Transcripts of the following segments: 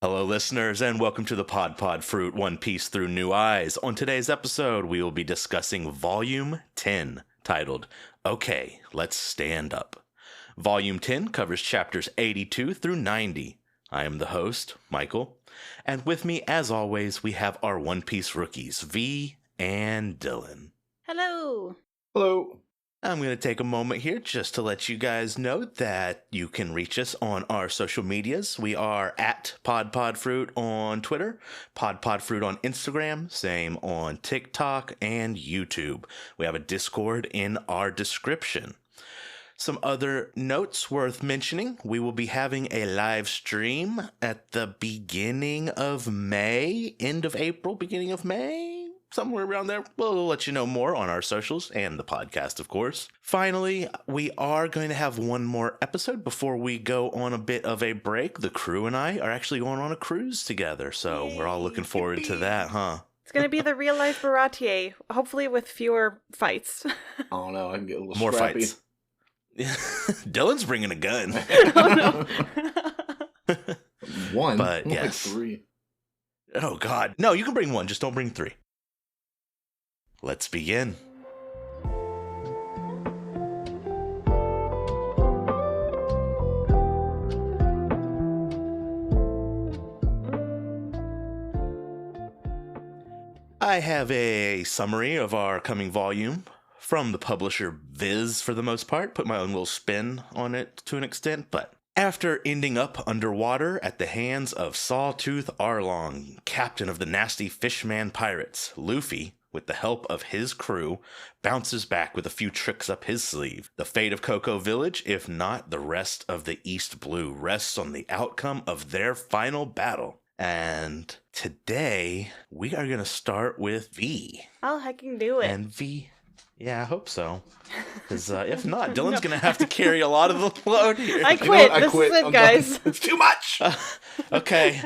Hello, listeners, and welcome to the Pod Fruit One Piece Through New Eyes. On today's episode, we will be discussing Volume 10, titled, Okay, Let's Stand Up. Volume 10 covers chapters 82 through 90. I am the host, Michael, and with me, as always, we have our One Piece rookies, V and Dylan. Hello. Hello. I'm going to take a moment here just to let you guys know that you can reach us on our social medias. We are at PodFruit on Twitter, PodFruit on Instagram, same on TikTok and YouTube. We have a Discord in our description. Some other notes worth mentioning. We will be having a live stream at the beginning of May, end of April, beginning of May. Somewhere around there. We'll let you know more on our socials and the podcast, of course. Finally, we are going to have one more episode before we go on a bit of a break. The crew and I are actually going on a cruise together, so we're all looking forward to that, huh? It's going to be the real-life Baratier, hopefully with fewer fights. Oh no, I can get a little More scrappy. fights. Dylan's bringing a gun. Oh, no. One, But like yes. 3. Oh, God. No, you can bring one. Just don't bring 3. Let's begin. I have a summary of our coming volume from the publisher Viz for the most part. Put my own little spin on it to an extent, but after ending up underwater at the hands of Sawtooth Arlong, captain of the nasty fishman pirates, Luffy, with the help of his crew, bounces back with a few tricks up his sleeve. The fate of Cocoa Village, if not the rest of the East Blue, rests on the outcome of their final battle. And today, we are going to start with V. I'll hecking do it. And V, yeah, I hope so. Because if not, Dylan's going to have to carry a lot of the load here. I quit. I This quit. is it, I'm guys. done. It's too much. Okay.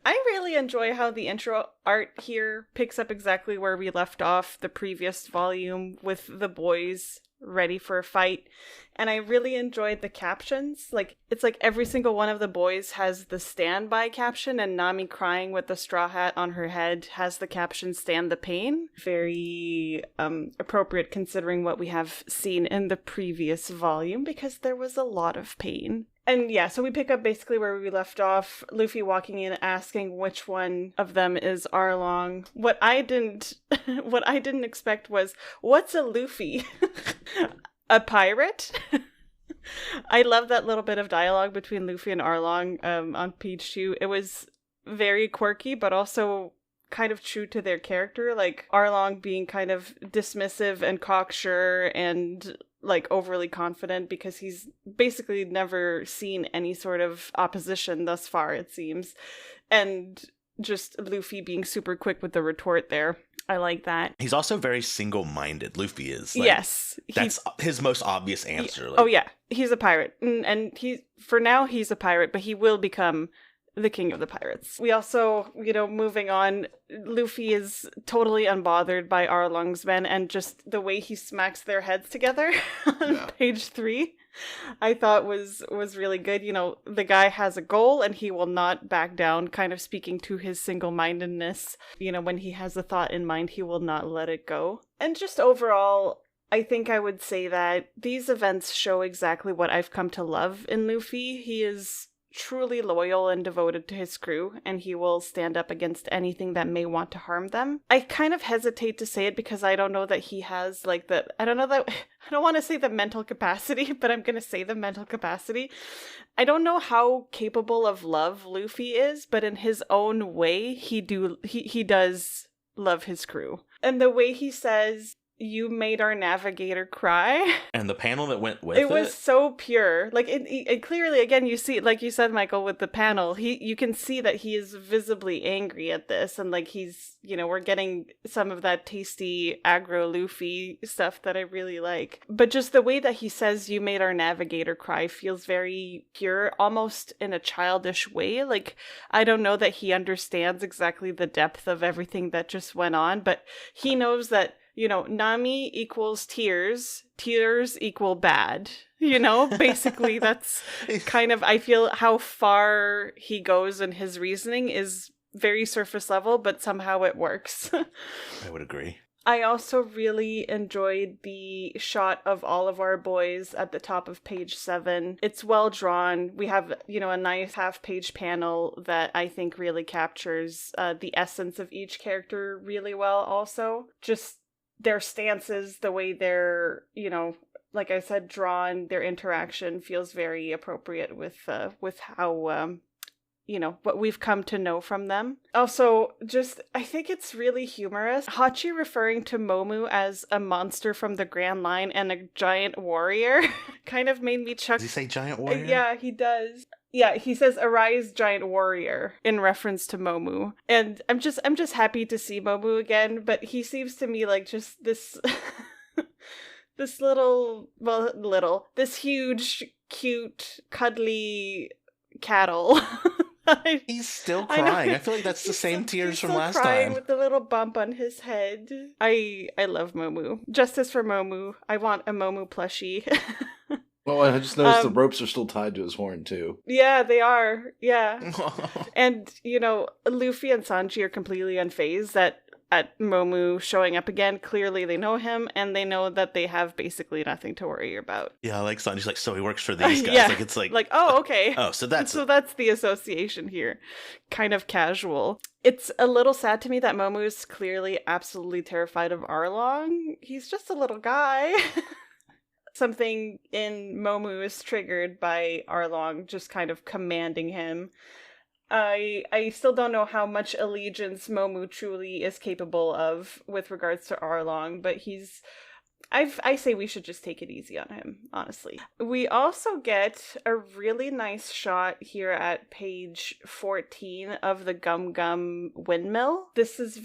I really enjoy how the intro art here picks up exactly where we left off the previous volume with the boys ready for a fight. And I really enjoyed the captions. Like, it's like every single one of the boys has the standby caption, and Nami crying with the straw hat on her head has the caption "Stand the Pain." Very appropriate considering what we have seen in the previous volume, because there was a lot of pain. And yeah, so we pick up basically where we left off. Luffy walking in, asking which one of them is Arlong. What I didn't expect was, what's a Luffy? A pirate? I love that little bit of dialogue between Luffy and Arlong on page 2. It was very quirky, but also kind of true to their character. Like, Arlong being kind of dismissive and cocksure and like overly confident because he's basically never seen any sort of opposition thus far, it seems. And just Luffy being super quick with the retort there. I like that. He's also very single-minded, Luffy is. Like, yes. That's his most obvious answer. Oh yeah, he's a pirate. And for now he's a pirate, but he will become the king of the pirates. We also, moving on, Luffy is totally unbothered by Arlong's men, and just the way he smacks their heads together on page 3, I thought was really good. The guy has a goal and he will not back down, kind of speaking to his single-mindedness. When he has a thought in mind, he will not let it go. And just overall, I think I would say that these events show exactly what I've come to love in Luffy. He is truly loyal and devoted to his crew, and he will stand up against anything that may want to harm them. I kind of hesitate to say it because I don't know that he has I don't want to say the mental capacity, but I'm going to say the mental capacity. I don't know how capable of love Luffy is, but in his own way, he does love his crew. And the way he says, "You made our navigator cry." And the panel that went with it. It was so pure. Like, it clearly, again, you see, like you said, Michael, with the panel, you can see that he is visibly angry at this. And, like, he's, we're getting some of that tasty aggro Luffy stuff that I really like. But just the way that he says, "You made our navigator cry," feels very pure, almost in a childish way. Like, I don't know that he understands exactly the depth of everything that just went on, but he knows that Nami equals tears. Tears equal bad. Basically that's kind of, I feel how far he goes in his reasoning is very surface level, but somehow it works. I would agree. I also really enjoyed the shot of all of our boys at the top of page 7. It's well drawn. We have, a nice half-page panel that I think really captures the essence of each character really well also. Just their stances, the way they're, like I said, drawn, their interaction feels very appropriate with how what we've come to know from them. Also, I think it's really humorous. Hachi referring to Momu as a monster from the Grand Line and a giant warrior kind of made me chuckle. Does he say giant warrior? Yeah, he does. Yeah, he says "Arise, giant warrior" in reference to Momu. And I'm just happy to see Momu again, but he seems to me like just this this this huge, cute, cuddly cattle. He's still crying. I feel like that's the same tears from last time. With the little bump on his head. I love Momu. Justice for Momu. I want a Momu plushie. Well, I just noticed the ropes are still tied to his horn, too. Yeah, they are. Yeah. And, Luffy and Sanji are completely unfazed at Momu showing up again. Clearly they know him, and they know that they have basically nothing to worry about. Yeah, like Sanji's like, so he works for these guys. Yeah. Like, it's like... oh, okay. Oh, so that's the association here. Kind of casual. It's a little sad to me that Momu is clearly absolutely terrified of Arlong. He's just a little guy. Something in Momu is triggered by Arlong just kind of commanding him. I still don't know how much allegiance Momu truly is capable of with regards to Arlong, but I say we should just take it easy on him, honestly. We also get a really nice shot here at page 14 of the Gum Gum windmill. This is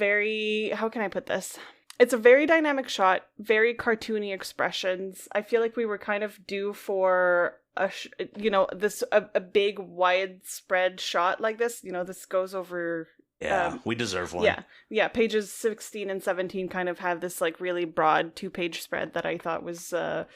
how can I put this? It's a very dynamic shot, very cartoony expressions. I feel like we were kind of due for a big widespread shot like this. This goes over. Yeah, we deserve one. Yeah. Pages 16 and 17 kind of have this like really broad 2-page spread that I thought was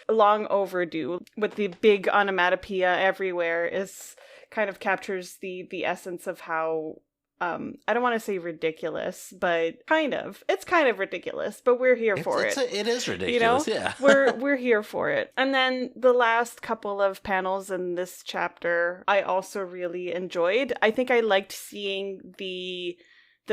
long overdue. With the big onomatopoeia everywhere, is kind of captures the essence of how. I don't want to say ridiculous, but it's kind of ridiculous, but we're here for it. It is ridiculous, yeah. we're here for it. And then the last couple of panels in this chapter, I also really enjoyed. I think I liked seeing the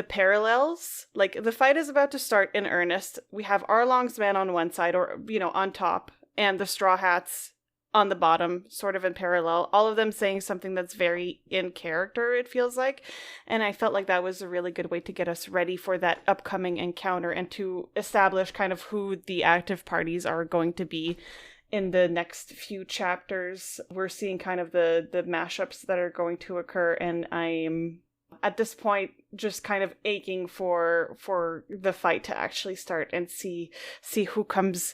parallels. Like, the fight is about to start in earnest. We have Arlong's men on one side, or, on top, and the Straw Hats on the bottom, sort of in parallel, all of them saying something that's very in character, it feels like. And I felt like that was a really good way to get us ready for that upcoming encounter and to establish kind of who the active parties are going to be in the next few chapters. We're seeing kind of the mashups that are going to occur, and I'm at this point just kind of aching for the fight to actually start and see who comes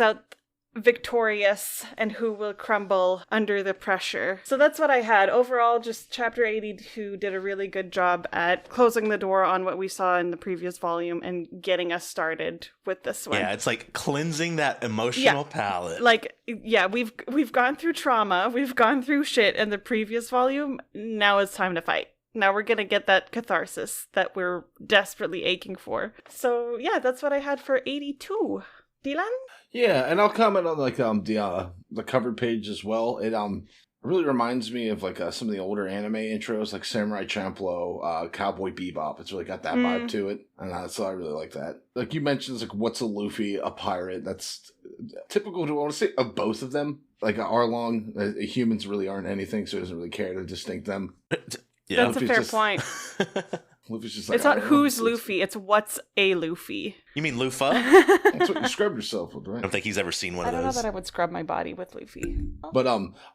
out victorious and who will crumble under the pressure. So that's what I had. Overall, just chapter 82 did a really good job at closing the door on what we saw in the previous volume and getting us started with this one. Yeah, it's like cleansing that emotional palate. Like, yeah, we've gone through trauma, we've gone through shit in the previous volume. Now it's time to fight. Now we're gonna get that catharsis that we're desperately aching for. So yeah, that's what I had for 82. Dylan? Yeah, and I'll comment on the cover page as well. It really reminds me of like some of the older anime intros, like Samurai Champloo, Cowboy Bebop. It's really got that vibe to it, and so I really like that. Like you mentioned, it's like what's a Luffy, a pirate? That's typical to, I want to say, of both of them. Like Arlong, humans really aren't anything, so he doesn't really care to distinct them. Yeah, that's a fair point. Luffy's just like, it's not who's Luffy, it's what's a Luffy. You mean Lufa? That's what you scrub yourself with, right? I don't think he's ever seen one of those. I don't know that I would scrub my body with Luffy. But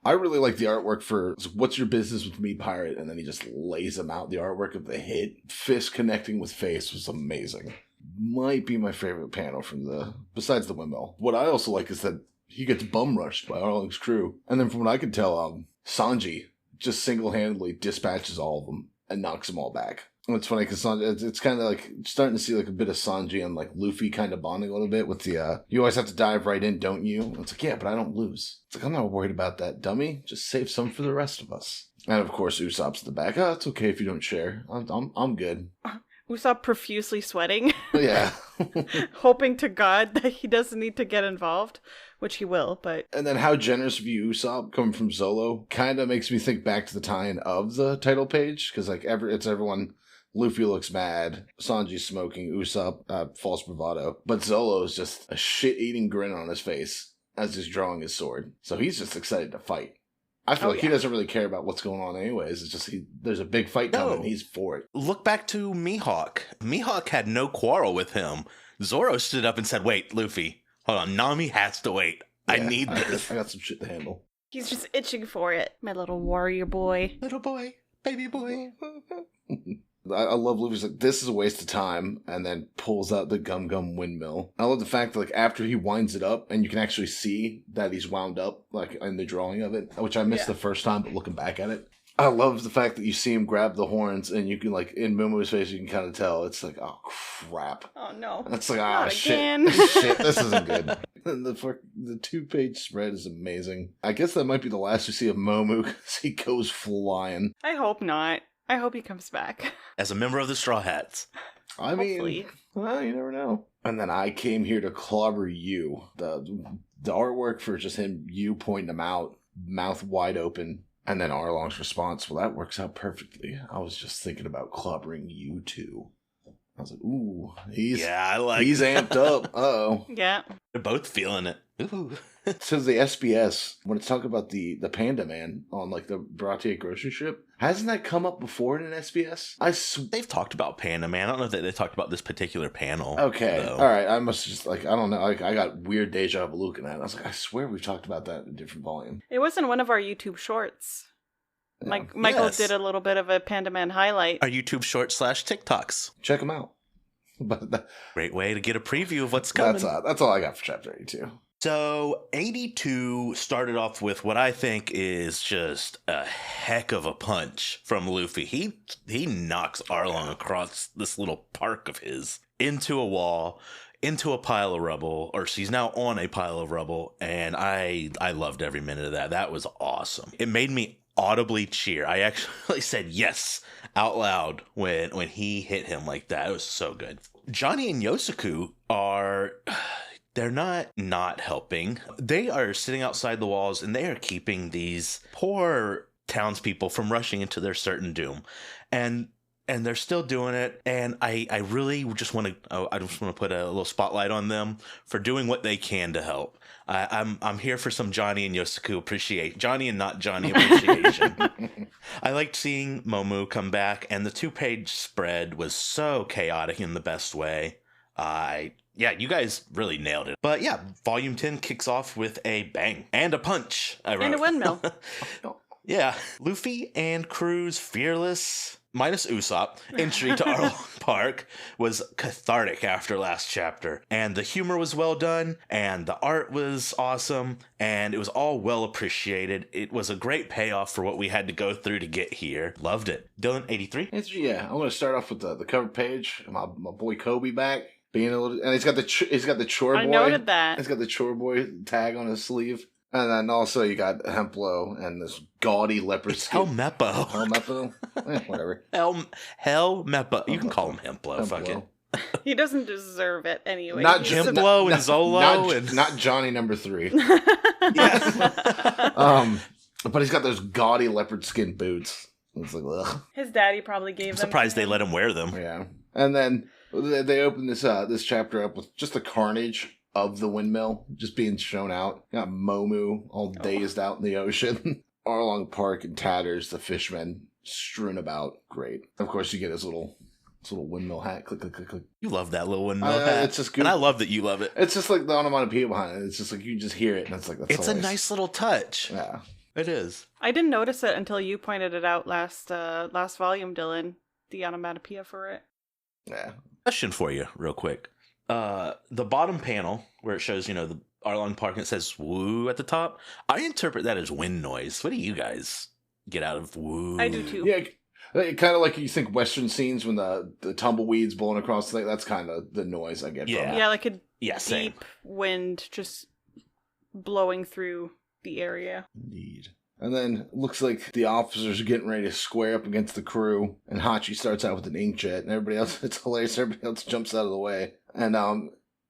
I really like the artwork for what's your business with me, pirate? And then he just lays them out. The artwork of the hit, fist connecting with face was amazing. Might be my favorite panel from besides the windmill. What I also like is that he gets bum rushed by Arlong's crew. And then from what I can tell, Sanji just single-handedly dispatches all of them and knocks them all back. It's funny because it's kind of like starting to see like a bit of Sanji and like Luffy kind of bonding a little bit with the, you always have to dive right in, don't you? It's like, yeah, but I don't lose. It's like, I'm not worried about that, dummy. Just save some for the rest of us. And of course, Usopp's at the back. Oh, it's okay if you don't share. I'm good. Usopp profusely sweating. Yeah. Hoping to God that he doesn't need to get involved, which he will, but... And then how generous of you, Usopp, coming from Zolo, kind of makes me think back to the tie-in of the title page, because like it's everyone... Luffy looks mad, Sanji's smoking, Usopp, false bravado, but Zolo's just a shit-eating grin on his face as he's drawing his sword. So he's just excited to fight. I feel he doesn't really care about what's going on anyways. It's just there's a big fight coming. He's for it. Look back to Mihawk. Mihawk had no quarrel with him. Zoro stood up and said, wait, Luffy, hold on. Nami has to wait. Yeah, I need this. I got some shit to handle. He's just itching for it. My little warrior boy. Little boy. Baby boy. I love Luffy's like, this is a waste of time, and then pulls out the Gum Gum windmill. I love the fact that like after he winds it up, and you can actually see that he's wound up, like in the drawing of it, which I missed the first time, but looking back at it. I love the fact that you see him grab the horns, and you can like, in Momo's face, you can kind of tell, it's like, oh crap. Oh no. That's like, Not shit. again. Shit, this isn't good. And the 2-page spread is amazing. I guess that might be the last we see of Momo, because he goes flying. I hope not. I hope he comes back. As a member of the Straw Hats. I mean, well, you never know. And then I came here to clobber you. The artwork for just you pointing him out, mouth wide open, and then Arlong's response, well, that works out perfectly. I was just thinking about clobbering you too. I was like, ooh, he's amped up. Uh-oh. Yeah. They're both feeling it. Ooh. So the SBS, when it's talking about the Panda Man on like the Baratie grocery ship, hasn't that come up before in an SBS? They've talked about Panda Man. I don't know that they talked about this particular panel. Okay. Though. All right. I must just I don't know. I got weird deja vu looking at it. I was like, I swear we've talked about that in a different volume. It was in one of our YouTube shorts. Yeah. Michael did a little bit of a Panda Man highlight. Our YouTube shorts / TikToks. Check them out. But great way to get a preview of what's coming. That's all I got for chapter 82. So 82 started off with what I think is just a heck of a punch from Luffy. He knocks Arlong across this little park of his into a wall, into a pile of rubble, or she's now on a pile of rubble, and I loved every minute of that. That was awesome. It made me audibly cheer. I actually said yes out loud when he hit him like that. It was so good. Johnny and Yosuke they're not helping. They are sitting outside the walls, and they are keeping these poor townspeople from rushing into their certain doom. And they're still doing it. And I really just want to put a little spotlight on them for doing what they can to help. I'm here for some Johnny and Yosuke appreciation. Johnny and not Johnny appreciation. I liked seeing Momo come back, and the 2-page spread was so chaotic in the best way. Yeah, you guys really nailed it. But yeah, Volume 10 kicks off with a bang and a punch. And a windmill. Yeah, Luffy and crew's fearless, minus Usopp, entry to Arlong Park was cathartic after last chapter. And the humor was well done, and the art was awesome, and it was all well appreciated. It was a great payoff for what we had to go through to get here. Loved it. Dylan, 83? Yeah, I'm going to start off with the cover page. My boy Kobe back. Being a little, and he's got the chore boy. I noted that. He's got the chore boy tag on his sleeve, and then also you got Hemplo and this gaudy leopard skin. Helmeppo. Helmeppo, whatever. Helmeppo. You can call him Hemplo. Fuck it. He doesn't deserve it anyway. Not Hemplo and Zolo not Johnny number 3. Yeah. But he's got those gaudy leopard skin boots. It's like, ugh. His daddy probably gave them. I'm surprised they let him wear them. Yeah, and then they open this chapter up with just the carnage of the windmill just being shown out. You got Momu all dazed out in the ocean. Arlong Park and tatters, the fishmen strewn about. Great. Of course, you get his little windmill hat. Click, click, click, click. You love that little windmill hat. It's just good. And I love that you love it. It's just like the onomatopoeia behind it. It's just like you just hear it, and it's like that's it's hilarious. a nice little touch. Yeah, it is. I didn't notice it until you pointed it out last volume, Dylan. The onomatopoeia for it. Yeah. Question for you, real quick. The bottom panel where it shows, the Arlong Park and it says "woo" at the top. I interpret that as wind noise. What do you guys get out of "woo"? I do too. Yeah, Kind of like you think Western scenes when the tumbleweeds blowing across the lake. That's kind of the noise I get from it. Yeah, like a same. deep wind just blowing through the area. Indeed. And then looks like the officers are getting ready to square up against the crew, and Hachi starts out with an inkjet, and everybody else, it's hilarious, everybody else jumps out of the way. And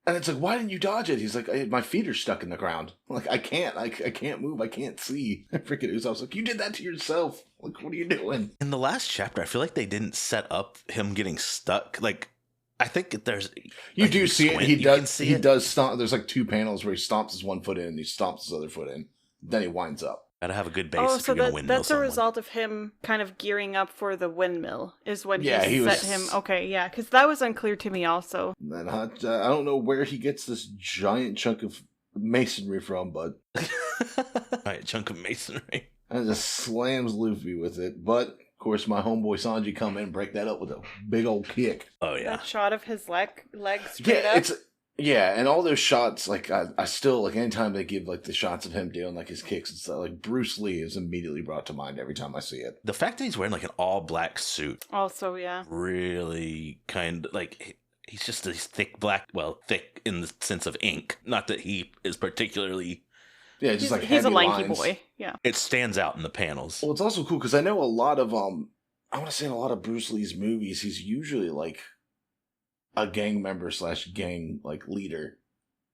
it's like, why didn't you dodge it? He's like, my feet are stuck in the ground. Like, I can't move, I can't see. Freaking Usopp's like, you did that to yourself. Like, what are you doing? In the last chapter, I feel like they didn't set up him getting stuck. Like, I think there's... You like, do see squint, it, he does stomp, there's like 2 panels where he stomps his one foot in, and he stomps his other foot in. Then he winds up. Gotta have a good base Oh, if so you're gonna windmill that's a someone. result of him kind of gearing up for the windmill, is when Yeah, he set him. Okay, yeah, because that was unclear to me also. And then I don't know where he gets this giant chunk of masonry from, but... Giant chunk of masonry. And just slams Luffy with it. But, of course, my homeboy Sanji come in and break that up with a big old kick. Oh, yeah. That shot of his leg straight up. Yeah, and all those shots, like, I still, like, anytime they give, like, the shots of him doing, like, his kicks and stuff, like, Bruce Lee is immediately brought to mind every time I see it. The fact that he's wearing, like, an all-black suit. Also, yeah. Really kind of, like, he's just this thick black, well, thick in the sense of ink. Not that he is particularly... Yeah, just like he's a heavy lanky lines. boy, yeah. It stands out in the panels. Well, it's also cool, because I know a lot of, I want to say in a lot of Bruce Lee's movies, he's usually, like, a gang member / gang, like, leader.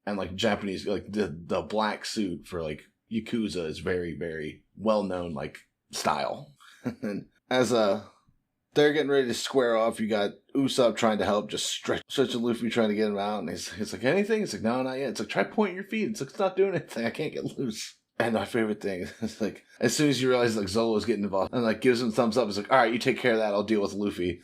And, like, Japanese, like, the black suit for, like, Yakuza is very, very well-known, like, style. And as they're getting ready to square off, you got Usopp trying to help, just stretching Luffy, trying to get him out. And he's like, anything? It's like, no, not yet. It's like, try pointing your feet. It's like, it's not doing anything. I can't get loose. And my favorite thing is, like, as soon as you realize, like, Zolo's getting involved, and, like, gives him a thumbs up, it's like, all right, you take care of that. I'll deal with Luffy.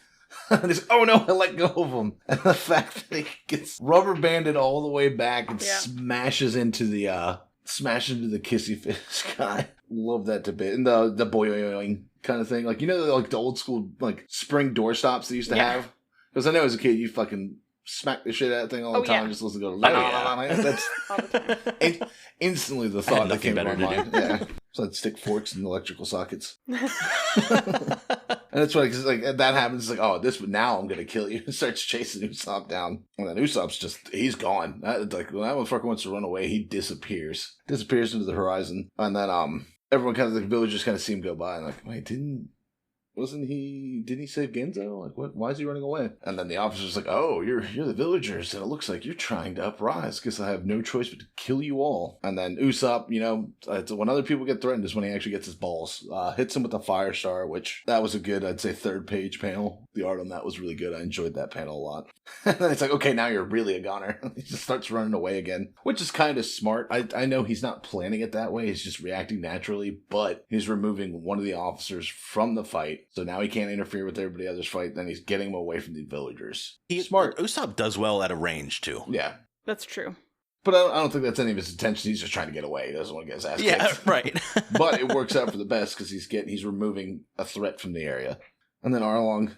And he's like, oh no, I let go of him. And the fact that he gets rubber banded all the way back and smashes into the kissy fish guy. Love that a bit. And the boing kind of thing. Like, you know, like the old school, like, spring door stops they used to have? Because I know as a kid, you fucking smack the shit out of that thing all the time. Just listen to go, that's All the time. instantly the thought that came to my mind. Do. Yeah. So I'd stick forks in electrical sockets. And that's why, because like that happens, it's like, oh, now I'm gonna kill you. And starts chasing Usopp down, and then Usopp's he's gone. Like when that motherfucker wants to run away, he disappears into the horizon, and then everyone kind of the villagers kind of see him go by, and like, wait, didn't he save Genzo? Like, what? Why is he running away? And then the officer's like, oh, you're the villagers, and it looks like you're trying to uprise. Guess I have no choice but to kill you all. And then Usopp, you know, when other people get threatened is when he actually gets his balls. Hits him with a fire star, which that was a good, I'd say, 3rd page panel. The art on that was really good. I enjoyed that panel a lot. And then it's like, okay, now you're really a goner. He just starts running away again, which is kind of smart. I know he's not planning it that way. He's just reacting naturally, but he's removing one of the officers from the fight. So now he can't interfere with everybody else's fight. Then he's getting him away from the villagers. Smart. Usopp does well at a range, too. Yeah. That's true. But I don't think that's any of his intention. He's just trying to get away. He doesn't want to get his ass kicked. Yeah, right. But it works out for the best because he's removing a threat from the area. And then Arlong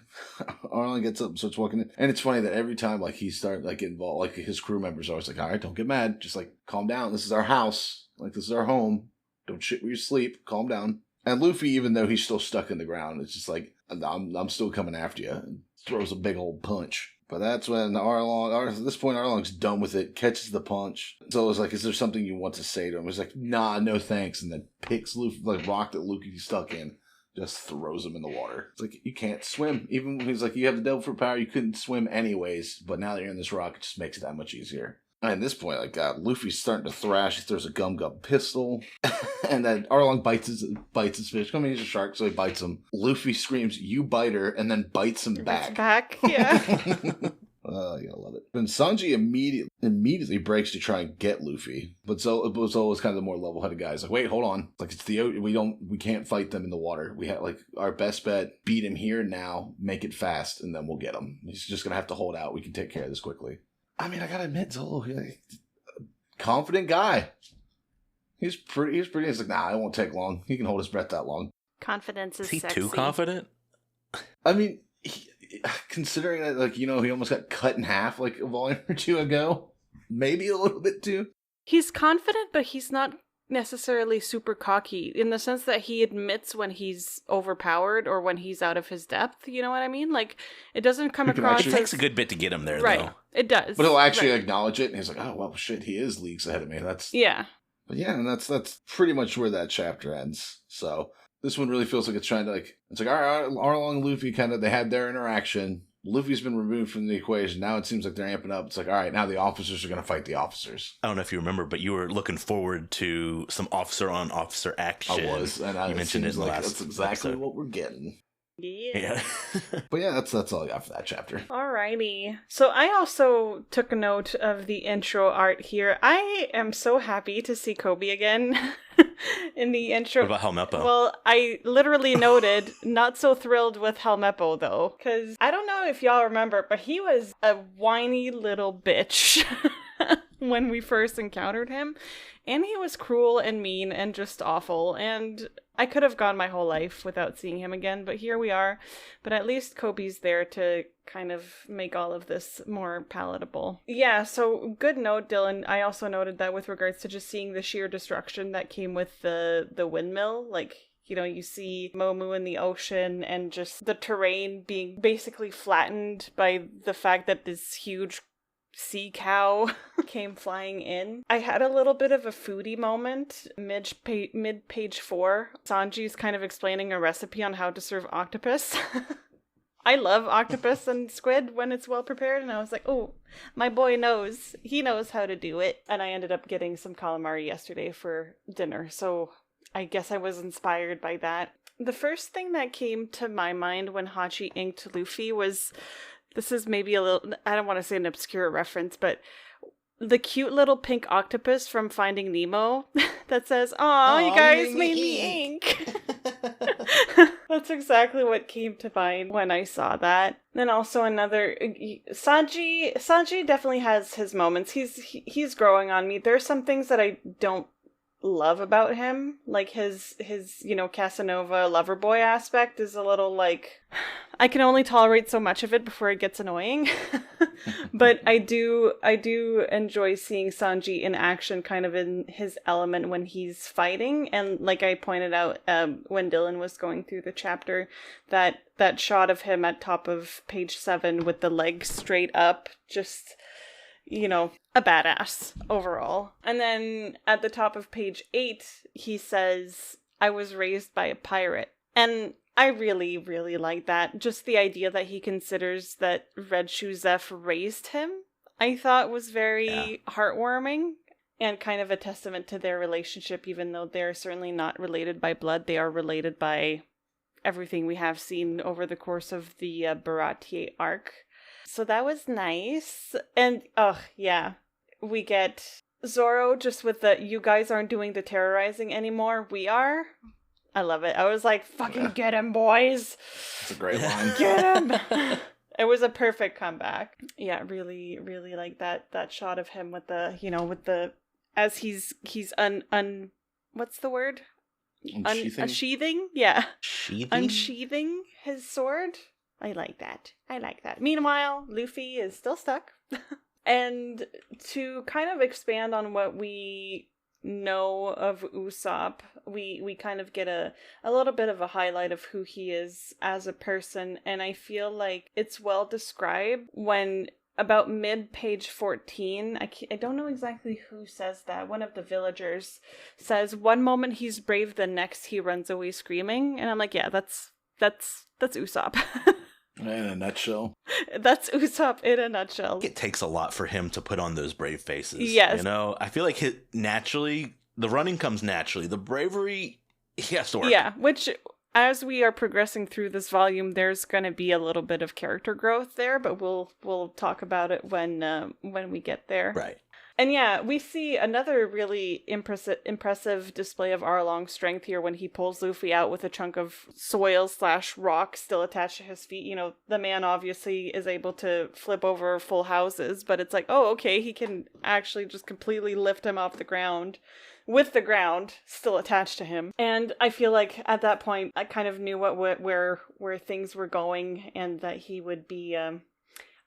gets up and starts walking in. And it's funny that every time like he starts like get involved, like his crew members are always like, all right, don't get mad. Just like calm down. This is our house. Like this is our home. Don't shit where you sleep. Calm down. And Luffy, even though he's still stuck in the ground, it's just like, I'm still coming after you. And throws a big old punch. But that's when at this point, Arlong's done with it, catches the punch. So it's like, is there something you want to say to him? He's like, nah, no thanks. And then picks Luffy, like rock that Luffy's stuck in, just throws him in the water. It's like, you can't swim. Even when he's like, you have the devil fruit power, you couldn't swim anyways. But now that you're in this rock, it just makes it that much easier. And at this point, like, Luffy's starting to thrash. He throws a gum pistol. And then Arlong bites his fish. I mean, he's a shark, so he bites him. Luffy screams, you bite her, and then bites him back. Yeah. Oh, you gotta love it. Then Sanji immediately breaks to try and get Luffy. But Zolo is kind of the more level-headed guy. He's like, wait, hold on. Like, it's we can't fight them in the water. We have, like, our best bet, beat him here now, make it fast, and then we'll get him. He's just gonna have to hold out. We can take care of this quickly. I mean, I gotta admit, Zolo, confident guy. He's pretty. He's like, nah, it won't take long. He can hold his breath that long. Confidence is he sexy. too confident? I mean, considering that, like, you know, he almost got cut in half like a volume or two ago, maybe a little bit too. He's confident, but he's not necessarily super cocky in the sense that he admits when he's overpowered or when he's out of his depth. You know what I mean? Like, it doesn't come He can across actually- It takes a good bit to get him there, right. though. It does. But he'll actually Right. acknowledge it, and he's like, "Oh well, shit, he is leagues ahead of me." Yeah. But yeah, and that's pretty much where that chapter ends. So this one really feels like it's trying to it's like, all right, Arlong and Luffy they had their interaction. Luffy's been removed from the equation. Now it seems like they're amping up. It's like, all right, now the officers are going to fight the officers. I don't know if you remember, but you were looking forward to some officer-on-officer action. I was, and you mentioned it in the last that's exactly episode. what we're getting. Yeah. But yeah, that's all I got for that chapter. Alrighty. So I also took a note of the intro art here. I am so happy to see Kobe again in the intro. What about Helmeppo? Well, I literally noted not so thrilled with Helmeppo though, because I don't know if y'all remember, but he was a whiny little bitch when we first encountered him. And he was cruel and mean and just awful. And I could have gone my whole life without seeing him again, but here we are. But at least Kobe's there to kind of make all of this more palatable. Yeah, so good note, Dylan. I also noted that with regards to just seeing the sheer destruction that came with the windmill, like, you know, you see Momu in the ocean and just the terrain being basically flattened by the fact that this huge sea cow came flying in. I had a little bit of a foodie moment mid page 4. Sanji's kind of explaining a recipe on how to serve octopus. I love octopus and squid when it's well prepared, and I was like, oh, my boy knows. He knows how to do it. And I ended up getting some calamari yesterday for dinner, so I guess I was inspired by that. The first thing that came to my mind when Hachi inked Luffy was, this is maybe a little, I don't want to say an obscure reference, but the cute little pink octopus from Finding Nemo that says, "Aw, you guys made me ink." That's exactly what came to mind when I saw that. Then also another, Sanji definitely has his moments. He's growing on me. There's some things that I don't love about him, like his you know, Casanova lover boy aspect is a little like, I can only tolerate so much of it before it gets annoying. But I do enjoy seeing Sanji in action, kind of in his element when he's fighting. And like I pointed out when Dylan was going through the chapter, that shot of him at top of page 7 with the legs straight up, just, you know, a badass overall. And then at the top of page 8, he says, "I was raised by a pirate." And I really, really like that. Just the idea that he considers that Red Shoe Zeph raised him, I thought was very heartwarming and kind of a testament to their relationship, even though they're certainly not related by blood. They are related by everything we have seen over the course of the Baratier arc. So that was nice. And, yeah, we get Zoro just with the, "You guys aren't doing the terrorizing anymore, we are." I love it. I was like, fucking get him, boys. It's a great line. Get him. It was a perfect comeback. Yeah, really, really like that shot of him with the, you know, with the, as he's what's the word? Unsheathing? Yeah. Sheathing? Unsheathing his sword. I like that. Meanwhile, Luffy is still stuck. And to kind of expand on what we know of Usopp, we kind of get a little bit of a highlight of who he is as a person, and I feel like it's well described when about mid-page 14, I don't know exactly who says that, one of the villagers says, "One moment he's brave, the next he runs away screaming," and I'm like, yeah, that's Usopp. In a nutshell. That's Usopp in a nutshell. It takes a lot for him to put on those brave faces. Yes. You know, I feel like the running comes naturally. The bravery, he has to work. Yeah, which, as we are progressing through this volume, there's going to be a little bit of character growth there, but we'll talk about it when we get there. Right. And yeah, we see another really impressive display of Arlong's strength here when he pulls Luffy out with a chunk of soil/rock still attached to his feet. You know, the man obviously is able to flip over full houses, but it's like, oh, okay, he can actually just completely lift him off the ground with the ground still attached to him. And I feel like at that point, I kind of knew where things were going, and that he would be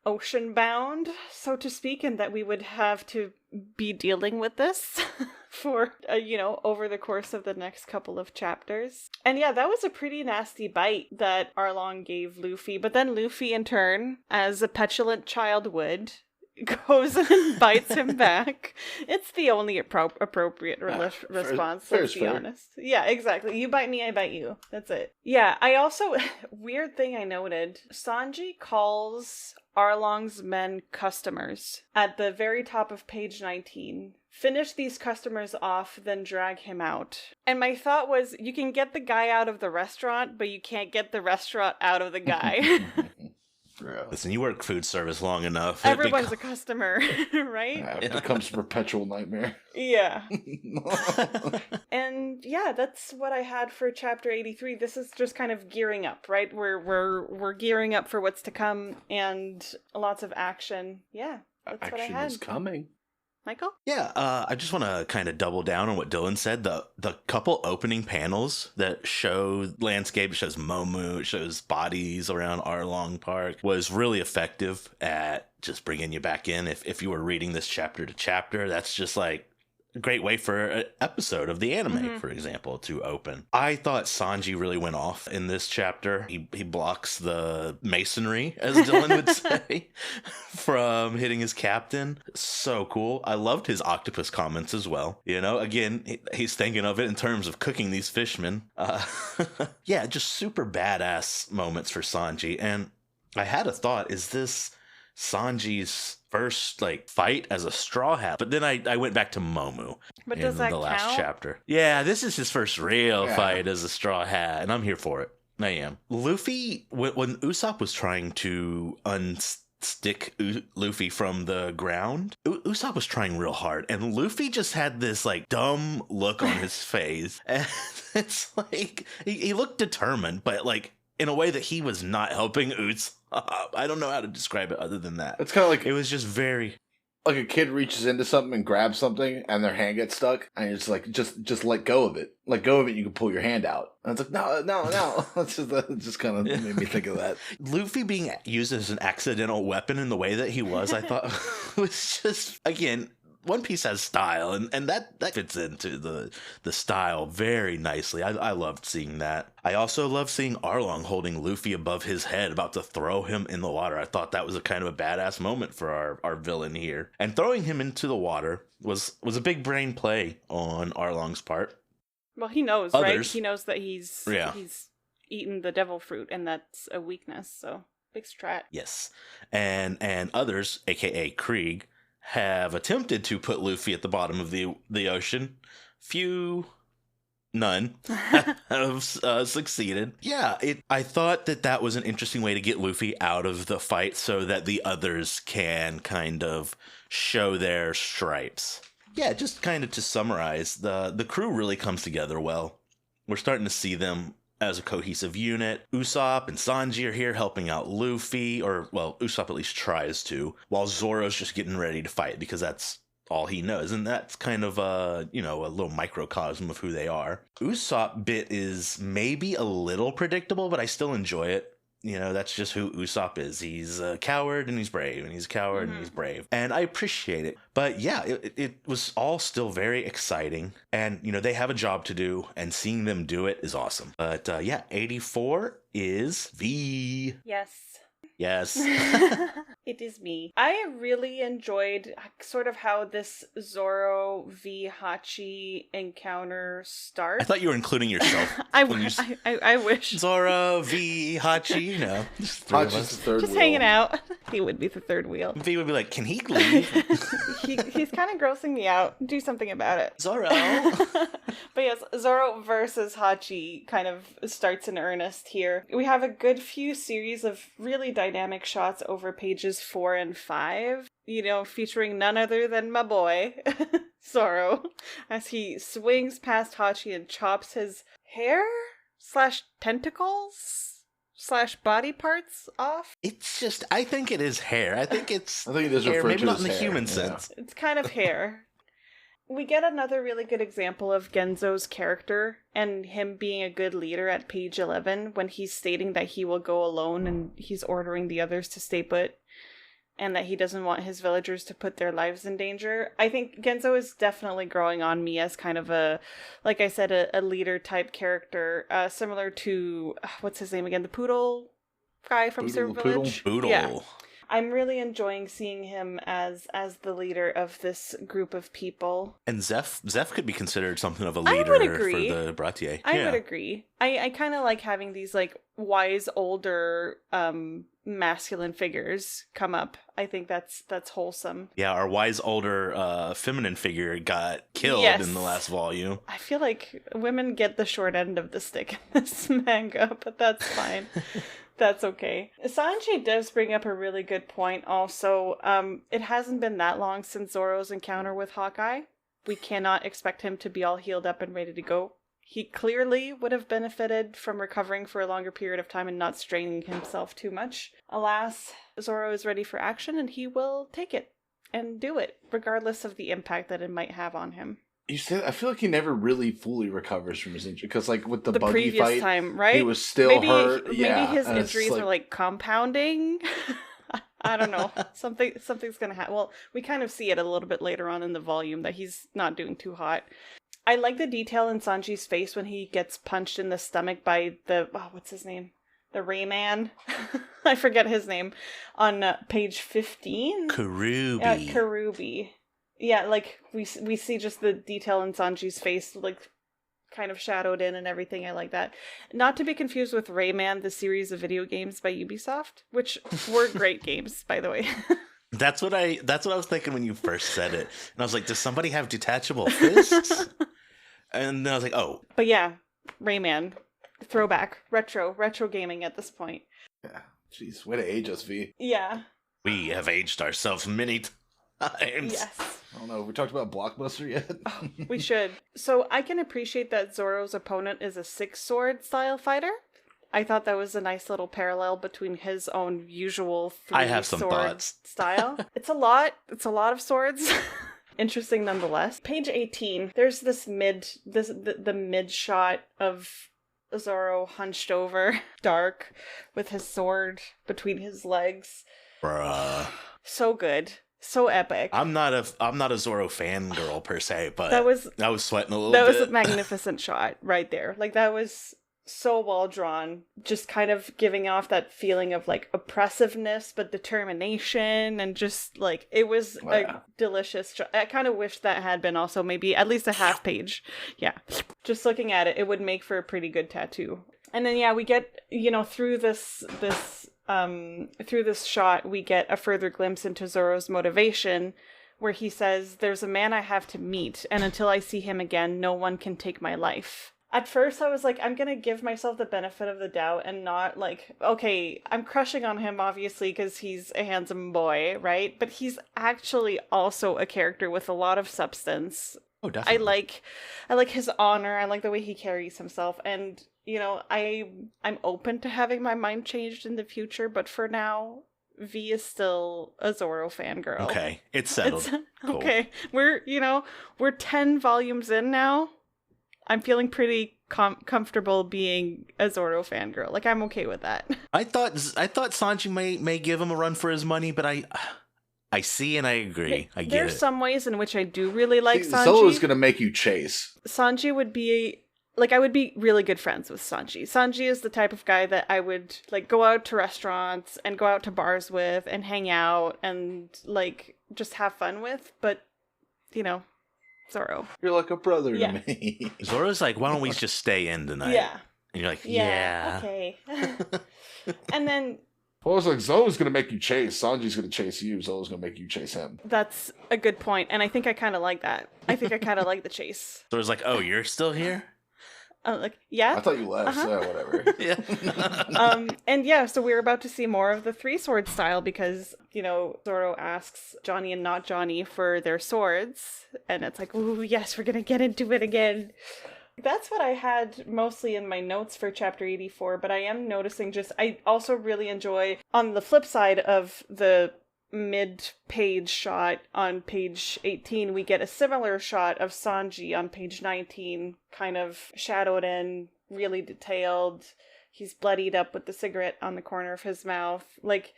ocean bound, so to speak, and that we would have to be dealing with this for, over the course of the next couple of chapters. And yeah, that was a pretty nasty bite that Arlong gave Luffy, but then Luffy in turn, as a petulant child would, goes and bites him back. It's the only appropriate response, let's be honest. Yeah, exactly. You bite me, I bite you. That's it. Yeah, I also, weird thing I noted, Sanji calls Arlong's men customers at the very top of page 19. Finish these customers off, then drag him out. And my thought was, you can get the guy out of the restaurant, but you can't get the restaurant out of the guy. Listen, you work food service long enough. Everyone's a customer, right? Yeah, it becomes a perpetual nightmare. Yeah. And yeah, that's what I had for chapter 83. This is just kind of gearing up, right? We're gearing up for what's to come and lots of action. Yeah, that's Action what I had. is coming. Michael? Yeah, I just want to kind of double down on what Dylan said. The couple opening panels that show landscape, it shows Momu, it shows bodies around Arlong Park, was really effective at just bringing you back in. If you were reading this chapter to chapter, that's just like a great way for an episode of the anime, for example, to open. I thought Sanji really went off in this chapter. He blocks the masonry, as Dylan would say, from hitting his captain. So cool. I loved his octopus comments as well. Again, he's thinking of it in terms of cooking these fishmen. Yeah, just super badass moments for Sanji. And I had a thought, is this Sanji's first fight as a Straw Hat? But then I went back to Momu. But does that the last count? chapter. Yeah, this is his first real fight as a Straw Hat, and I'm here for it. I am. Luffy, when Usopp was trying to unstick Luffy from the ground, Usopp was trying real hard, and Luffy just had this dumb look on his face, and it's he looked determined, but in a way that he was not helping Usopp. I don't know how to describe it other than that. It's kind of like it was just very like a kid reaches into something and grabs something, and their hand gets stuck, and it's just let go of it. Let go of it. You can pull your hand out. And it's no. It just kind of made me think of that. Luffy being used as an accidental weapon in the way that he was, I thought was just, again, One Piece has style, and that fits into the style very nicely. I loved seeing that. I also love seeing Arlong holding Luffy above his head, about to throw him in the water. I thought that was a kind of a badass moment for our villain here. And throwing him into the water was a big brain play on Arlong's part. Well, he knows, right? He knows that he's eaten the devil fruit, and that's a weakness, so big strat. Yes. And others, aka Krieg, have attempted to put Luffy at the bottom of the ocean. None have succeeded. Yeah, I thought that was an interesting way to get Luffy out of the fight so that the others can kind of show their stripes. Yeah, just kind of to summarize, the crew really comes together well. We're starting to see them as a cohesive unit. Usopp and Sanji are here helping out Luffy, or, well, Usopp at least tries to, while Zoro's just getting ready to fight because that's all he knows, and that's kind of a little microcosm of who they are. Usopp bit is maybe a little predictable, but I still enjoy it. That's just who Usopp is. He's a coward and he's brave, and he's a coward and he's brave. And I appreciate it. But yeah, it was all still very exciting. And, they have a job to do, and seeing them do it is awesome. But 84 is V. Yes. Yes. It is me. I really enjoyed sort of how this Zoro v Hachi encounter starts. I thought you were including yourself. I wish. Zoro v Hachi, Hachi's the third just wheel. hanging out. He would be the third wheel. V would be like, can he leave? He's kind of grossing me out. Do something about it. Zoro. But yes, Zoro versus Hachi kind of starts in earnest here. We have a good few series of really dynamic shots over pages 4 and 5, featuring none other than my boy, Zoro, as he swings past Hachi and chops his hair / tentacles / body parts off. It's just, I think it is hair. I think it is hair, maybe to not as in the hair. human sense. It's kind of hair. We get another really good example of Genzo's character and him being a good leader at page 11 when he's stating that he will go alone and he's ordering the others to stay put. and that he doesn't want his villagers to put their lives in danger. I think Genzo is definitely growing on me as kind of a, like I said, a leader type character, similar to, what's his name again? The poodle guy from Serve Village? Poodle. Yeah. I'm really enjoying seeing him as the leader of this group of people. And Zeph could be considered something of a I leader would for agree. the Bratier. I would agree. I kind of like having these like wise older masculine figures come up. I think that's wholesome. Yeah, our wise older feminine figure got killed in the last volume. I feel like women get the short end of the stick in this manga, but that's fine. That's okay. Sanji does bring up a really good point also. It hasn't been that long since Zoro's encounter with Hawkeye. We cannot expect him to be all healed up and ready to go. He clearly would have benefited from recovering for a longer period of time and not straining himself too much. Alas, Zoro is ready for action and he will take it and do it, regardless of the impact that it might have on him. You said I feel like he never really fully recovers from his injury because, like, with the buggy previous fight, time, right? he was still hurt. Maybe his and it's injuries are like compounding. I don't know. Something's gonna happen. Well, we kind of see it a little bit later on in the volume that he's not doing too hot. I like the detail in Sanji's face when he gets punched in the stomach by the what's his name? The Rayman. I forget his name. On page 15. Karubi. Karubi. Yeah, like we see just the detail in Sanji's face, like kind of shadowed in and everything. I like that. Not to be confused with Rayman, the series of video games by Ubisoft, which were great games, by the way. That's what I was thinking when you first said it. And I was like, does somebody have detachable fists? And then I was like, oh. But yeah, Rayman. Throwback. Retro gaming at this point. Yeah. Jeez, way to age us, V. Yeah. We have aged ourselves many times. Yes. I don't know. Have we talked about Blockbuster yet? Oh, we should. So I can appreciate that Zoro's opponent is a six-sword style fighter. I thought that was a nice little parallel between his own usual three-sword style. It's a lot. It's a lot of swords. Interesting nonetheless. Page 18. There's the mid shot of Zoro hunched over, dark, with his sword between his legs. Bruh. So good. So epic. I'm not a Zoro fangirl per se, but I was sweating a little bit. That was a magnificent shot right there. Like, that was so well drawn. Just kind of giving off that feeling of like oppressiveness, but determination, and just like, it was a delicious shot. I kind of wish that had been also maybe at least a half page. Yeah. Just looking at it, it would make for a pretty good tattoo. And then, yeah, we get, through this shot, we get a further glimpse into Zoro's motivation, where he says, "There's a man I have to meet, and until I see him again, no one can take my life." At first, I was like, I'm gonna give myself the benefit of the doubt and not like, okay, I'm crushing on him, obviously, because he's a handsome boy, right? But he's actually also a character with a lot of substance. Oh, definitely. I like his honor. I like the way he carries himself, and I'm open to having my mind changed in the future, but for now, V is still a Zoro fangirl. Okay, it's settled. Cool. Okay, we're 10 volumes in now. I'm feeling pretty comfortable being a Zoro fangirl. Like, I'm okay with that. I thought Sanji may give him a run for his money, but I see and I agree. I get it. There's some ways in which I do really like Sanji. Zoro's gonna make you chase. Sanji would be... Like, I would be really good friends with Sanji. Sanji is the type of guy that I would, like, go out to restaurants and go out to bars with and hang out and, like, just have fun with. But, Zoro. You're like a brother to me. Zoro's like, why don't we just stay in tonight? Yeah. And you're like, yeah. Okay. And then... Well, it's like, Zoro's gonna make you chase. Sanji's gonna chase you. Zoro's gonna make you chase him. That's a good point. And I think I kind of like that. I think I kind of like the chase. Zoro's like, oh, you're still here? Yeah. I thought you left, so whatever. Yeah. And yeah, so we're about to see more of the three-sword style because, Zoro asks Johnny and not Johnny for their swords. And it's like, ooh, yes, we're going to get into it again. That's what I had mostly in my notes for chapter 84, but I am noticing I also really enjoy, on the flip side of the mid-page shot on page 18, we get a similar shot of Sanji on page 19, kind of shadowed in, really detailed. He's bloodied up with the cigarette on the corner of his mouth. Like,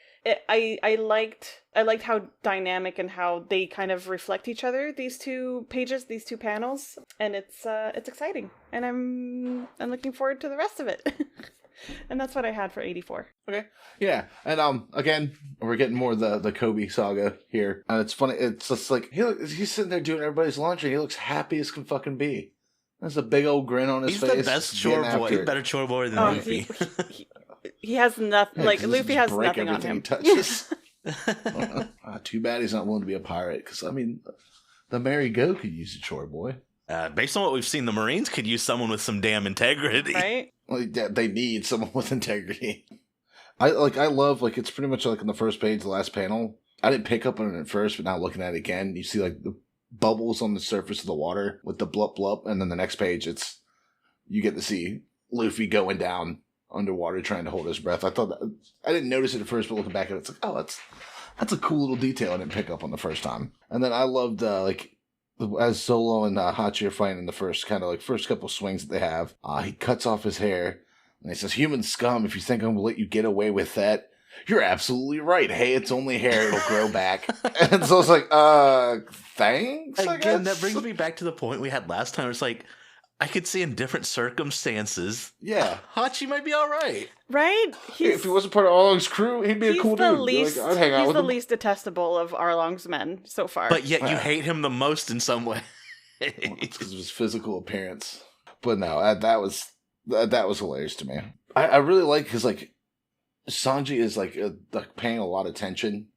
I liked how dynamic and how they kind of reflect each other, these two pages, these two panels, and it's exciting, and I'm looking forward to the rest of it. And that's what I had for 84. Okay. Yeah. And again, we're getting more of the Kobe saga here. And it's funny, it's just like he's sitting there doing everybody's laundry, he looks happy as can fucking be. There's a big old grin on his face. He's the best chore boy. He's a better chore boy than Luffy. He has nothing. Like, Luffy has nothing on him. He touches. Too bad he's not willing to be a pirate. Because, I mean, the Mary Go could use a chore boy. Based on what we've seen, the Marines could use someone with some damn integrity. Right? Well, they need someone with integrity. I love, like, it's pretty much like on the first page, the last panel. I didn't pick up on it at first, but now looking at it again, you see, like, the bubbles on the surface of the water with the blup blup, and then the next page you get to see Luffy going down underwater trying to hold his breath. I didn't notice it at first, but looking back at it, it's like, oh, that's a cool little detail I didn't pick up on the first time. And then I loved as Zolo and Hachi are fighting in the first couple swings that they have, he cuts off his hair and he says, "Human scum, if you think I'm gonna let you get away with that, you're absolutely right. Hey, it's only hair. It'll grow back." And so it's like, thanks, Again, that brings me back to the point we had last time. It's like, I could see in different circumstances, yeah, Hachi might be all right. Right? If he wasn't part of Arlong's crew, he'd be a cool dude. I'd hang out with him. He's the least detestable of Arlong's men so far. But yet you hate him the most in some way. Because of his physical appearance. But no, that was hilarious to me. I really like, because, like, Sanji is like paying a lot of attention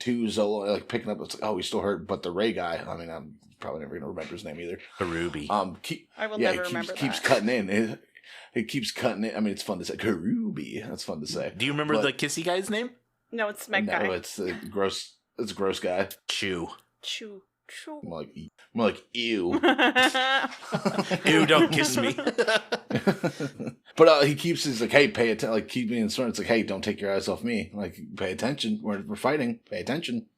to Zolo, like picking up. It's like, oh, he's still hurt, but the Ray guy. I mean, I'm probably never gonna remember his name either. Karubi. I will never remember that. Keeps cutting in. It keeps cutting in. I mean, it's fun to say. Karubi. That's fun to say. Do you remember the kissy guy's name? No, it's Meg guy. No, it's a gross. It's a gross guy. Chew. More like ew. Ew, don't kiss me. But he keeps his like, hey, pay attention. Like, keep me in front. It's like, hey, don't take your eyes off me. Like, pay attention. We're fighting. Pay attention.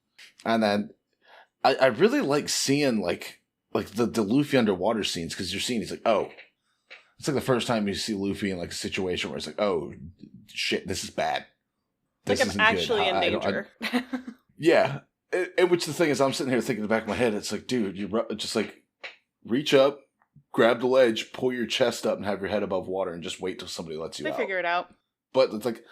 And then I really like seeing like the Luffy underwater scenes, because you're seeing, he's like, oh, it's like the first time you see Luffy in like a situation where it's like, oh shit, this is bad. This like I'm actually in danger. Yeah. And which the thing is, I'm sitting here thinking in the back of my head, it's like, dude, you just like reach up, grab the ledge, pull your chest up, and have your head above water, and just wait till somebody lets you out. They figure it out. But it's like,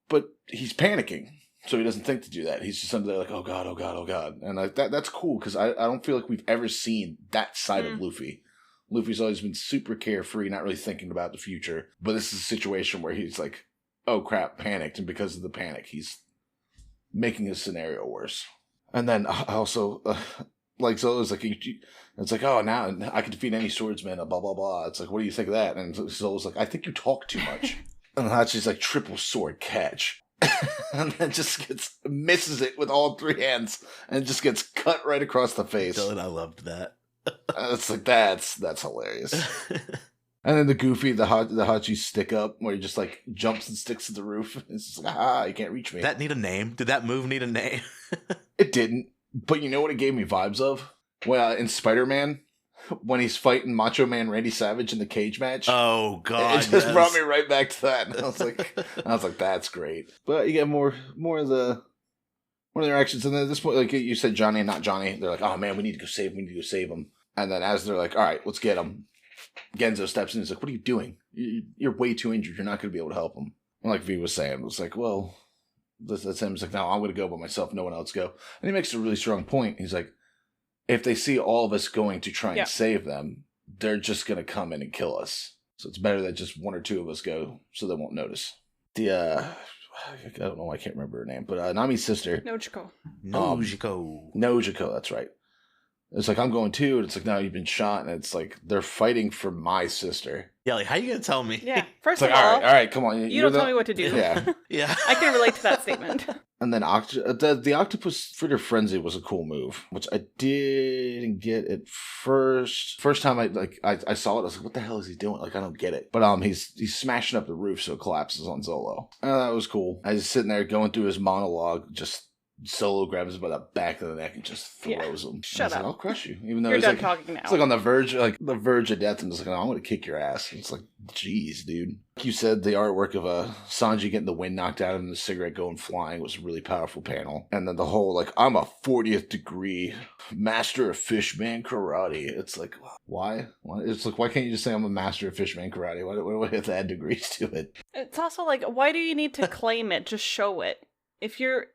but he's panicking, so he doesn't think to do that. He's just under there like, oh god, oh god, oh god, and like that's cool, because I don't feel like we've ever seen that side of Luffy. Luffy's always been super carefree, not really thinking about the future. But this is a situation where he's like, oh crap, panicked, and because of the panic, he's making his scenario worse. And then also, like, Zolo's like, it's like, oh, now I can defeat any swordsman, blah, blah, blah. It's like, what do you think of that? And Zolo's like, I think you talk too much. And Hachi's like, triple sword catch. And then just misses it with all three hands and just gets cut right across the face. Dylan, I loved that. It's like, that's hilarious. And then the Goofy, the Hachi stick up, where he just like jumps and sticks to the roof. It's just like, you can't reach me. Did that need a name? Did that move need a name? It didn't. But you know what it gave me vibes of? Well, in Spider-Man, when he's fighting Macho Man Randy Savage in the cage match. Oh God! It just brought me right back to that. And I was like, that's great. But you get more of the interactions, and then at this point, like you said, Johnny and not Johnny, they're like, oh man, we need to go save him. We need to go save him. And then as they're like, all right, let's get him. Genzo steps in and he's like, what are you doing? You're way too injured. You're not going to be able to help him. And like V was saying, it was like, well, that's him. He's like, no, I'm going to go by myself. No one else go. And he makes a really strong point. He's like, if they see all of us going to try and save them, they're just going to come in and kill us. So it's better that just one or two of us go so they won't notice. I don't know, I can't remember her name, but Nami's sister. Nojiko. Nojiko, that's right. It's like, I'm going too, and it's like, no, you've been shot, and it's like, they're fighting for my sister. Yeah, like, how you gonna tell me? Yeah, first of all, all right, come on. You don't tell me what to do. Yeah. Yeah. I can relate to that statement. And then the Octopus Fritter Frenzy was a cool move, which I didn't get at first. First time I saw it, I was like, what the hell is he doing? Like, I don't get it. But he's smashing up the roof so it collapses on Zolo. That was cool. I was sitting there going through his monologue, just Solo grabs him by the back of the neck and just throws him. Shut up. Like, I'll crush you. Even though You're he's done like, talking now. it's like on the verge of death, and just like, I'm going to kick your ass. It's like, jeez, dude. Like you said, the artwork of Sanji getting the wind knocked out of him and the cigarette going flying was a really powerful panel. And then the whole, like, I'm a 40th degree master of fishman karate. It's like, why? It's like, why can't you just say I'm a master of fishman karate? Why do we have to add degrees to it? It's also like, why do you need to claim it? Just show it. If you're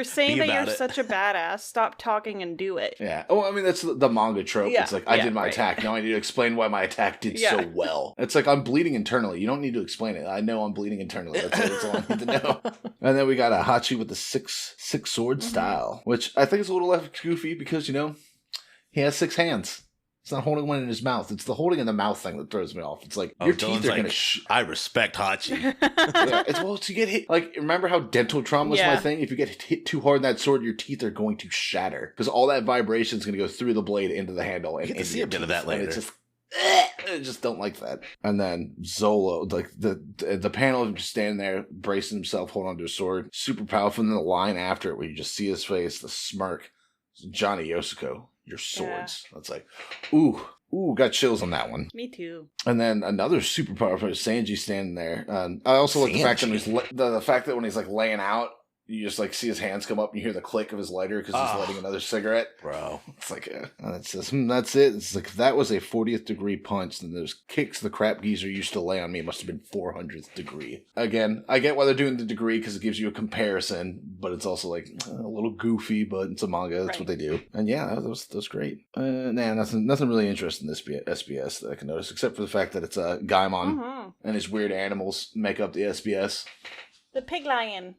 saying that you're such a badass, stop talking and do it. Yeah. Oh, I mean, that's the manga trope. Yeah. It's like, I did my attack. Now I need to explain why my attack did so well. It's like, I'm bleeding internally. You don't need to explain it. I know I'm bleeding internally. That's all I need to know. And then we got a Hachi with the six sword style, which I think is a little less goofy because, he has 6 hands. It's not holding one in his mouth. It's the holding in the mouth thing that throws me off. It's like, your teeth are going to... I respect Hachi. Yeah, to get hit... Like, remember how dental trauma was my thing? If you get hit too hard in that sword, your teeth are going to shatter. Because all that vibration is going to go through the blade into the handle. And you get to see a bit of that later. It's just... I just don't like that. And then Zolo, like the panel of him just standing there, bracing himself, holding onto a sword. Super powerful. And then the line after it where you just see his face, the smirk. Johnny Yosuko. Your swords. Yeah. That's like, ooh, got chills on that one. Me too. And then another super powerful Sanji standing there. I also like the fact that the fact that when he's like laying out, you just like see his hands come up and you hear the click of his lighter because he's lighting another cigarette. Bro. It's like, that's it. It's like, if that was a 40th degree punch, then those kicks the crap geezer used to lay on me must have been 400th degree. Again, I get why they're doing the degree because it gives you a comparison, but it's also like a little goofy, but it's a manga. That's what they do. And yeah, that was great. Nothing really interesting in this SBS that I can notice, except for the fact that it's Gaimon and his weird animals make up the SBS. The pig lion,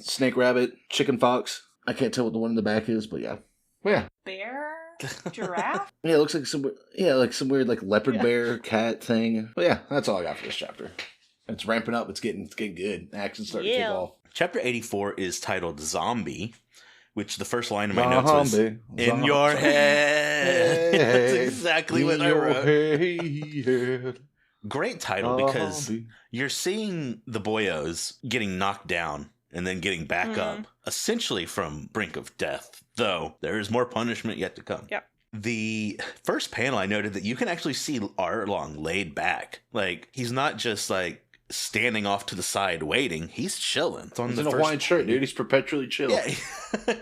snake rabbit, chicken fox. I can't tell what the one in the back is, but yeah. Well, yeah. Bear? Giraffe? Yeah, it looks like some weird like leopard bear cat thing. But yeah, that's all I got for this chapter. It's ramping up. It's getting good. Action's starting to kick off. Chapter 84 is titled Zombie, which the first line of my notes was, in your head. That's exactly what I wrote. Great title because you're seeing the boyos getting knocked down and then getting back up, essentially from brink of death, though there is more punishment yet to come. Yep. The first panel, I noted that you can actually see Arlong laid back. Like, he's not just like standing off to the side waiting. He's chilling. He's in a Hawaiian shirt, dude. He's perpetually chill. Yeah,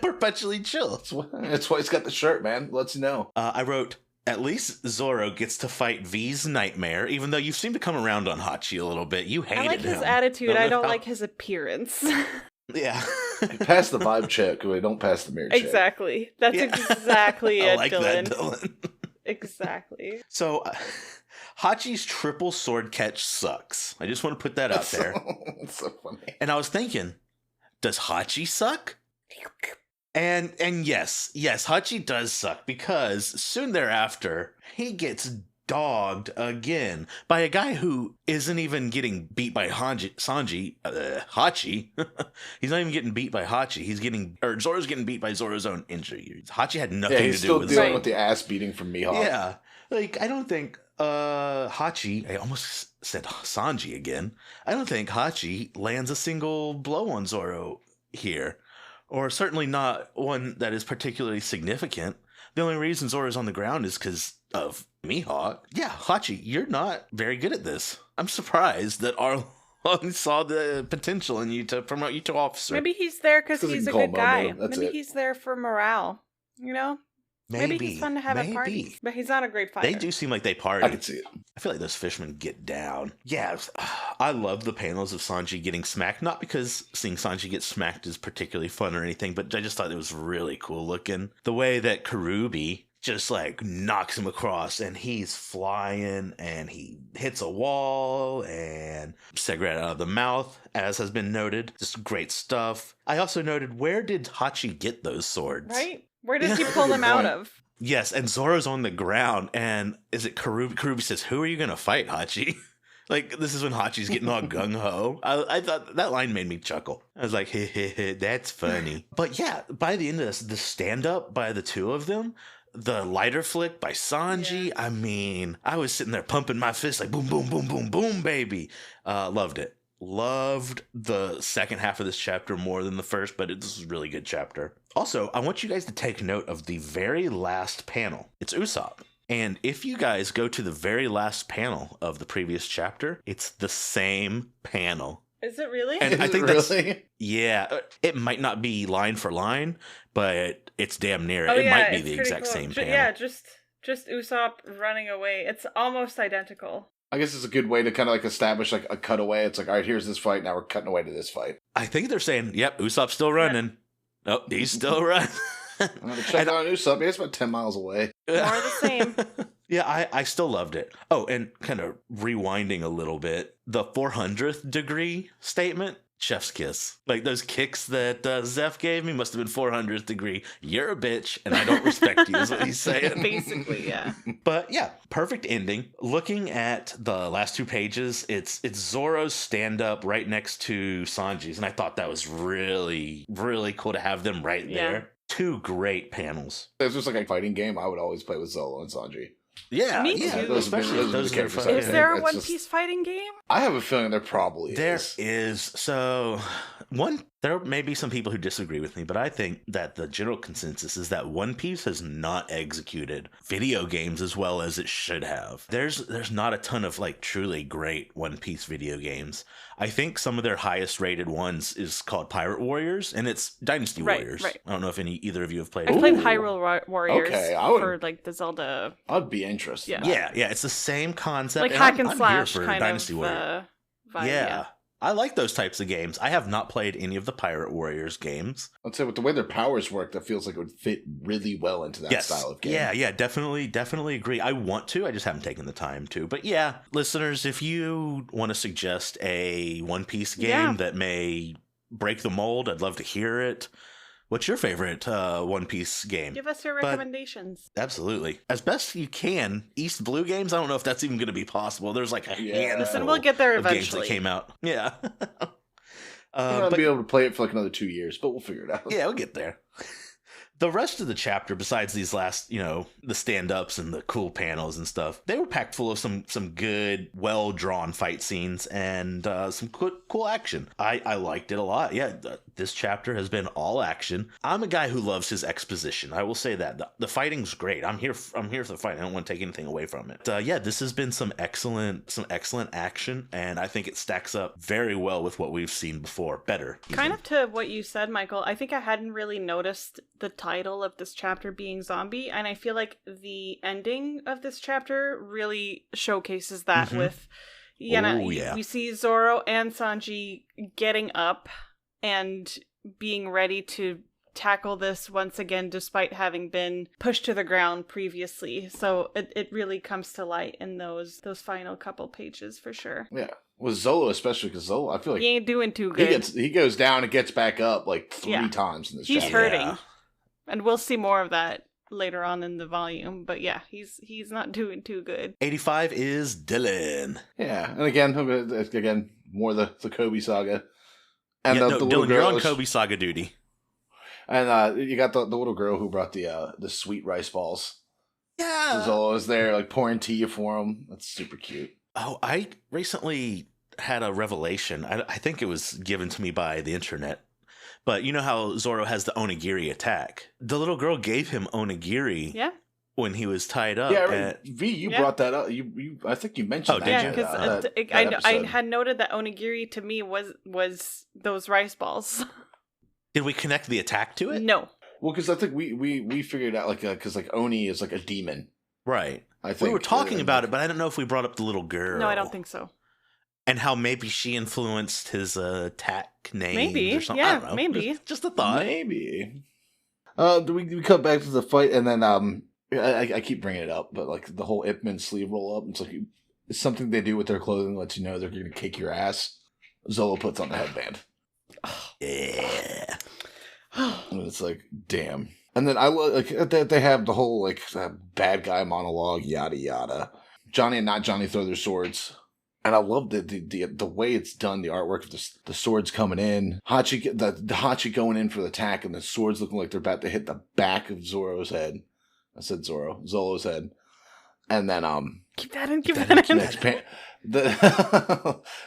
perpetually chill. That's why he's got the shirt, man. Lets you know. I wrote, at least Zoro gets to fight V's nightmare, even though you seem to come around on Hachi a little bit. You hated him. I like his attitude. I don't like his appearance. Yeah. Pass the vibe check. We don't pass the mirror check. Exactly. That's exactly it, I like Dylan. that, Dylan. Exactly. So, Hachi's triple sword catch sucks. I just want to put that out there. It's so funny. And I was thinking, does Hachi suck? And yes, Hachi does suck because soon thereafter, he gets dogged again by a guy who isn't even getting beat by Hachi. He's not even getting beat by Hachi. Zoro's getting beat by Zoro's own injury. Hachi had nothing to do with it. He's still dealing with the ass beating from Mihawk. Yeah. Like, I don't think Hachi, I almost said Sanji again. I don't think Hachi lands a single blow on Zoro here. Or certainly not one that is particularly significant. The only reason Zoro's on the ground is because of Mihawk. Yeah, Hachi, you're not very good at this. I'm surprised that Arlong saw the potential in you to promote you to officer. Maybe he's there because he's a good guy. Maybe he's there for morale, Maybe he's fun to have at parties, but he's not a great fighter. They do seem like they party. I can see it. I feel like those fishermen get down. Yeah, I love the panels of Sanji getting smacked. Not because seeing Sanji get smacked is particularly fun or anything, but I just thought it was really cool looking. The way that Karubi just like knocks him across and he's flying and he hits a wall and cigarette out of the mouth, as has been noted. Just great stuff. I also noted, where did Hachi get those swords? Right? Where did he pull them out of? Yes, and Zoro's on the ground, and is it Karubi? Karubi says, who are you going to fight, Hachi? Like, this is when Hachi's getting all gung-ho. I thought that line made me chuckle. I was like, hey, that's funny. But yeah, by the end of this, the stand-up by the two of them, the lighter flick by Sanji, I mean, I was sitting there pumping my fist like, boom, boom, boom, boom, boom, baby. Loved it. Loved the second half of this chapter more than the first, but this is a really good chapter. Also, I want you guys to take note of the very last panel. It's Usopp. And if you guys go to the very last panel of the previous chapter, it's the same panel. Is it really? And I think really? that's, yeah, it might not be line for line, but it's damn near. Oh, It yeah, might be it's the pretty exact cool. same panel. Yeah, just Usopp running away. It's almost identical. I guess it's a good way to kind of like establish like a cutaway. It's like, all right, here's this fight. Now we're cutting away to this fight. I think they're saying, yep, Usopp's still running. Oh, he's still running. I'm gonna check out Usopp. Yeah, it's about 10 miles away. More of the same. Yeah, I still loved it. Oh, and kind of rewinding a little bit, the 400th degree statement, chef's kiss. Like those kicks that Zeph gave me must have been 400th degree. You're a bitch, and I don't respect you, is what he's saying. Basically, yeah. But yeah, perfect ending. Looking at the last two pages, it's Zoro's stand-up right next to Sanji's, and I thought that was really, really cool to have them right there. Yeah. Two great panels. If it was like a fighting game, I would always play with Zolo and Sanji. Yeah, Me yeah, too. especially Those are the those are characters fucking- Is there a It's One just- Piece fighting game? I have a feeling there probably There is. is. So, there may be some people who disagree with me, but I think that the general consensus is that One Piece has not executed video games as well as it should have. There's not a ton of like truly great One Piece video games. I think some of their highest rated ones is called Pirate Warriors, and it's Dynasty Right, Warriors. right. I don't know if either of you have played I've it. played Ooh. Hyrule Warriors Okay, I would- for like the Zelda, I'd be interested. Yeah. Yeah, it's the same concept. like and hack I'm and here slash for kind Dynasty of Warriors. vibe. Yeah. I like those types of games. I have not played any of the Pirate Warriors games. I'd say with the way their powers work, that feels like it would fit really well into that style of game. Yeah, definitely agree. I want to, I just haven't taken the time to. But yeah, listeners, if you want to suggest a One Piece game Yeah. that may break the mold, I'd love to hear it. What's your favorite One Piece game? Give us your But- recommendations. Absolutely. As best you can, East Blue games, I don't know if that's even going to be possible. There's like a Yeah. handful Listen, we'll get there of games eventually. that came out. Yeah. I'm not but be able to play it for like another 2 years, but we'll figure it out. yeah, we'll get there. The rest of the chapter, besides these last, the stand-ups and the cool panels and stuff, they were packed full of some good, well-drawn fight scenes and some cool action. I liked it a lot. Yeah, this chapter has been all action. I'm a guy who loves his exposition. I will say that the fighting's great. I'm here for the fight. I don't want to take anything away from it. Yeah, this has been some excellent action, and I think it stacks up very well with what we've seen before. Better, Kind of to what you said, Michael, I think I hadn't really noticed the title of this chapter being zombie, and I feel like the ending of this chapter really showcases that Mhm. with Oh, yeah. we see Zoro and Sanji getting up and being ready to tackle this once again despite having been pushed to the ground previously. So it really comes to light in those final couple pages for sure. Yeah. With Zolo, especially because Zolo, I feel like He ain't doing too good. he goes down and gets back up like 3 Yeah. times in this He's chapter. hurting. Yeah. And we'll see more of that later on in the volume. But yeah, he's not doing too good. 85 is Dylan. Yeah, and again, more the Kobe saga. And Yeah, the little Dylan, you're girl on is- Kobe Saga duty. And you got the little girl who brought the sweet rice balls. Yeah. Zolo is there, like pouring tea for him. That's super cute. Oh, I recently had a revelation. I think it was given to me by the internet. But you know how Zoro has the onigiri attack? The little girl gave him onigiri Yeah. when he was tied up. Yeah, at- V, you Yeah. brought that up. You I think you mentioned Oh, that. did Yeah, you? because that I episode. had noted that onigiri to me was those rice balls. Did we connect the attack to it? No. Well, because I think we figured out because like Oni is like a demon. Right. I think We were talking and, about it, but I don't know if we brought up the little girl. No, I don't think so. And how maybe she influenced his attack name Maybe, or something. yeah, I don't know. maybe. Just a thought. maybe. We cut back to the fight, and then I keep bringing it up, but like the whole Ip Man sleeve roll up, it's like it's something they do with their clothing, lets you know they're going to kick your ass. Zolo puts on the headband, Yeah. and it's like, damn. And then I like they have the whole like bad guy monologue, yada yada. Johnny and not Johnny throw their swords. And I love the way it's done, the artwork of the swords coming in. The Hachi going in for the attack, and the swords looking like they're about to hit the back of Zoro's head. I said Zoro's head. And then keep that in.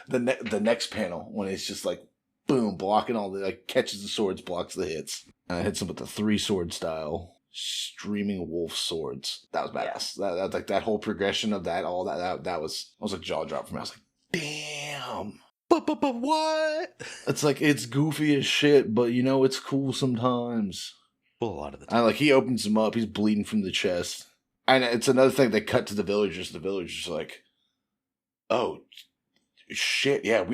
The next panel when it's just like boom, blocking all the like catches the swords, blocks the hits, and hits him with the 3 sword style streaming wolf swords. That was badass. That like that whole progression of that, all that was like jaw drop for me. I was like, damn. But what? It's like it's goofy as shit, but you know it's cool sometimes. Well, a lot of the time. And like he opens him up, he's bleeding from the chest. And it's another thing, they cut to the villagers. The villagers are like, oh, shit, yeah,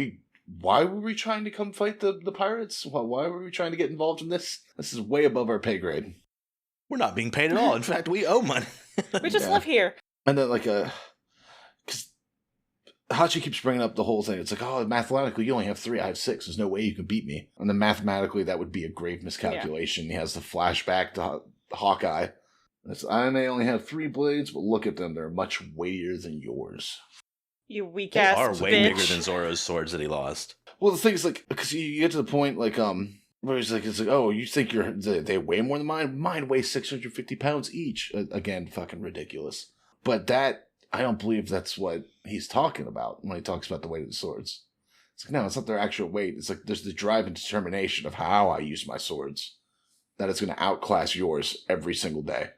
why were we trying to come fight the pirates? Why were we trying to get involved in this? This is way above our pay grade. We're not being paid at all. In fact, we owe money. We just live here. And then because Hachi keeps bringing up the whole thing. It's like, oh, mathematically, you only have 3, I have 6. There's no way you can beat me. And then mathematically, that would be a grave miscalculation. He has the flashback to Hawkeye. I may only have 3 blades, but look at them. They're much weightier than yours. You weak They ass are way bitch. bigger than Zoro's swords that he lost. Well, the thing is, like, because you get to the point, like, where it's like, oh, you think they weigh more than mine? Mine weighs 650 pounds each. Again, fucking ridiculous. But that, I don't believe that's what he's talking about when he talks about the weight of the swords. It's like, no, it's not their actual weight. It's like, there's the drive and determination of how I use my swords. That it's going to outclass yours every single day.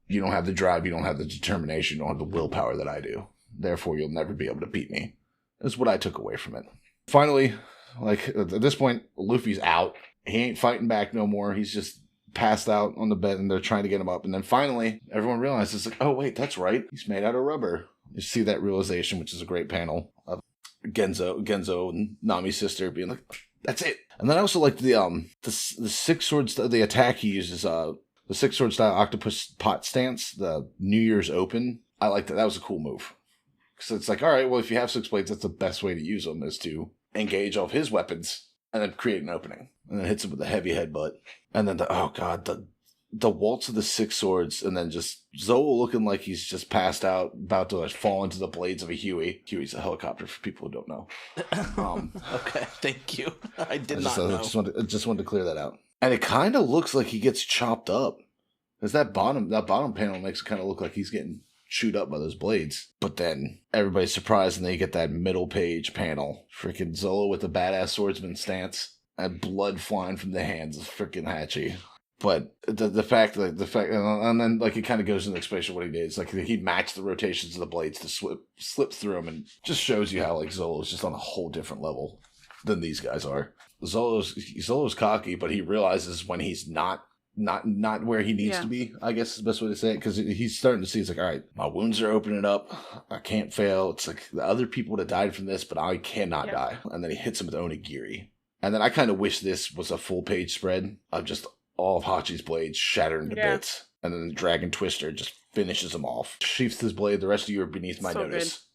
You don't have the drive, you don't have the determination, you don't have the willpower that I do. Therefore, you'll never be able to beat me. That's what I took away from it. Finally, like, at this point, Luffy's out. He ain't fighting back no more. He's just passed out on the bed, and they're trying to get him up. And then finally, everyone realizes, like, oh, wait, that's right. He's made out of rubber. You see that realization, which is a great panel of Genzo and Nami's sister being like, that's it. And then I also like the 6 swords, the attack he uses, the 6 sword style octopus pot stance, the New Year's Open. I like that. That was a cool move. Because it's like, all right, well, if you have 6 blades, that's the best way to use them is to engage all of his weapons and then create an opening. And then hits him with a heavy headbutt. And then the waltz of the 6 swords, and then just Zoe looking like he's just passed out, about to like, fall into the blades of a Huey. Huey's a helicopter for people who don't know. Okay, thank you. I did not know. I just wanted to clear that out. And it kind of looks like he gets chopped up. Because that bottom panel makes it kind of look like he's getting chewed up by those blades. But then everybody's surprised and they get that middle page panel. Freaking Zolo with the badass swordsman stance. And blood flying from the hands of freaking Hachi. But the fact, and then like it kind of goes into the explanation of what he did. It's like he matched the rotations of the blades to slip through them, and just shows you how like Zolo's just on a whole different level than these guys are. Zolo's cocky, but he realizes when he's not where he needs to be, I guess is the best way to say it, because he's starting to see, it's like, all right, my wounds are opening up, I can't fail, it's like the other people would have died from this, but I cannot die. And then he hits him with Onigiri. And then I kind of wish this was a full page spread of just all of Hachi's blades shattered into bits, and then the Dragon Twister just finishes him off. Sheaths his blade, the rest of you are beneath my notice.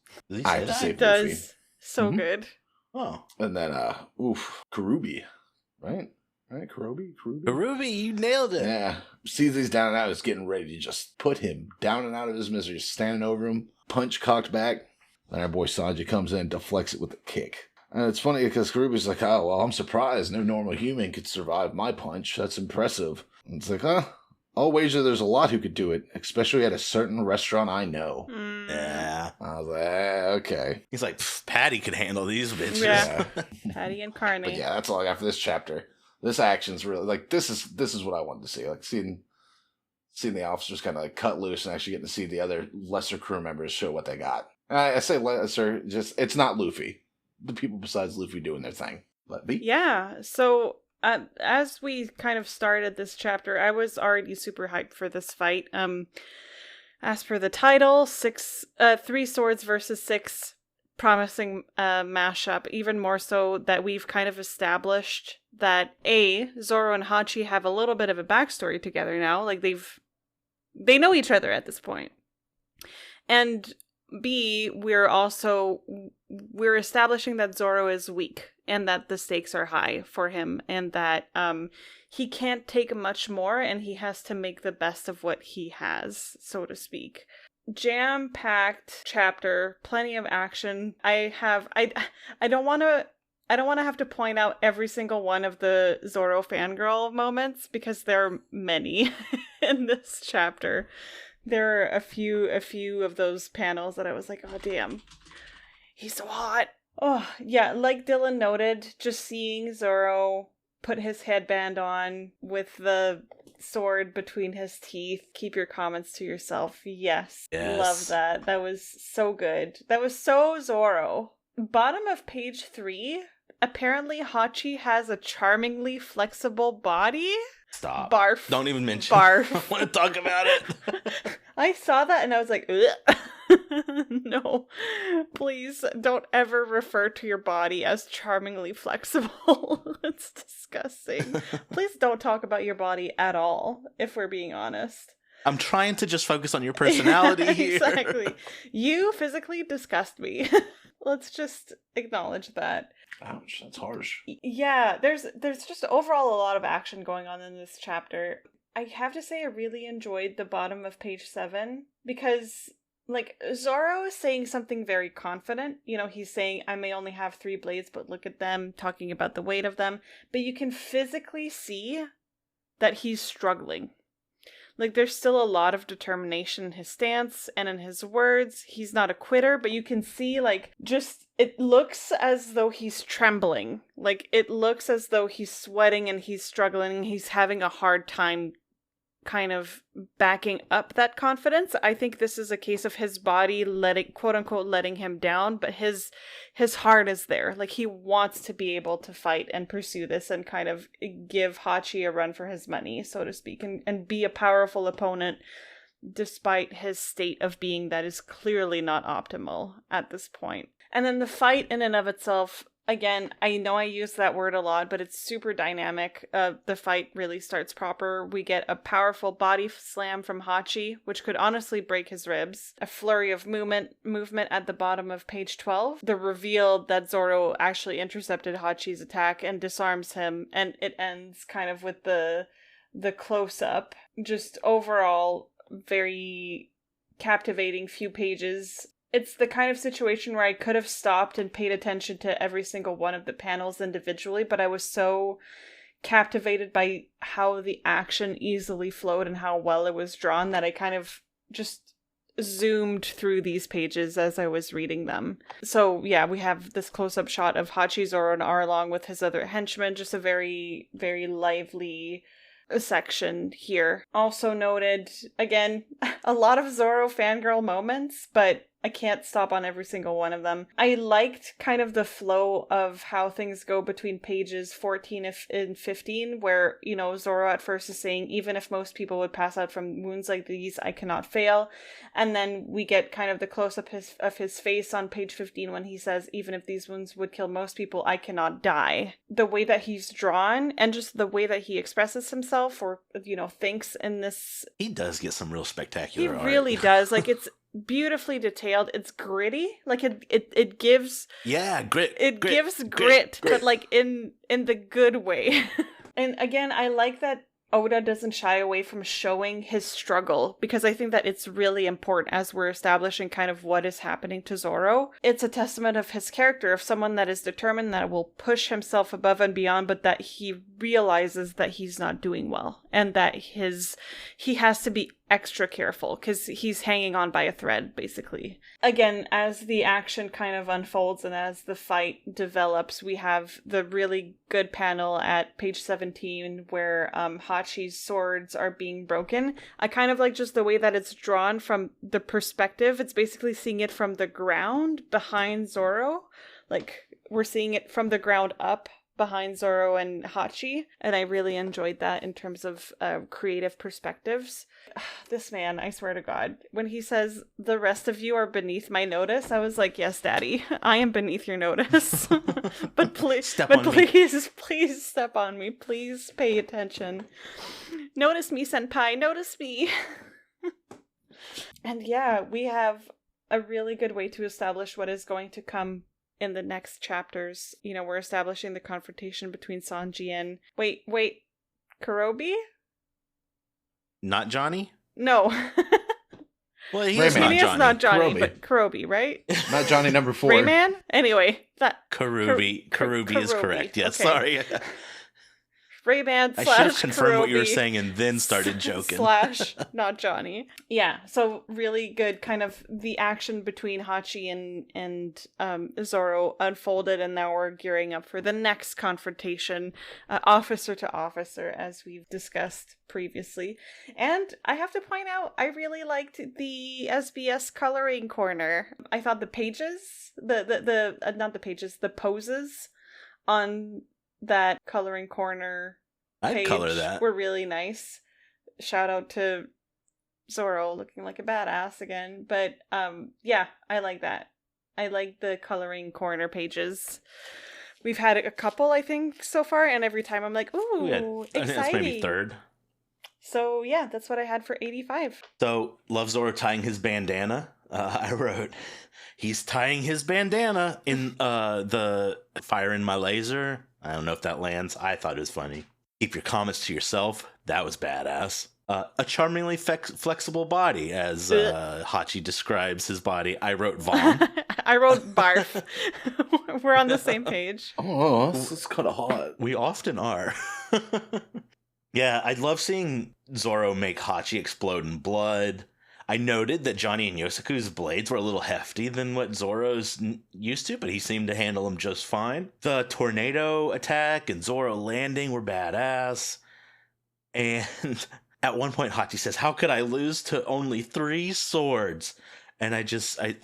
I have to save Luffy. Does so good. Oh. And then, Karubi, right? Right, Karubi, you nailed it. Yeah. Sees he's down and out, is getting ready to just put him down and out of his misery, standing over him, punch cocked back. Then our boy Sanji comes in, deflects it with a kick. And it's funny because Karubi's like, oh, well, I'm surprised no normal human could survive my punch. That's impressive. And it's like, I'll wager there's a lot who could do it, especially at a certain restaurant I know. Yeah. I was like, okay. He's like, Patty could handle these bitches. Yeah. Patty and Carney. But yeah, that's all I got for this chapter. This action's really, like, this is what I wanted to see. Like, seeing the officers kind of, like, cut loose and actually getting to see the other lesser crew members show what they got. And I say lesser, just, it's not Luffy. The people besides Luffy doing their thing. But B? Yeah, so as we kind of started this chapter, I was already super hyped for this fight. As per the title, 3 swords versus 6, promising mashup. Even more so that we've kind of established that Zoro and Hachi have a little bit of a backstory together now. Like they know each other at this point. And B, we're establishing that Zoro is weak and that the stakes are high for him, and that he can't take much more and he has to make the best of what he has, so to speak. Jam-packed chapter, plenty of action. I don't want to have to point out every single one of the Zoro fangirl moments because there are many in this chapter. There are a few of those panels that I was like, oh damn, he's so hot. Oh yeah, like Dylan noted, just seeing Zoro put his headband on with the sword between his teeth. Keep your comments to yourself. Yes. Love that. That was so good. That was so Zoro. Bottom of page 3. Apparently Hachi has a charmingly flexible body. Stop. Barf. Don't even mention. Barf. I want to talk about it. I saw that and I was like, ugh. No, please don't ever refer to your body as charmingly flexible. It's disgusting. Please don't talk about your body at all, if we're being honest. I'm trying to just focus on your personality here. Exactly. You physically disgust me. Let's just acknowledge that. Ouch, that's harsh. Yeah, there's just overall a lot of action going on in this chapter. I have to say I really enjoyed the bottom of page 7 because, like, Zoro is saying something very confident. You know, he's saying, I may only have 3 blades, but look at them, talking about the weight of them. But you can physically see that he's struggling. Like, there's still a lot of determination in his stance and in his words. He's not a quitter, but you can see, like, just, it looks as though he's trembling. Like, it looks as though he's sweating and he's struggling. He's having a hard time kind of backing up that confidence. I think this is a case of his body letting, quote unquote, letting him down, but his heart is there. Like, he wants to be able to fight and pursue this and kind of give Hachi a run for his money, so to speak, and be a powerful opponent despite his state of being that is clearly not optimal at this point. And then the fight in and of itself, again, I know I use that word a lot, but it's super dynamic. The fight really starts proper. We get a powerful body slam from Hachi, which could honestly break his ribs. A flurry of movement at the bottom of page 12. The reveal that Zoro actually intercepted Hachi's attack and disarms him, and it ends kind of with the close-up. Just overall, very captivating few pages. It's the kind of situation where I could have stopped and paid attention to every single one of the panels individually, but I was so captivated by how the action easily flowed and how well it was drawn that I kind of just zoomed through these pages as I was reading them. So yeah, we have this close-up shot of Hachi, Zoro, and Arlong with his other henchmen. Just a very, very lively section here. Also noted, again, a lot of Zoro fangirl moments, but I can't stop on every single one of them. I liked kind of the flow of how things go between pages 14 and 15, where, you know, Zoro at first is saying, even if most people would pass out from wounds like these, I cannot fail. And then we get kind of the close-up of his face on page 15 when he says, even if these wounds would kill most people, I cannot die. The way that he's drawn and just the way that he expresses himself or, you know, thinks in this... He does get some real spectacular art. He really does. Like, it's beautifully detailed. It's gritty. Like it gives grit. It gives grit, but like in the good way. And again, I like that Oda doesn't shy away from showing his struggle, because I think that it's really important as we're establishing kind of what is happening to Zoro. It's a testament of his character, of someone that is determined, that will push himself above and beyond, but that he realizes that he's not doing well and that he has to be extra careful because he's hanging on by a thread, basically. Again, as the action kind of unfolds and as the fight develops, we have the really good panel at page 17 where Hachi's swords are being broken. I kind of like just the way that it's drawn from the perspective. It's basically seeing it from the ground behind Zoro. Like, we're seeing it from the ground up behind Zoro and Hachi, and I really enjoyed that in terms of creative perspectives. This man, I swear to God, when he says, the rest of you are beneath my notice, I was like, yes, Daddy, I am beneath your notice. But please step on me. Please pay attention. Notice me, Senpai, notice me. And yeah, we have a really good way to establish what is going to come in the next chapters. You know, we're establishing the confrontation between Sanji and... Wait, Kurobi? Not Johnny? No. Well, he is not Johnny, Kurobi. but Kurobi, right? Not Johnny number 4. Rayman? Anyway, that... Kurobi is correct. Yes, okay. sorry. Ray-Ban I should have slash confirmed what you were Kurobi saying and then started joking. slash not Johnny. Yeah, so really good kind of the action between Hachi and Zoro unfolded, and now we're gearing up for the next confrontation, officer to officer, as we've discussed previously. And I have to point out, I really liked the SBS coloring corner. I thought the pages, the poses on that coloring corner I'd page color that. were really nice. Shout out to Zoro looking like a badass again. But yeah, I like that. I like the coloring corner pages. We've had a couple, I think, so far, and every time I'm like, ooh, I think that's maybe third. So yeah, that's what I had for 85. So, love Zoro tying his bandana. I wrote, he's tying his bandana in the fire in my laser. I don't know if that lands. I thought it was funny. Keep your comments to yourself. That was badass. A charmingly flexible body, as Hachi describes his body. I wrote vom. I wrote barf. We're on the same page. Oh, that's kind of hot. We often are. Yeah, I love seeing Zoro make Hachi explode in blood. I noted that Johnny and Yosuke's blades were a little hefty than what Zoro's used to, but he seemed to handle them just fine. The tornado attack and Zoro landing were badass. And at one point, Hachi says, "How could I lose to only 3 swords?" And I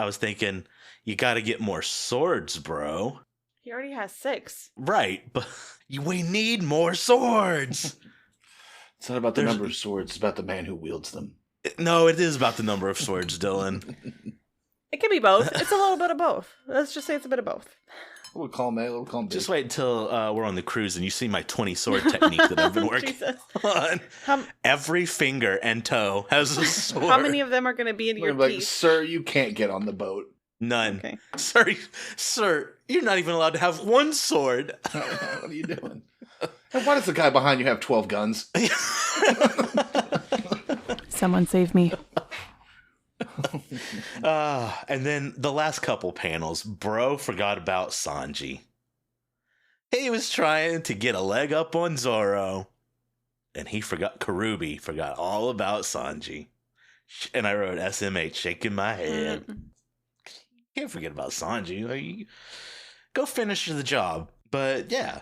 was thinking, you gotta get more swords, bro. He already has 6. Right, but we need more swords. It's not about the number of swords, it's about the man who wields them. No, it is about the number of swords, Dylan. It can be both. It's a little bit of both. Let's just say it's a bit of both. We'll call him A, we'll call him B. Just wait until we're on the cruise and you see my 20 sword technique that I've been working on. Every finger and toe has a sword. How many of them are going to be in your teeth? Sir, you can't get on the boat. None. Okay. Sir, you're not even allowed to have 1 sword. What are you doing? And why does the guy behind you have 12 guns? Someone save me. And then the last couple panels, bro forgot about Sanji. He was trying to get a leg up on Zoro, and Kurobi forgot all about Sanji. And I wrote SMH, shaking my head. Can't forget about Sanji. Go finish the job. But yeah,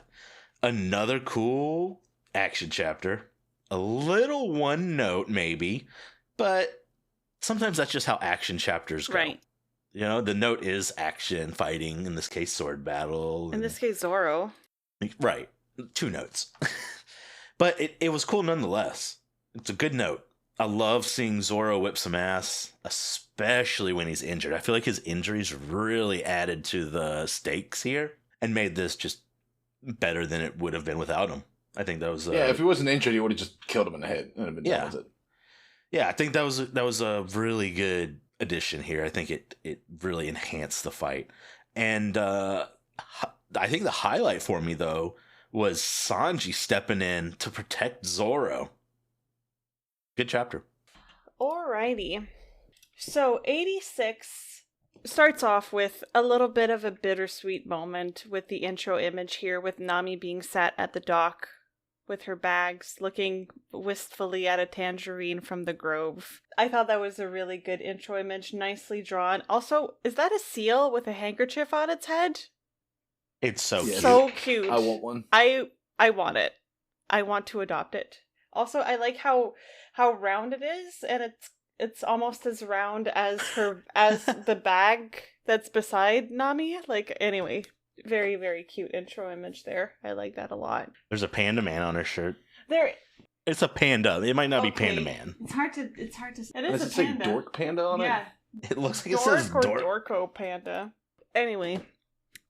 another cool action chapter. A little one note, maybe, but sometimes that's just how action chapters go. Right. You know, the note is action, fighting, in this case, sword battle. In this case, Zoro. Right. 2 notes. But it was cool nonetheless. It's a good note. I love seeing Zoro whip some ass, especially when he's injured. I feel like his injuries really added to the stakes here and made this just better than it would have been without him. I think that was if he wasn't injured, he would have just killed him in the head. And been done with it. Yeah, I think that was a really good addition here. I think it really enhanced the fight. And I think the highlight for me though was Sanji stepping in to protect Zoro. Good chapter. Alrighty. So 86 starts off with a little bit of a bittersweet moment with the intro image here with Nami being sat at the dock with her bags, looking wistfully at a tangerine from the grove. I thought that was a really good intro image, nicely drawn. Also, is that a seal with a handkerchief on its head? It's so cute. So cute. I want one. I want it. I want to adopt it. Also, I like how round it is, and it's almost as round as the bag that's beside Nami. Like, anyway, very, very cute intro image there. I like that a lot. There's a panda man on her shirt. It's a panda. It might not be Panda Man. It's hard to. It is Does a it say panda. Dork Panda on it? It looks like it says Dork. Dorko Panda. Anyway,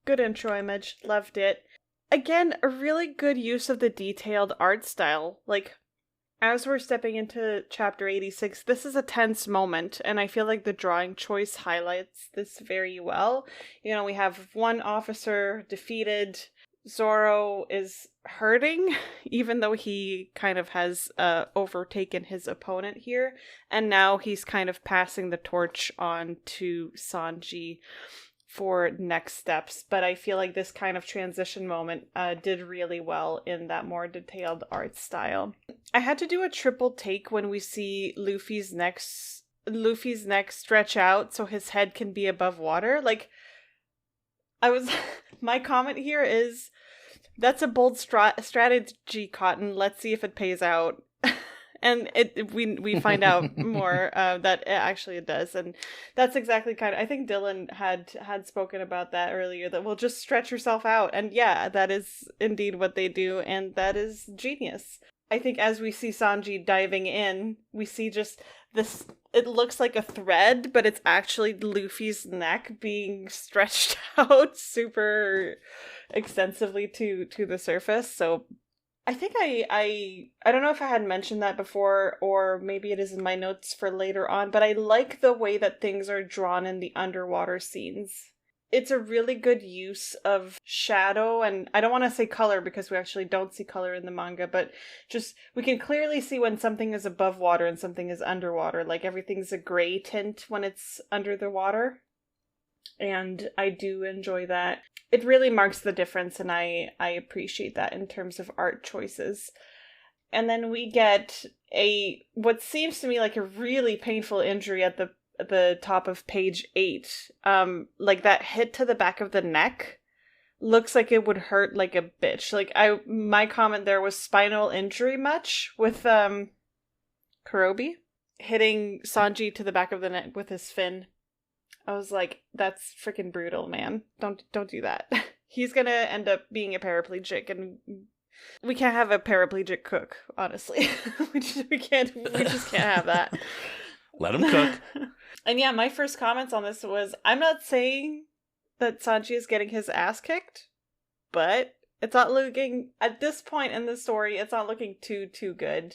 good intro image. Loved it. Again, a really good use of the detailed art style. Like, as we're stepping into chapter 86, this is a tense moment, and I feel like the drawing choice highlights this very well. You know, we have one officer defeated. Zoro is hurting, even though he kind of has overtaken his opponent here, and now he's kind of passing the torch on to Sanji. for next steps, but I feel like this kind of transition moment did really well in that more detailed art style. I had to do a triple take when we see Luffy's neck stretch out so his head can be above water. Like, my comment here is, that's a bold strategy, Cotton. Let's see if it pays out. And we find out more that it does, and that's exactly I think Dylan had spoken about that earlier, that we'll just stretch yourself out, and yeah, that is indeed what they do, and that is genius. I think as we see Sanji diving in, we see just this, it looks like a thread, but it's actually Luffy's neck being stretched out super extensively to the surface. So I think I don't know if I had mentioned that before, or maybe it is in my notes for later on, but I like the way that things are drawn in the underwater scenes. It's a really good use of shadow, and I don't want to say color because we actually don't see color in the manga, but just we can clearly see when something is above water and something is underwater. Like, everything's a gray tint when it's under the water. And I do enjoy that. It really marks the difference, and I appreciate that in terms of art choices. And then we get what seems to me like a really painful injury at the top of page 8. Like, that hit to the back of the neck looks like it would hurt like a bitch. Like, my comment there was spinal injury much with Kurobi hitting Sanji to the back of the neck with his fin. I was like, that's freaking brutal, man. Don't do that. He's gonna end up being a paraplegic, and we can't have a paraplegic cook, honestly. we just can't have that. Let him cook. And yeah, my first comments on this was, I'm not saying that Sanji is getting his ass kicked, but it's not looking, at this point in the story, it's not looking too good.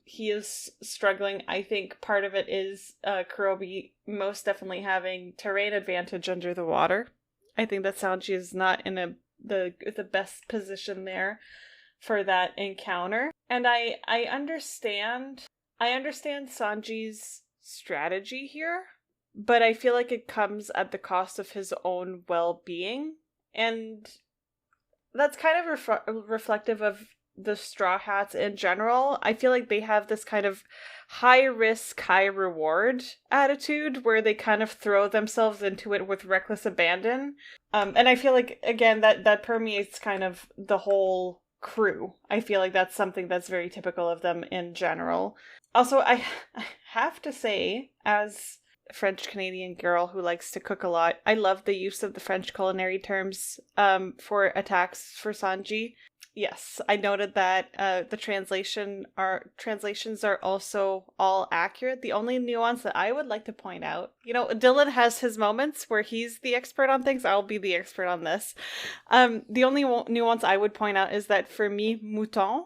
He is struggling. I think part of it is Kurobi most definitely having terrain advantage under the water. I think that Sanji is not in the best position there for that encounter. And I understand Sanji's strategy here, but I feel like it comes at the cost of his own well-being. And that's kind of reflective of the Straw Hats in general. I feel like they have this kind of high risk, high reward attitude where they kind of throw themselves into it with reckless abandon. And I feel like, again, that permeates kind of the whole crew. I feel like that's something that's very typical of them in general. Also, I have to say, as a French-Canadian girl who likes to cook a lot, I love the use of the French culinary terms for attacks for Sanji. Yes, I noted that the translations are also all accurate. The only nuance that I would like to point out, Dylan has his moments where he's the expert on things. I'll be the expert on this. The only nuance I would point out is that for me, mouton,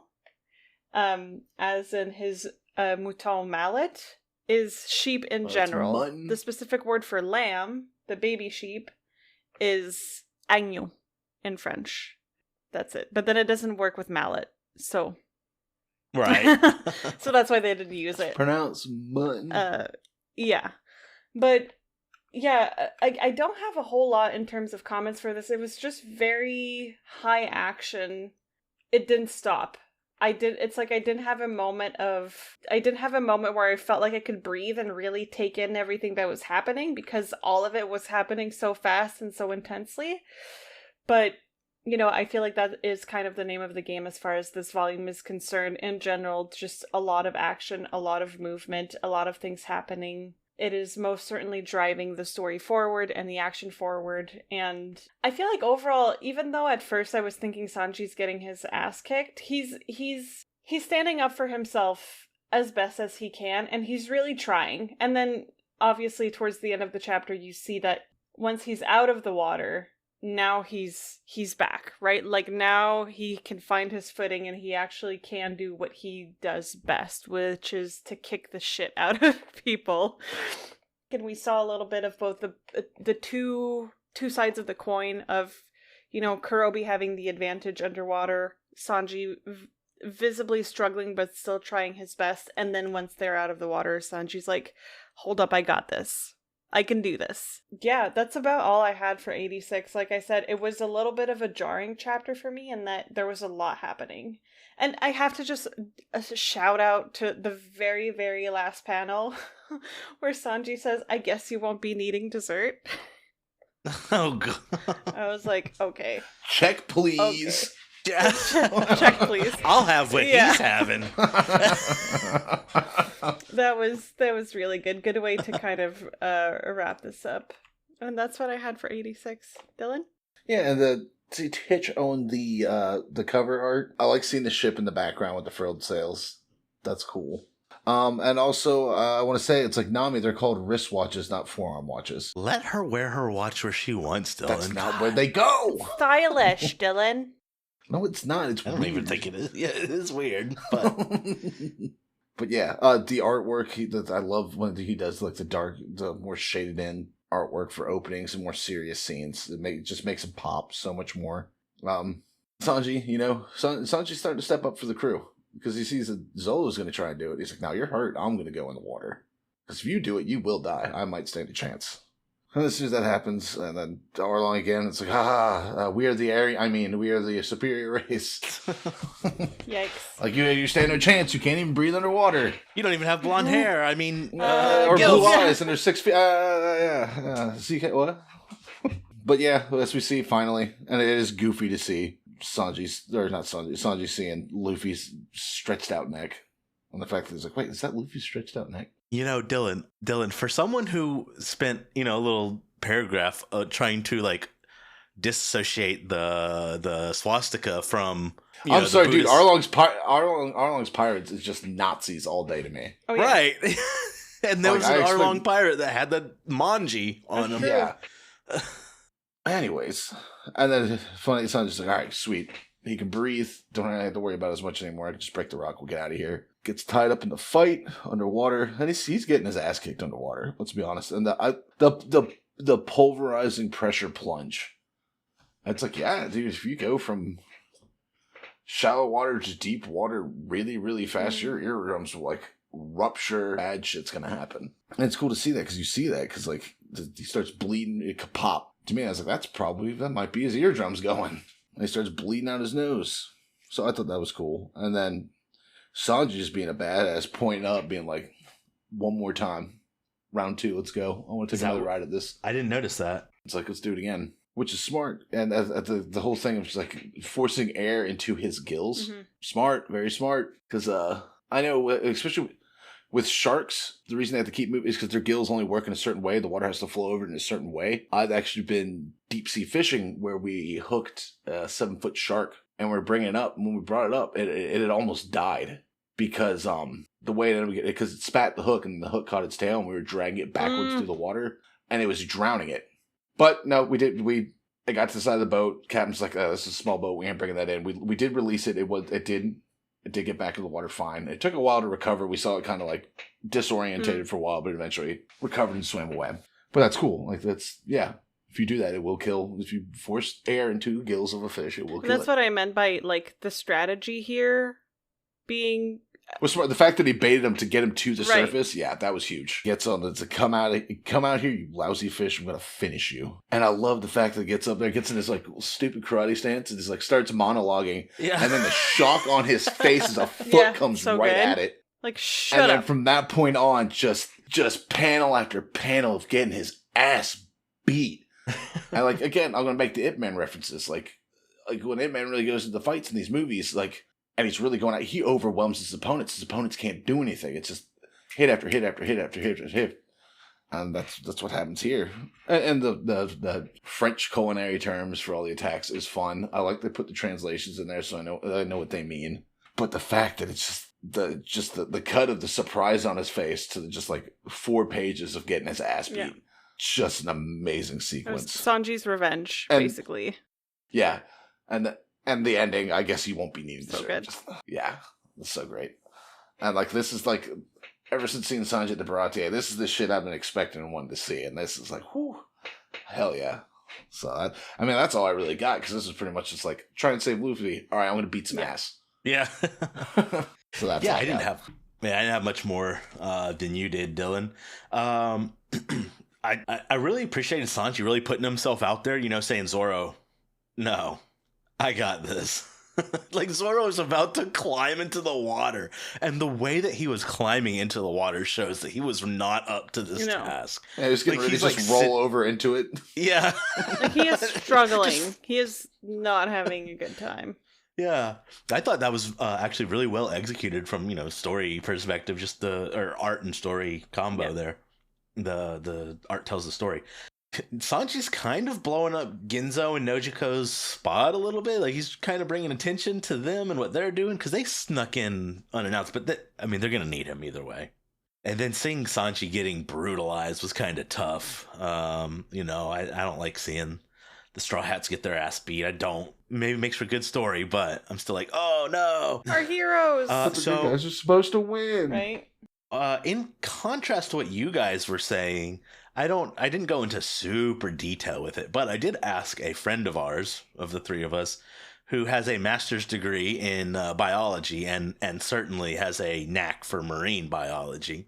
as in his mouton mallet, is sheep in general. The specific word for lamb, the baby sheep, is agneau in French. That's it. But then it doesn't work with mallet. So. Right. So that's why they didn't use it. Pronounce mutton. Yeah. But yeah, I don't have a whole lot in terms of comments for this. It was just very high action. It didn't stop. It's like I didn't have a moment where I felt like I could breathe and really take in everything that was happening, because all of it was happening so fast and so intensely. But I feel like that is kind of the name of the game as far as this volume is concerned. In general, just a lot of action, a lot of movement, a lot of things happening. It is most certainly driving the story forward and the action forward. And I feel like overall, even though at first I was thinking Sanji's getting his ass kicked, he's standing up for himself as best as he can, and he's really trying. And then obviously towards the end of the chapter, you see that once he's out of the water, now he's back, right? Like, now he can find his footing, and he actually can do what he does best, which is to kick the shit out of people. And we saw a little bit of both the two sides of the coin of, Kurobi having the advantage underwater, Sanji visibly struggling but still trying his best, and then once they're out of the water, Sanji's like, hold up, I got this. I can do this. Yeah, that's about all I had for 86. Like I said, it was a little bit of a jarring chapter for me in that there was a lot happening. And I have to just shout out to the very, very last panel where Sanji says, I guess you won't be needing dessert. Oh, God. I was like, okay. Check, please. Yeah. Check, please. I'll have what he's having. That was really good. Good way to kind of wrap this up. And that's what I had for 86. Dylan? Yeah, and to hitch on the cover art, I like seeing the ship in the background with the furled sails. That's cool. And also, I want to say, it's like Nami, they're called wristwatches, not forearm watches. Let her wear her watch where she wants, Dylan. That's not where they go! Stylish, Dylan. No, it's not. It's I don't weird. even think it is. Yeah, it is weird. But But yeah, the artwork, I love when he does like the more shaded in artwork for openings and more serious scenes. It just makes him pop so much more. Sanji, Sanji's starting to step up for the crew. Because he sees that Zolo's going to try and do it. He's like, now you're hurt. I'm going to go in the water. Because if you do it, you will die. I might stand a chance. And as soon as that happens, and then Arlong again, it's like, we are the superior race. Yikes. Like, you stand no chance. You can't even breathe underwater. you don't even have blonde hair. I mean, Or gills. blue eyes, and they're 6 feet. What? But yeah, as we see finally, and it is goofy to see. Sanji seeing Luffy's stretched out neck. And the fact that he's like, wait, is that Luffy's stretched out neck? Dylan, for someone who spent, a little paragraph trying to like dissociate the swastika from I'm sorry, dude, Buddhist... Arlong's pirates is just Nazis all day to me. Oh, yeah. Right. And there Like, was an Arlong pirate that had the manji on him. Yeah. Anyways, and then funny, Sanji's like, all right, sweet. He can breathe. Don't have to worry about it as much anymore. I can just break the rock. We'll get out of here. Gets tied up in the fight underwater, and he's getting his ass kicked underwater. Let's be honest. And the pulverizing pressure plunge. It's like, yeah, dude. If you go from shallow water to deep water really, really fast, your eardrums will like rupture. Bad shit's gonna happen. And it's cool to see that because like he starts bleeding. It could pop. To me, I was like, that might be his eardrums going. And he starts bleeding out his nose. So I thought that was cool. And then Sanji just being a badass, pointing up, being like, one more time. Round 2, let's go. I want to take another ride at this. I didn't notice that. It's like, let's do it again. Which is smart. And the whole thing of just like forcing air into his gills. Mm-hmm. Smart, very smart. Because I know, especially with sharks, the reason they have to keep moving is because their gills only work in a certain way. The water has to flow over in a certain way. I've actually been deep sea fishing where we hooked a 7-foot shark and we're bringing it up. And when we brought it up, it had almost died because the way that because it spat the hook and the hook caught its tail and we were dragging it backwards through the water and it was drowning it. But no, it got to the side of the boat. Captain's like, oh, this is a small boat. We ain't bringing that in. We did release it. It did get back in the water fine. It took a while to recover. We saw it kind of like disorientated for a while, but eventually recovered and swam away. But that's cool. Like yeah. If you do that, it will kill. If you force air into the gills of a fish, it will kill. That's what I meant by like the strategy here being. Well, smart. The fact that he baited him to get him to the surface, yeah, that was huge. Gets on to come out here, you lousy fish. I'm gonna finish you. And I love the fact that he gets up there, gets in his like stupid karate stance, and just like starts monologuing. Yeah. And then the shock on his face as a foot comes right at it. Like shut up. And then from that point on, just panel after panel of getting his ass beat. And like again, I'm gonna make the Ip Man references. Like when Ip Man really goes into fights in these movies, like. And he's really going out. He overwhelms his opponents. His opponents can't do anything. It's just hit after hit after hit after hit after hit. And that's what happens here. And the French culinary terms for all the attacks is fun. I like they put the translations in there so I know what they mean. But the fact that it's just the cut of the surprise on his face to just like 4 pages of getting his ass beat. Yeah. Just an amazing sequence. Sanji's revenge, basically. Yeah. And the ending, I guess you won't be needing to. So good. Yeah, it's so great. And like this is like, ever since seeing Sanji at the Baratie, this is the shit I've been expecting and wanting to see. And this is like, whew, hell yeah. So, that's all I really got, because this is pretty much just like, try and save Luffy. All right, I'm going to beat some ass. Yeah. So that's I didn't have much more than you did, Dylan. I really appreciated Sanji really putting himself out there, saying, Zoro, no, I got this. Like, Zoro is about to climb into the water, and the way that he was climbing into the water shows that he was not up to this task. Yeah, he's getting ready to just roll over into it. Yeah. Like, he is struggling. He is not having a good time. Yeah. I thought that was actually really well executed from, story perspective, just or art and story combo there. The art tells the story. Sanji's kind of blowing up Ginzo and Nojiko's spot a little bit. Like, he's kind of bringing attention to them and what they're doing, because they snuck in unannounced. But they're going to need him either way. And then seeing Sanji getting brutalized was kind of tough. I don't like seeing the Straw Hats get their ass beat. I don't. Maybe it makes for a good story, but I'm still like, oh no, our heroes. So you guys are supposed to win, right? In contrast to what you guys were saying, I didn't go into super detail with it, but I did ask a friend of ours, of the three of us, who has a master's degree in biology and certainly has a knack for marine biology,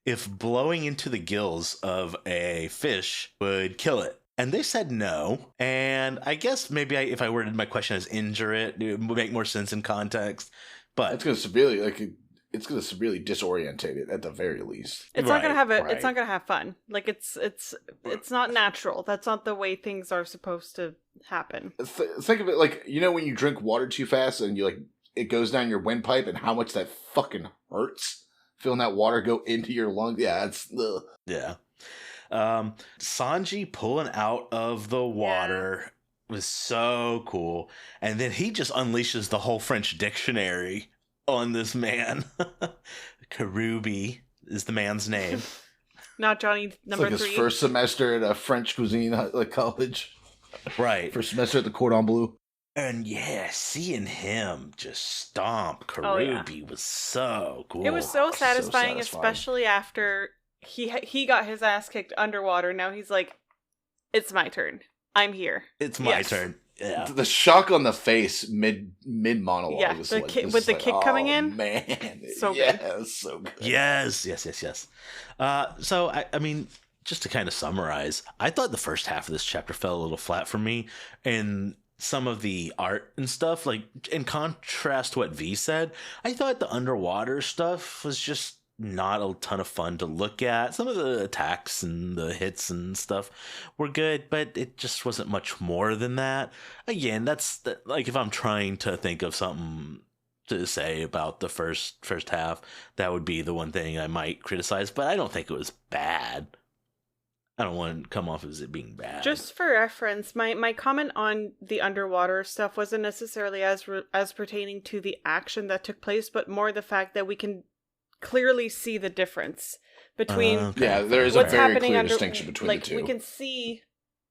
if blowing into the gills of a fish would kill it. And they said no. And I guess maybe if I worded my question as injure it would make more sense in context. But it's going to severely disorientate it at the very least. It's not going to have It's not going to have fun. Like, it's not natural. That's not the way things are supposed to happen. Think of it like, when you drink water too fast and it goes down your windpipe, and how much that fucking hurts feeling that water go into your lungs. Yeah, it's yeah. Sanji pulling out of the water was so cool, and then he just unleashes the whole French dictionary on this man. Karubi is the man's name. Not Johnny number 3. His first semester at a French cuisine college. Right. First semester at the Cordon Bleu. And seeing him just stomp Karubi was so cool. It was so satisfying, especially after he got his ass kicked underwater. Now he's like, it's my turn. I'm here. It's my turn. Yeah. The shock on the face mid monologue. Yeah, with the kick coming in. Man, so good. So good. Yes. So I mean, just to kind of summarize, I thought the first half of this chapter fell a little flat for me, and some of the art and stuff, like in contrast to what V said, I thought the underwater stuff was just not a ton of fun to look at. Some of the attacks and the hits and stuff were good, but it just wasn't much more than that. Again, that's like, if I'm trying to think of something to say about the first half, that would be the one thing I might criticize, but I don't think it was bad. I don't want to come off as it being bad. Just for reference, my comment on the underwater stuff wasn't necessarily as pertaining to the action that took place, but more the fact that we can clearly see the difference between there is what's a very happening clear distinction between the two. We can see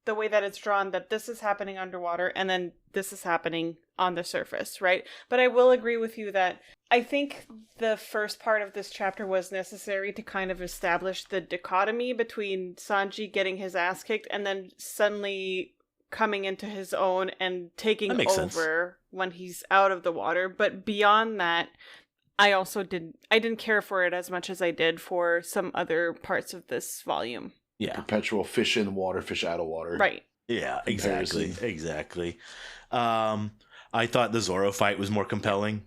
the way that it's drawn, that this is happening underwater and then this is happening on the surface, right? But I will agree with you that I think the first part of this chapter was necessary to kind of establish the dichotomy between Sanji getting his ass kicked and then suddenly coming into his own and taking over sense. When he's out of the water. But beyond that, I didn't care for it as much as I did for some other parts of this volume. Yeah. Perpetual fish in water, fish out of water. Right. Yeah, exactly. I thought the Zoro fight was more compelling.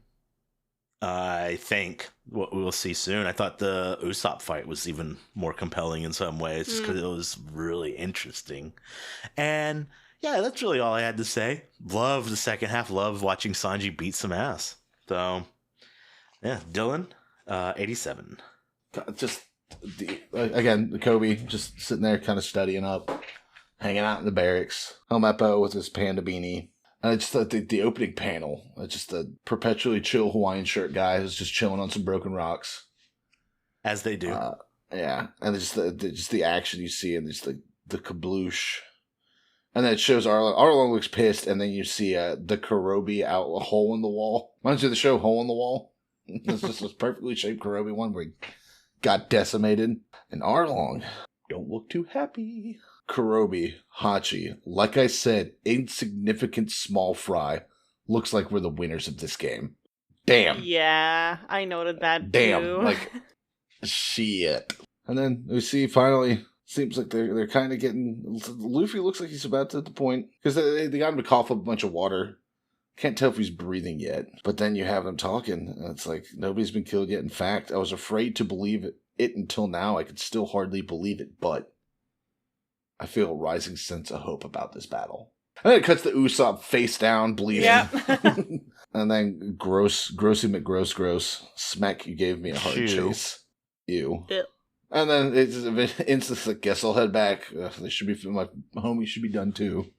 I think what we'll see soon. I thought the Usopp fight was even more compelling in some ways, just because it was really interesting. And yeah, that's really all I had to say. Love the second half. Love watching Sanji beat some ass. So yeah, Dylan, 87. Just the Kobe just sitting there, kind of studying up, hanging out in the barracks. Helmeppo with his panda beanie. And I just thought the opening panel, just a perpetually chill Hawaiian shirt guy who's just chilling on some broken rocks, as they do. And just the action you see, and just the kabloosh. And then it shows Arlong. Arlong looks pissed, and then you see the Kurobi out a hole in the wall. Reminds you of the show Hole in the Wall. It's just this perfectly shaped Kurobi one where he got decimated. And Arlong, don't look too happy. Kurobi, Hachi, like I said, insignificant small fry. Looks like we're the winners of this game. Damn. Yeah, I noted that Damn. too. Like, shit. And then we see finally Seems like they're kind of getting... Luffy looks like he's about to the point. Because they got him to cough up a bunch of water. Can't tell if he's breathing yet. But then you have them talking. And it's like, nobody's been killed yet. In fact, I was afraid to believe it until now. I could still hardly believe it. But I feel a rising sense of hope about this battle. And then it cuts to Usopp face down, bleeding. Yeah. And then Grossy McGross. Smack, you gave me a hard chase. Ew. Ew. And then it's instantly like, guess I'll head back. They should be, my homie should be done too.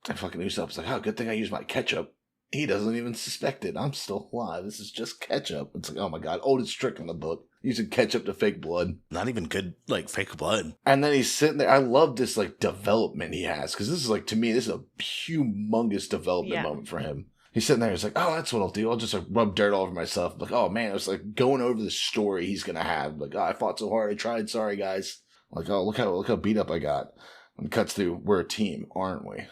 And fucking Usopp's like, oh, good thing I used my ketchup. He doesn't even suspect it. I'm still alive. This is just ketchup. It's like, oh my god, oldest trick in the book. Using ketchup to fake blood. Not even good, like, fake blood. And then he's sitting there. I love this, like, development he has. Because this is, like, to me, this is a humongous development moment for him. He's sitting there, he's like, oh, that's what I'll do. I'll just like rub dirt all over myself. Like, oh man, it was like going over the story he's gonna have. Like, oh, I fought so hard, I tried, sorry guys. Like, oh, look how beat up I got. And it cuts through, we're a team, aren't we?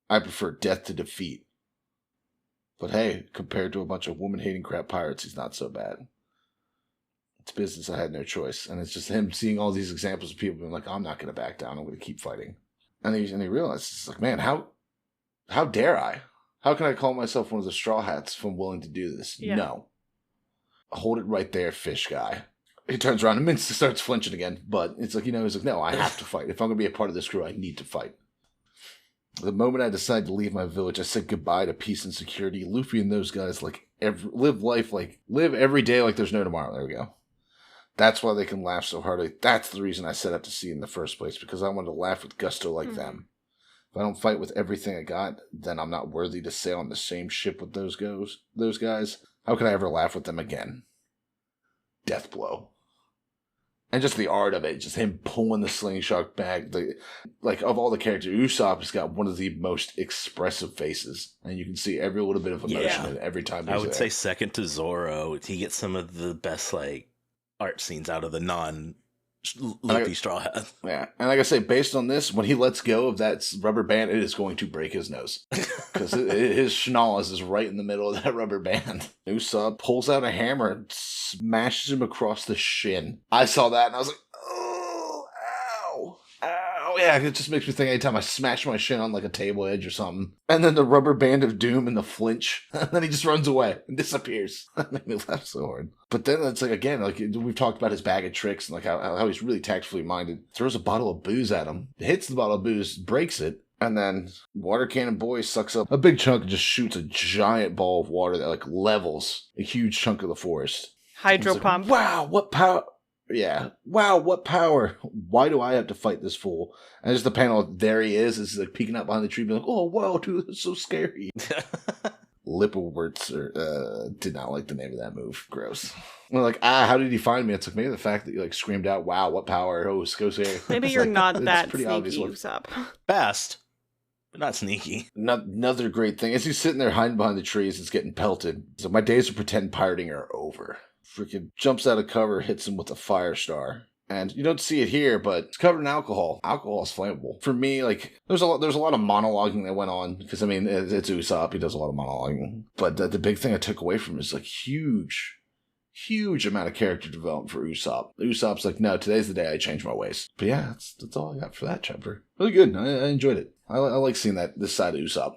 I prefer death to defeat. But hey, compared to a bunch of woman-hating crap pirates, he's not so bad. It's business, I had no choice. And it's just him seeing all these examples of people being like, I'm not gonna back down, I'm gonna keep fighting. And he realizes, it's like, man, how dare I? How can I call myself one of the Straw Hats if I'm willing to do this? Yeah. No. Hold it right there, fish guy. He turns around and Minster starts flinching again, but it's like, he's like, no, I have to fight. If I'm going to be a part of this crew, I need to fight. The moment I decided to leave my village, I said goodbye to peace and security. Luffy and those guys live every day like there's no tomorrow. There we go. That's why they can laugh so hard. That's the reason I set out to sea in the first place, because I wanted to laugh with gusto like them. If I don't fight with everything I got, then I'm not worthy to sail on the same ship with those guys. How could I ever laugh with them again? Death blow. And just the art of it, just him pulling the slingshot back. Like, of all the characters, Usopp has got one of the most expressive faces. And you can see every little bit of emotion in it every time he's I would say second to Zoro. He gets some of the best, like, art scenes out of the Luffy Straw Hat. Yeah, and like I say, based on this, when he lets go of that rubber band, it is going to break his nose. Because his schnoz is right in the middle of that rubber band. Usopp pulls out a hammer and smashes him across the shin. I saw that and I was like, oh, ow, ow. Yeah, it just makes me think anytime I smash my shin on like a table edge or something. And then the rubber band of doom and the flinch. And then he just runs away and disappears. That made me laugh so hard. But then it's like, again, like we've talked about his bag of tricks and like how he's really tactfully minded. Throws a bottle of booze at him. Hits the bottle of booze, breaks it. And then Water Cannon Boy sucks up a big chunk and just shoots a giant ball of water that like levels a huge chunk of the forest. Hydro like, pump. Wow, what power. Yeah. Wow, what power. Why do I have to fight this fool? And just the panel, there he is like peeking out behind the tree, being like, oh, wow, dude, that's so scary. Lipperwurtzer did not like the name of that move. Gross. Well, like, how did he find me? It's like, maybe the fact that you like screamed out, wow, what power. Oh, go say. Maybe you're like, not that sneaky, Usopp. Fast, but not sneaky. Another great thing is he's sitting there hiding behind the trees. It's getting pelted. So my days of pretend pirating are over. Freaking jumps out of cover, hits him with a fire star. And you don't see it here, but it's covered in alcohol. Alcohol is flammable. For me, like, there's a lot of monologuing that went on. Because, I mean, it's Usopp. He does a lot of monologuing. But the big thing I took away from it is, like, huge amount of character development for Usopp. Usopp's like, no, today's the day I change my ways. But yeah, that's all I got for that chapter. Really good. I enjoyed it. I like seeing this side of Usopp.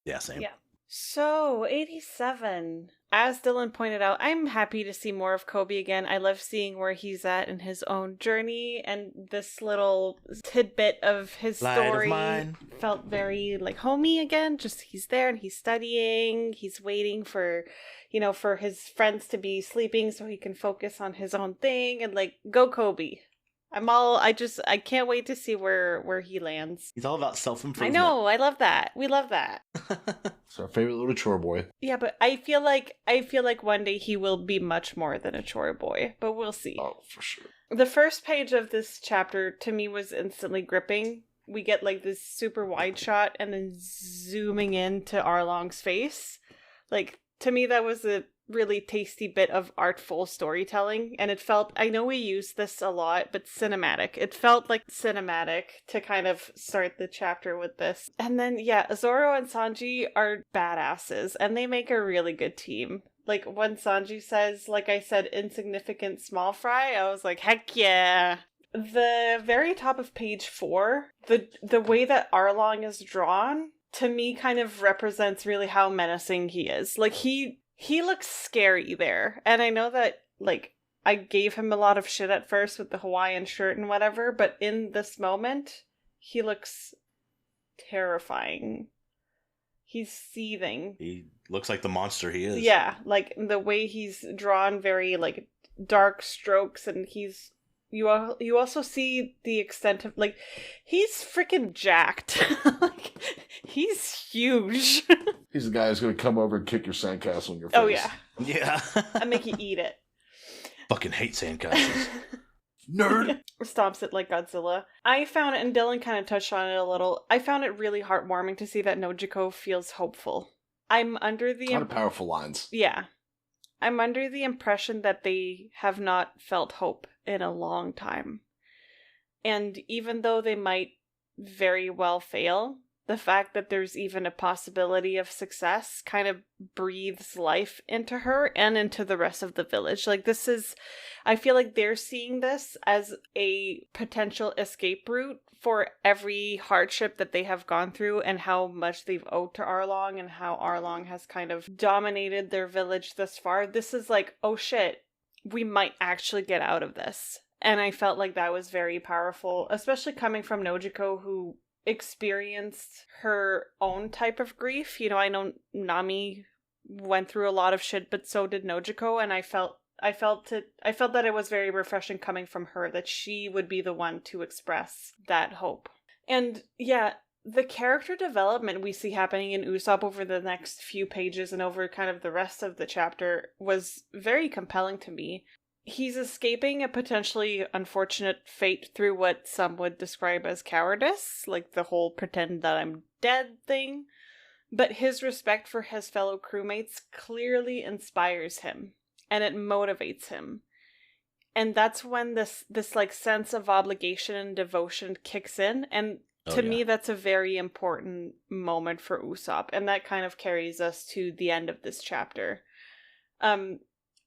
Yeah, same. Yeah. So, 87. As Dylan pointed out, I'm happy to see more of Kobe again. I love seeing where he's at in his own journey, and this little tidbit of his story felt very like homey again. Just he's there and he's studying, he's waiting for, for his friends to be sleeping so he can focus on his own thing, and like, go Kobe. I can't wait to see where he lands. He's all about self-improvement. I know, I love that. We love that. It's our favorite little chore boy. Yeah, but I feel like one day he will be much more than a chore boy, but we'll see. Oh, for sure. The first page of this chapter to me was instantly gripping. We get like this super wide shot and then zooming into Arlong's face. Like, to me that was a really tasty bit of artful storytelling, and it felt, I know we use this a lot, but cinematic. It felt like cinematic to kind of start the chapter with this. And then, yeah, Zoro and Sanji are badasses, and they make a really good team. Like, when Sanji says, like I said, insignificant small fry, I was like, heck yeah! the very top of page 4, the way that Arlong is drawn, to me, kind of represents really how menacing he is. Like, he looks scary there. And I know that, like, I gave him a lot of shit at first with the Hawaiian shirt and whatever, but in this moment, he looks terrifying. He's seething. He looks like the monster he is. Yeah, like, the way he's drawn, very, like, dark strokes, and you also see the extent of, like, he's freaking jacked. Like, he's huge. He's the guy who's going to come over and kick your sandcastle in your face. Oh, yeah. Yeah. And make you eat it. Fucking hate sandcastles. Nerd! Stomps it like Godzilla. I found it, and Dylan kind of touched on it a little, I found it really heartwarming to see that Nojiko feels hopeful. I'm under the... A lot of powerful lines. Yeah. I'm under the impression that they have not felt hope in a long time. And even though they might very well fail, the fact that there's even a possibility of success kind of breathes life into her and into the rest of the village. Like, this is, I feel like they're seeing this as a potential escape route for every hardship that they have gone through and how much they've owed to Arlong and how Arlong has kind of dominated their village thus far. This is like, oh shit, we might actually get out of this. And I felt like that was very powerful, especially coming from Nojiko, who experienced her own type of grief. You know, I know Nami went through a lot of shit, but so did Nojiko, and I felt that it was very refreshing coming from her, that she would be the one to express that hope. And yeah, the character development we see happening in Usopp over the next few pages and over kind of the rest of the chapter was very compelling to me. He's escaping a potentially unfortunate fate through what some would describe as cowardice, like the whole pretend that I'm dead thing. But his respect for his fellow crewmates clearly inspires him, and it motivates him. And that's when this like sense of obligation and devotion kicks in, and to me that's a very important moment for Usopp, and that kind of carries us to the end of this chapter.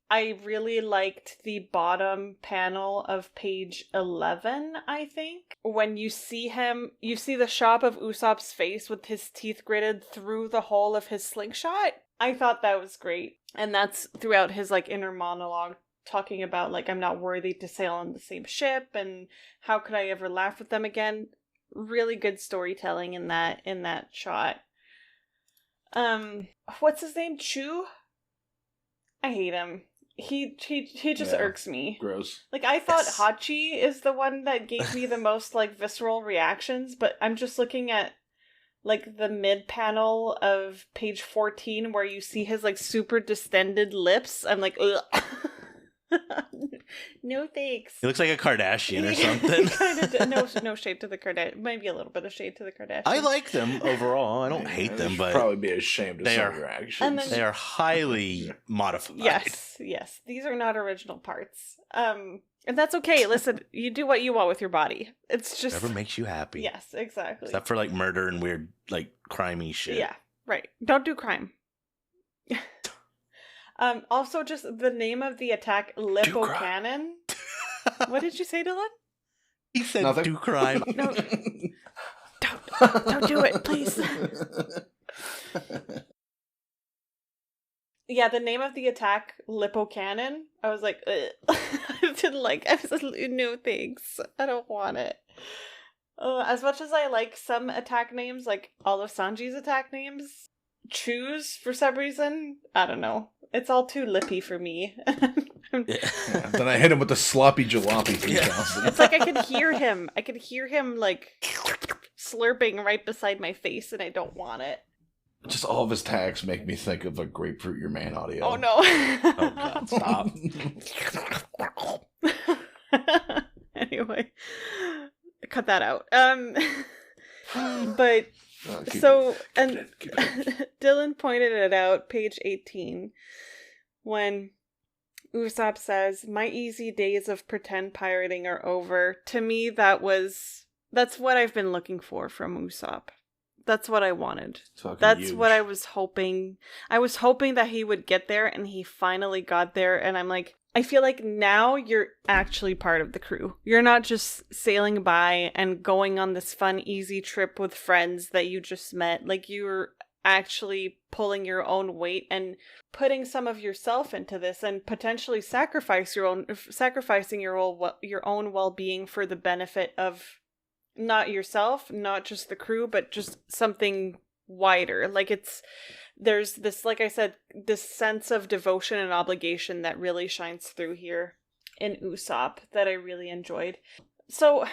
I really liked the bottom panel of page 11, I think. When you see him, you see the shot of Usopp's face with his teeth gritted through the hole of his slingshot. I thought that was great. And that's throughout his like inner monologue, talking about like, I'm not worthy to sail on the same ship and how could I ever laugh with them again. Really good storytelling in that shot. What's his name? Chu? I hate him. He just irks me. Gross. Like, I thought Hachi is the one that gave me the most, like, visceral reactions, but I'm just looking at, like, the mid-panel of page 14 where you see his, like, super distended lips. I'm like, ugh. No thanks. He looks like a Kardashian or something. Kind of, no shade to the Kardashian. Maybe a little bit of shade to the Kardashians. I like them overall. I don't hate them, but probably be ashamed of they some are of your actions. They are highly modified. Yes. These are not original parts. And that's okay. Listen, you do what you want with your body. It's just whatever makes you happy. Yes, exactly. Except for like murder and weird, like crimey shit. Yeah, right. Don't do crime. Also, just the name of the attack, Lippo Cannon. What did you say, Dylan? He said Nothing. do crime. No, don't do it, please. Yeah, the name of the attack, Lippo Cannon. I was like, ugh. I didn't like. I was like, no thanks. I don't want it. As much as I like some attack names, like all of Sanji's attack names, choose for some reason. I don't know. It's all too lippy for me. Then I hit him with the sloppy jalopy 3000. It's like I could hear him. I could hear him like slurping right beside my face, and I don't want it. Just all of his tags make me think of a Grapefruit Your Man audio. Oh no. Oh god, stop. Anyway, cut that out. But so, and Dylan pointed it out, page 18, when Usopp says, "My easy days of pretend pirating are over." To me, that's what I've been looking for from Usopp. That's what I wanted. That's what I was hoping. I was hoping that he would get there, and he finally got there, and I'm like, I feel like now you're actually part of the crew. You're not just sailing by and going on this fun, easy trip with friends that you just met. Like, you're actually pulling your own weight and putting some of yourself into this and potentially sacrificing your own well-being for the benefit of not yourself, not just the crew, but just something wider. Like, there's this, like I said, this sense of devotion and obligation that really shines through here in Usopp that I really enjoyed. So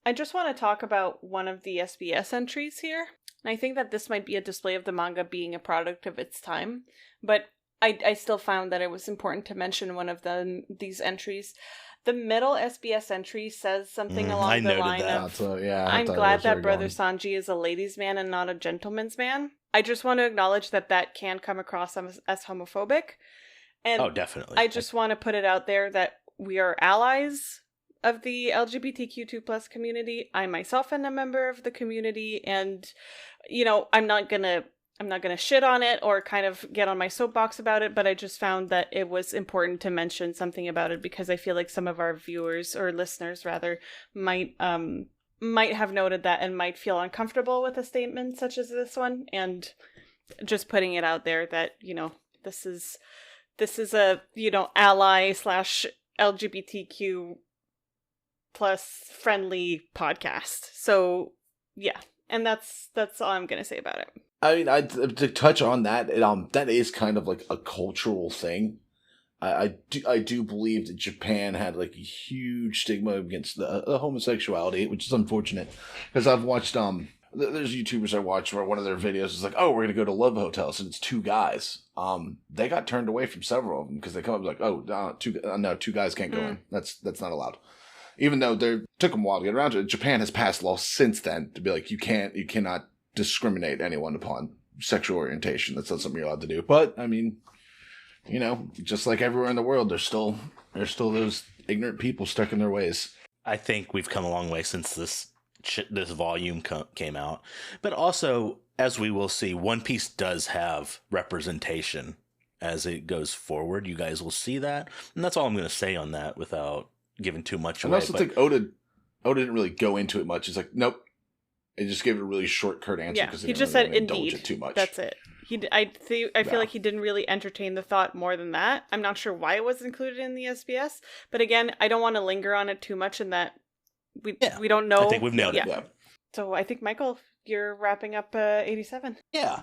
I just want to talk about one of the SBS entries here. And I think that this might be a display of the manga being a product of its time, but I still found that it was important to mention one of these entries. The middle SBS entry says something along the line of, I'm glad that Brother Sanji is a ladies' man and not a gentleman's man. I just want to acknowledge that can come across as homophobic. And oh, definitely. I just want to put it out there that we are allies of the LGBTQ2+ community. I myself am a member of the community, and, you know, I'm not gonna shit on it or kind of get on my soapbox about it, but I just found that it was important to mention something about it because I feel like some of our viewers, or listeners rather, might have noted that and might feel uncomfortable with a statement such as this one, and just putting it out there that, you know, this is a, you know, ally / LGBTQ plus friendly podcast. So yeah, and that's all I'm gonna say about it. I mean, to touch on that, that is kind of like a cultural thing. I do believe that Japan had like a huge stigma against the homosexuality, which is unfortunate because I've watched there's YouTubers I watch where one of their videos is like, oh, we're gonna go to love hotels and it's 2 guys. They got turned away from several of them because they come up like, oh, 2 guys can't go in. That's not allowed. Even though they took them a while to get around to it, Japan has passed laws since then to be like, you cannot discriminate anyone upon sexual orientation. That's not something you're allowed to do. But I mean, you know, just like everywhere in the world, there's still those ignorant people stuck in their ways. I think we've come a long way since this volume came out. But also, as we will see, One Piece does have representation as it goes forward. You guys will see that. And that's all I'm going to say on that without giving too much away. I also think Oda didn't really go into it much. He's like, nope. He just gave it a really short, curt answer. Yeah, he just said indeed. Too much. That's it. I feel like he didn't really entertain the thought more than that. I'm not sure why it was included in the SBS, but again, I don't want to linger on it too much in that we don't know. I think we've nailed it. Yeah. So I think, Michael, you're wrapping up 87. Yeah.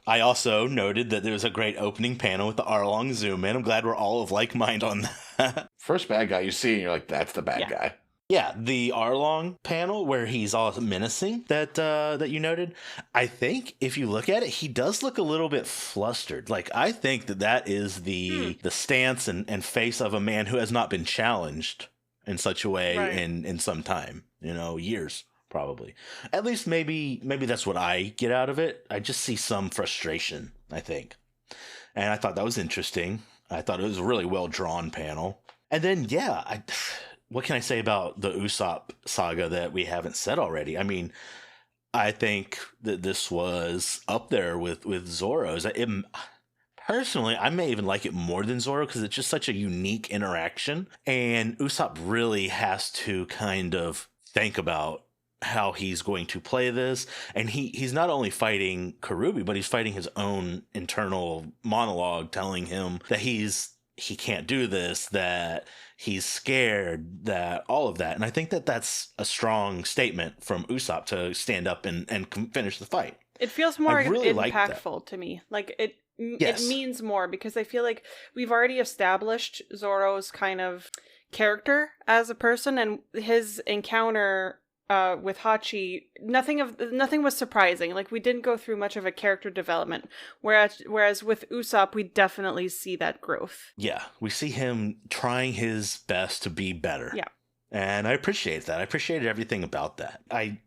I also noted that there was a great opening panel with the Arlong zoom in. I'm glad we're all of like mind on that. First bad guy you see, and you're like, that's the bad guy. Yeah, the Arlong panel where he's all menacing that you noted. I think if you look at it, he does look a little bit flustered. Like, I think that is the stance and face of a man who has not been challenged in such a way in some time, you know, years probably. At least maybe that's what I get out of it. I just see some frustration, I think. And I thought that was interesting. I thought it was a really well drawn panel. And then what can I say about the Usopp saga that we haven't said already? I mean, I think that this was up there with Zoro's. Personally, I may even like it more than Zoro because it's just such a unique interaction. And Usopp really has to kind of think about how he's going to play this. And he's not only fighting Karubi, but he's fighting his own internal monologue telling him that he can't do this, that he's scared, that all of that. And I think that that's a strong statement from Usopp to stand up and finish the fight. It feels more really impactful to me. Like it means more because I feel like we've already established Zoro's kind of character as a person, and his encounter with Hachi, nothing was surprising. Like, we didn't go through much of a character development. Whereas with Usopp, we definitely see that growth. Yeah, we see him trying his best to be better. Yeah. And I appreciate that. I appreciated everything about that. I'm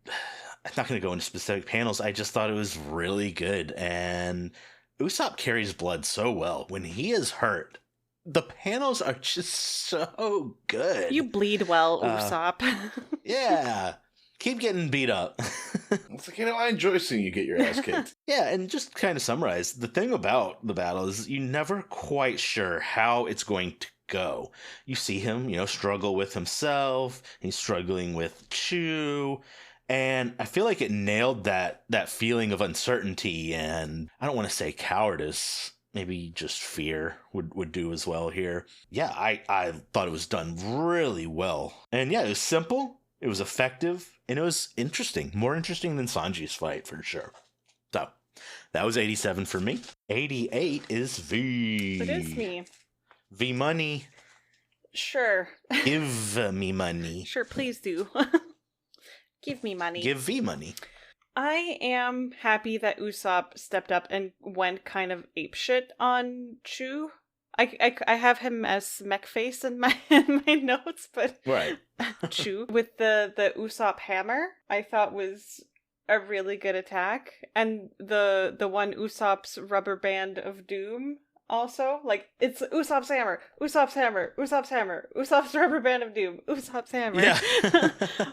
not going to go into specific panels. I just thought it was really good. And Usopp carries blood so well. When he is hurt, the panels are just so good. You bleed well, Usopp. Yeah. Keep getting beat up. It's like, I enjoy seeing you get your ass kicked. Yeah, and just kind of summarize, the thing about the battle is you're never quite sure how it's going to go. You see him, struggle with himself. He's struggling with Chu. And I feel like it nailed that feeling of uncertainty, and I don't want to say cowardice. Maybe just fear would do as well here. Yeah, I thought it was done really well. And yeah, it was simple, it was effective, and it was interesting. More interesting than Sanji's fight, for sure. So, that was 87 for me. 88 is V. It is me. V money. Sure. Give me money. Sure, please do. Give me money. Give V money. I am happy that Usopp stepped up and went kind of apeshit on Chu. I have him as Smeckface in my notes, but right. Chu with the Usopp hammer I thought was a really good attack, and the one Usopp's rubber band of doom also, like, it's Usopp's hammer, Usopp's hammer, Usopp's hammer, Usopp's rubber band of doom, Usopp's hammer. Yeah.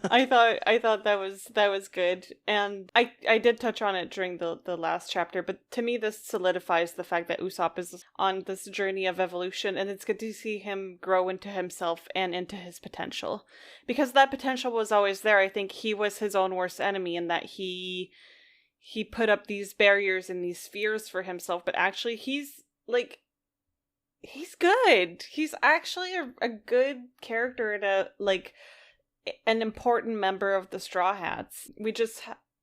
I thought that was good, and I did touch on it during the last chapter, but to me this solidifies the fact that Usopp is on this journey of evolution, and it's good to see him grow into himself and into his potential, because that potential was always there. I think he was his own worst enemy in that he put up these barriers and these fears for himself, but actually he's good. He's actually a good character and an important member of the Straw Hats.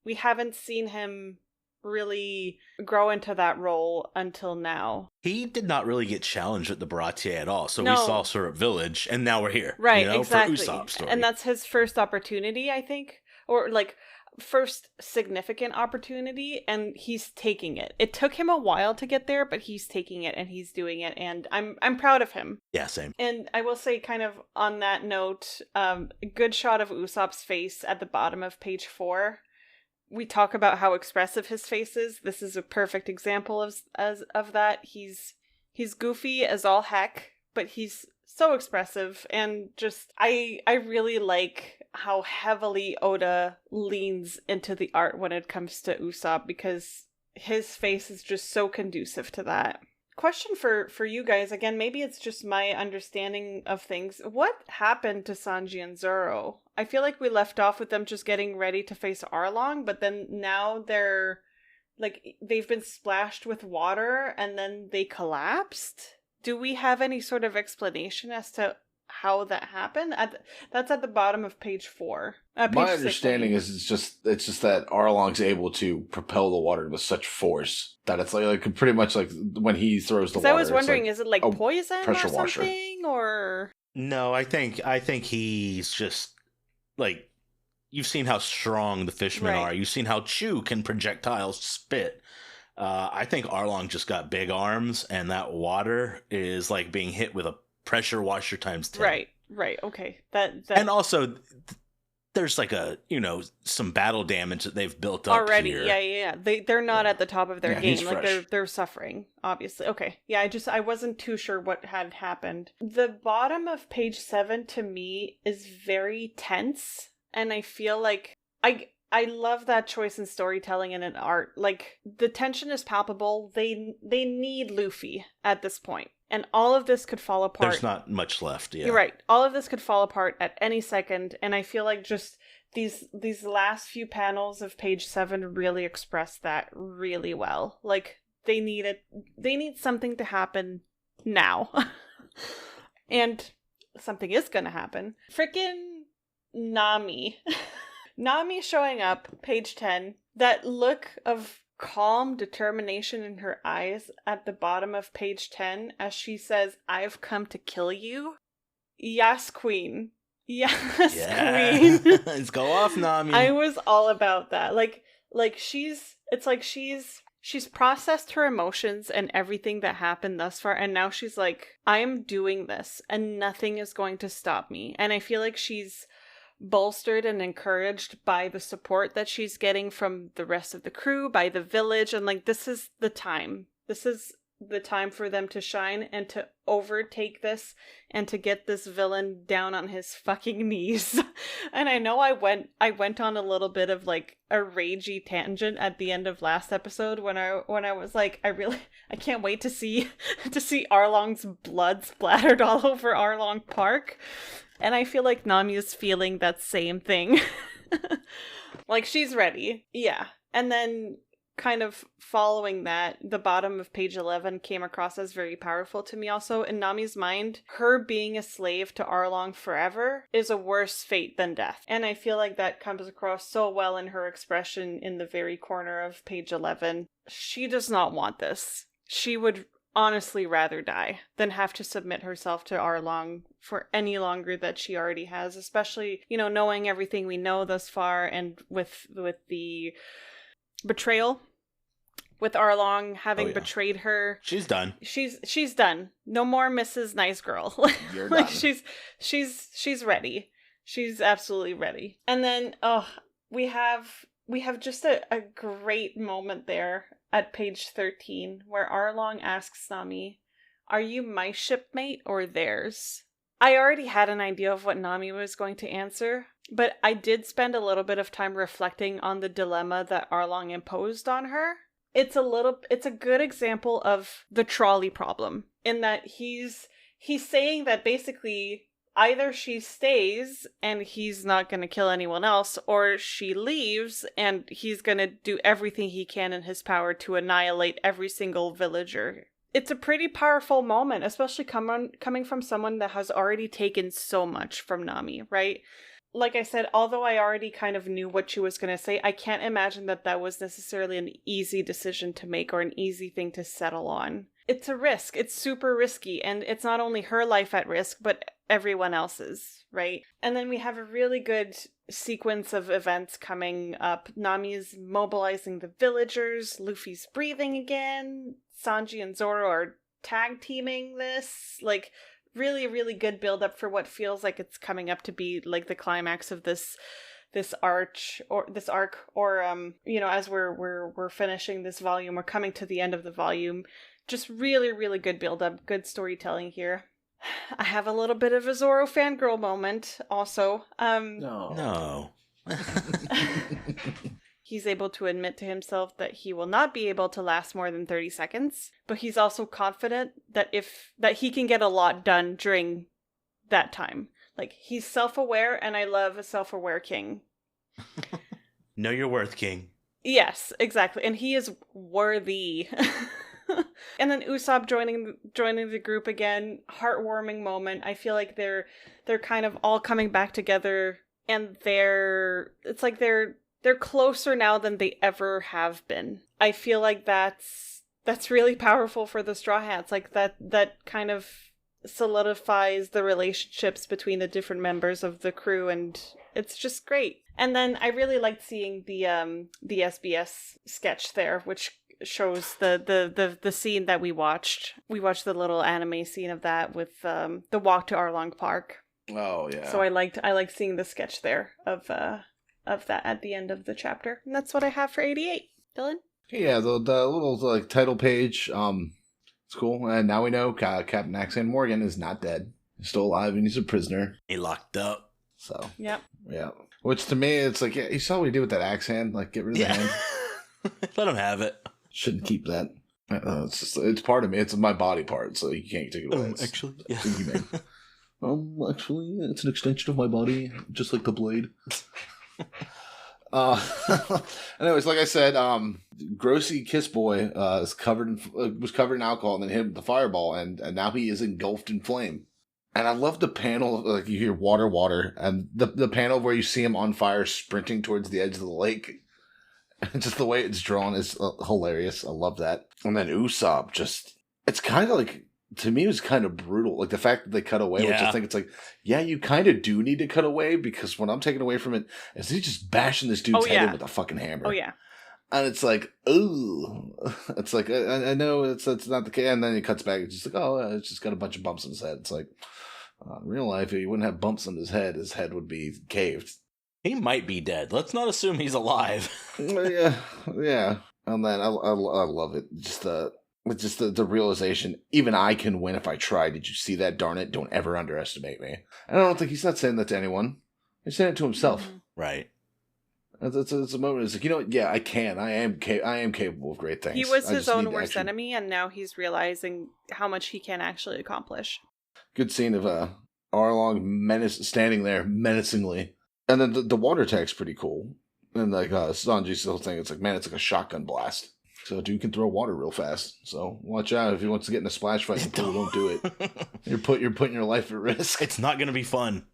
We haven't seen him really grow into that role until now. He did not really get challenged at the Baratier at all. So No. we saw Syrup Village, and now we're here. Right, exactly. For Usopp's story. And that's his first opportunity, I think. Or first significant opportunity, and he's taking it. It took him a while to get there, but he's taking it and he's doing it, and I'm proud of him. Yeah, same. And I will say, kind of on that note, a good shot of Usopp's face at the bottom of page 4. We talk about how expressive his face is. This is a perfect example of that. He's goofy as all heck, but he's so expressive, and just I really like how heavily Oda leans into the art when it comes to Usopp, because his face is just so conducive to that. Question for you guys, again, maybe it's just my understanding of things. What happened to Sanji and Zoro? I feel like we left off with them just getting ready to face Arlong, but then now they're they've been splashed with water and then they collapsed. Do we have any sort of explanation as to how that happened? That's at the bottom of page 4. My understanding is it's just that Arlong's able to propel the water with such force that it's like pretty much like when he throws the water. I was wondering, is it like poison or something? Washer. Or no, I think he's just like, you've seen how strong the fishmen are. You've seen how Chu can projectiles spit. I think Arlong just got big arms, and that water is like being hit with a pressure washer times 10. Right. Okay. That and also there's like some battle damage that they've built up already. here. Yeah. They're not at the top of their game. Like fresh. they're suffering, obviously. Okay. Yeah. I wasn't too sure what had happened. The bottom of page 7 to me is very tense, and I feel like I love that choice in storytelling and in art. Like, the tension is palpable. They need Luffy at this point. And all of this could fall apart. There's not much left, yeah. You're right. All of this could fall apart at any second. And I feel like just these last few panels of page 7 really express that really well. Like, they need something to happen now. And something is gonna happen. Frickin' Nami. Nami showing up, page 10, that look of calm determination in her eyes at the bottom of page 10 as she says, "I've come to kill you." Yes, queen. Yes, queen. Let's go off, Nami. I was all about that. She's processed her emotions and everything that happened thus far, and now she's like, I am doing this and nothing is going to stop me. And I feel like she's bolstered and encouraged by the support that she's getting from the rest of the crew, by the village, and this is the time. This is the time for them to shine and to overtake this and to get this villain down on his fucking knees. And I know I went on a little bit of like a ragey tangent at the end of last episode when I was like, I can't wait to see Arlong's blood splattered all over Arlong Park. And I feel like Nami is feeling that same thing. Like, she's ready. Yeah. And then kind of following that, the bottom of page 11 came across as very powerful to me also. In Nami's mind, her being a slave to Arlong forever is a worse fate than death. And I feel like that comes across so well in her expression in the very corner of page 11. She does not want this. She would honestly rather die than have to submit herself to Arlong for any longer that she already has, especially, you know, knowing everything we know thus far and with the betrayal, with Arlong having betrayed her. She's done. She's done. No more Mrs. Nice Girl. You're like done. she's ready. She's absolutely ready. And then we have just a great moment there at page 13 where Arlong asks Nami, "Are you my shipmate or theirs?" I already had an idea of what Nami was going to answer, but I did spend a little bit of time reflecting on the dilemma that Arlong imposed on her. It's a good example of the trolley problem, in that he's saying that basically either she stays and he's not going to kill anyone else, or she leaves and he's going to do everything he can in his power to annihilate every single villager. It's a pretty powerful moment, especially coming from someone that has already taken so much from Nami, right? Like I said, although I already kind of knew what she was going to say, I can't imagine that was necessarily an easy decision to make or an easy thing to settle on. It's a risk. It's super risky, and it's not only her life at risk, but everyone else's, right? And then we have a really good sequence of events coming up. Nami's mobilizing the villagers, Luffy's breathing again, Sanji and Zoro are tag teaming this, like, really, really good build up for what feels like it's coming up to be like the climax of this arc, or you know, as we're finishing this volume, we're coming to the end of the volume. Just really, really good build up, good storytelling here. I have a little bit of a Zoro fangirl moment also. No. He's able to admit to himself that he will not be able to last more than 30 seconds, but he's also confident that he can get a lot done during that time. Like, he's self-aware, and I love a self-aware king. Know your worth, King. Yes, exactly. And he is worthy. And then Usopp joining the group again. Heartwarming moment. I feel like they're kind of all coming back together, and they're closer now than they ever have been. I feel like that's really powerful for the Straw Hats. Like, that kind of solidifies the relationships between the different members of the crew, and it's just great. And then I really liked seeing the SBS sketch there, which shows the scene that we watched. We watched the little anime scene of that with the walk to Arlong Park. Oh yeah. So I liked seeing the sketch there of that at the end of the chapter. And that's what I have for 88. Dylan? Yeah, the little like title page, it's cool. And now we know Captain Axan Morgan is not dead. He's still alive and he's a prisoner. He locked up. So Yep. yeah. Which to me, it's like, yeah, you saw what he did with that axe hand. Like, get rid of the hand. Let him have it. Shouldn't keep that. It's part of me. It's my body part, so you can't take it away. Actually, yeah. Actually, it's an extension of my body, just like the blade. Anyways, like I said, Grossy Kiss Boy was covered in alcohol and then hit him with the fireball, and now he is engulfed in flame. And I love the panel, like you hear water, and the panel where you see him on fire sprinting towards the edge of the lake. And just the way it's drawn is hilarious. I love that. And then Usopp it's kind of like, to me, it was kind of brutal. Like the fact that they cut away, which I think it's like, yeah, you kind of do need to cut away, because what I'm taking away from it is he's just bashing this dude's head in with a fucking hammer. Oh, yeah. And it's like, ooh. It's like, I know it's not the case. And then he cuts back. It's just like, oh, it's just got a bunch of bumps on his head. It's like, in real life, if he wouldn't have bumps on his head would be caved. He might be dead. Let's not assume he's alive. Yeah. And then I love it. Just It's just the realization, even I can win if I try. Did you see that? Darn it. Don't ever underestimate me. And I don't think he's not saying that to anyone. He's saying it to himself. Mhm. Right. It's a moment. It's like, you know what? Yeah, I can. I am capable of great things. He was I his just need own to worst actually- enemy, and now he's realizing how much he can actually accomplish. Good scene of Arlong standing there menacingly. And then the water attack's pretty cool. And like Sanji's whole thing, it's like, man, it's like a shotgun blast. So dude can throw water real fast. So watch out if he wants to get in a splash fight in the pool, don't do it. You're putting your life at risk. It's not going to be fun.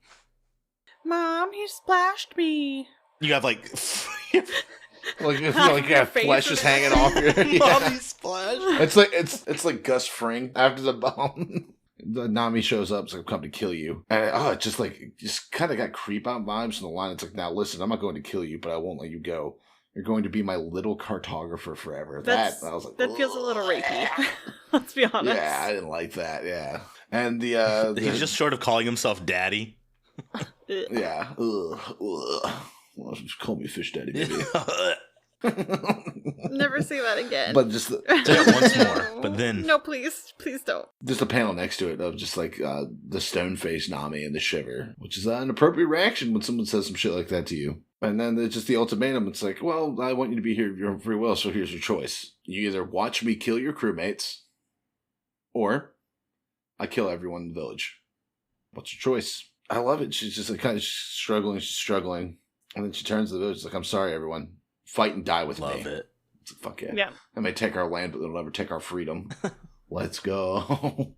Mom, he splashed me. You have like Like if Half like of your yeah, face flesh is is hanging off your mommy splash. It's like Gus Fring after the bomb. The Nami shows up, it's like, come to kill you. And it just kind of got creep out vibes from the line. It's like, now listen, I'm not going to kill you, but I won't let you go. You're going to be my little cartographer forever. That's, I was like, that feels a little rapey. Let's be honest. yeah, I didn't like that. Yeah, and the He's just sort of calling himself daddy. yeah. Well, just call me Fish Daddy, baby. Never say that again. But just Say it once more, but then No, please don't. just a panel next to it of just like the stone faced Nami and the shiver, which is an appropriate reaction when someone says some shit like that to you. And then there's just the ultimatum. It's like, well, I want you to be here your free will, so here's your choice. You either watch me kill your crewmates, or I kill everyone in the village. What's your choice? I love it. She's just like kind of struggling. And then she turns to the village, like, I'm sorry, everyone. Fight and die with me. love it. It's like, fuck yeah. Yeah. I may take our land, but they'll never take our freedom. Let's go.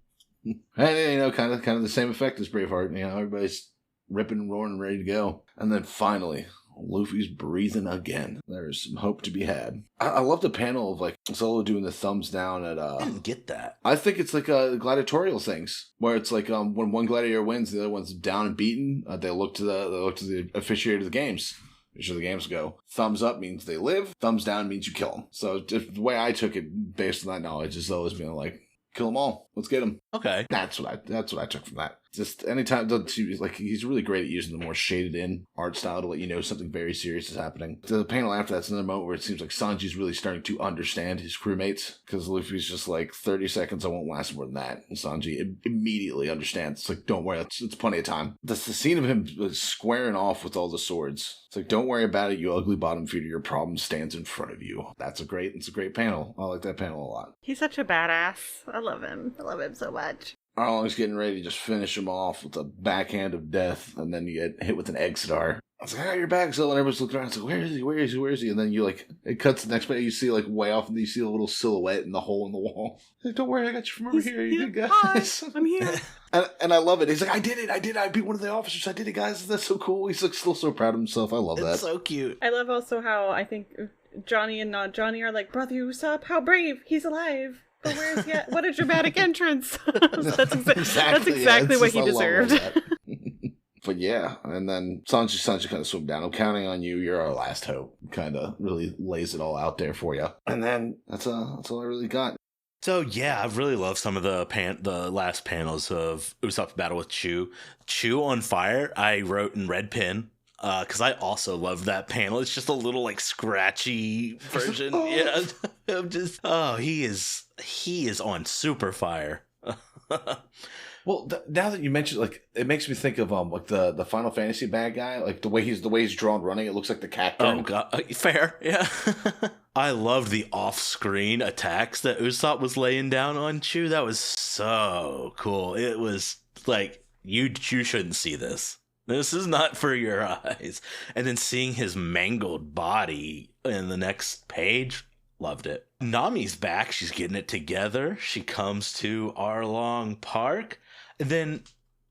And, kind of the same effect as Braveheart. Everybody's ripping and roaring and ready to go. And then finally, Luffy's breathing again. There's some hope to be had. I love the panel of like Zolo doing the thumbs down at I didn't get that. I think it's like gladiatorial things where it's like when one gladiator wins, the other one's down and beaten. They look to the officiator of the games. Which the games go. Thumbs up means they live. Thumbs down means you kill them. So just the way I took it, based on that knowledge, is always being like, kill them all. Let's get them. Okay. That's what I took from that. Just anytime he's really great at using the more shaded in art style to let you know something very serious is happening. The panel after that's another moment where it seems like Sanji's really starting to understand his crewmates, because Luffy's just like 30 seconds, I won't last more than that. And Sanji immediately understands. It's like, don't worry, it's plenty of time. That's the scene of him squaring off with all the swords. It's like, don't worry about it, you ugly bottom feeder. Your problem stands in front of you. It's a great panel. I like that panel a lot. He's such a badass. I love him. I love him so much. Arlong's getting ready to just finish him off with a backhand of death, and then you get hit with an egg star. I was like, you're back, Zilla, and everybody's looking around. It's like, where is he? And then you it cuts the next bit, you see way off, and you see a little silhouette in the hole in the wall. Like, don't worry, I got you from over here. You good guys? Hi, I'm here. and I love it. He's like, I did it. I beat one of the officers. I did it, guys. That's so cool. He's still so proud of himself. I love that. It's so cute. I love also how I think Johnny and not Johnny are like, brother Usopp, how brave. He's alive. But where's yet? What a dramatic entrance. That's exactly what he deserved. But yeah, and then Sanji kind of swooped down. I'm counting on you. You're our last hope. Kind of really lays it all out there for you. And then that's all I really got. So yeah, I really love some of the last panels of Usopp's battle with Chew. Chew on fire, I wrote in red pen. Because I also love that panel. It's just a little scratchy version. Yeah, I'm just he is on super fire. Well, now that you mentioned, it makes me think of the Final Fantasy bad guy, the way he's drawn running. It looks like the cat. Oh god, fair, yeah. I loved the off-screen attacks that Usopp was laying down on Chew. That was so cool. It was like you shouldn't see this. This is not for your eyes. And then seeing his mangled body in the next page, loved it. Nami's back. She's getting it together. She comes to Arlong Park. And then,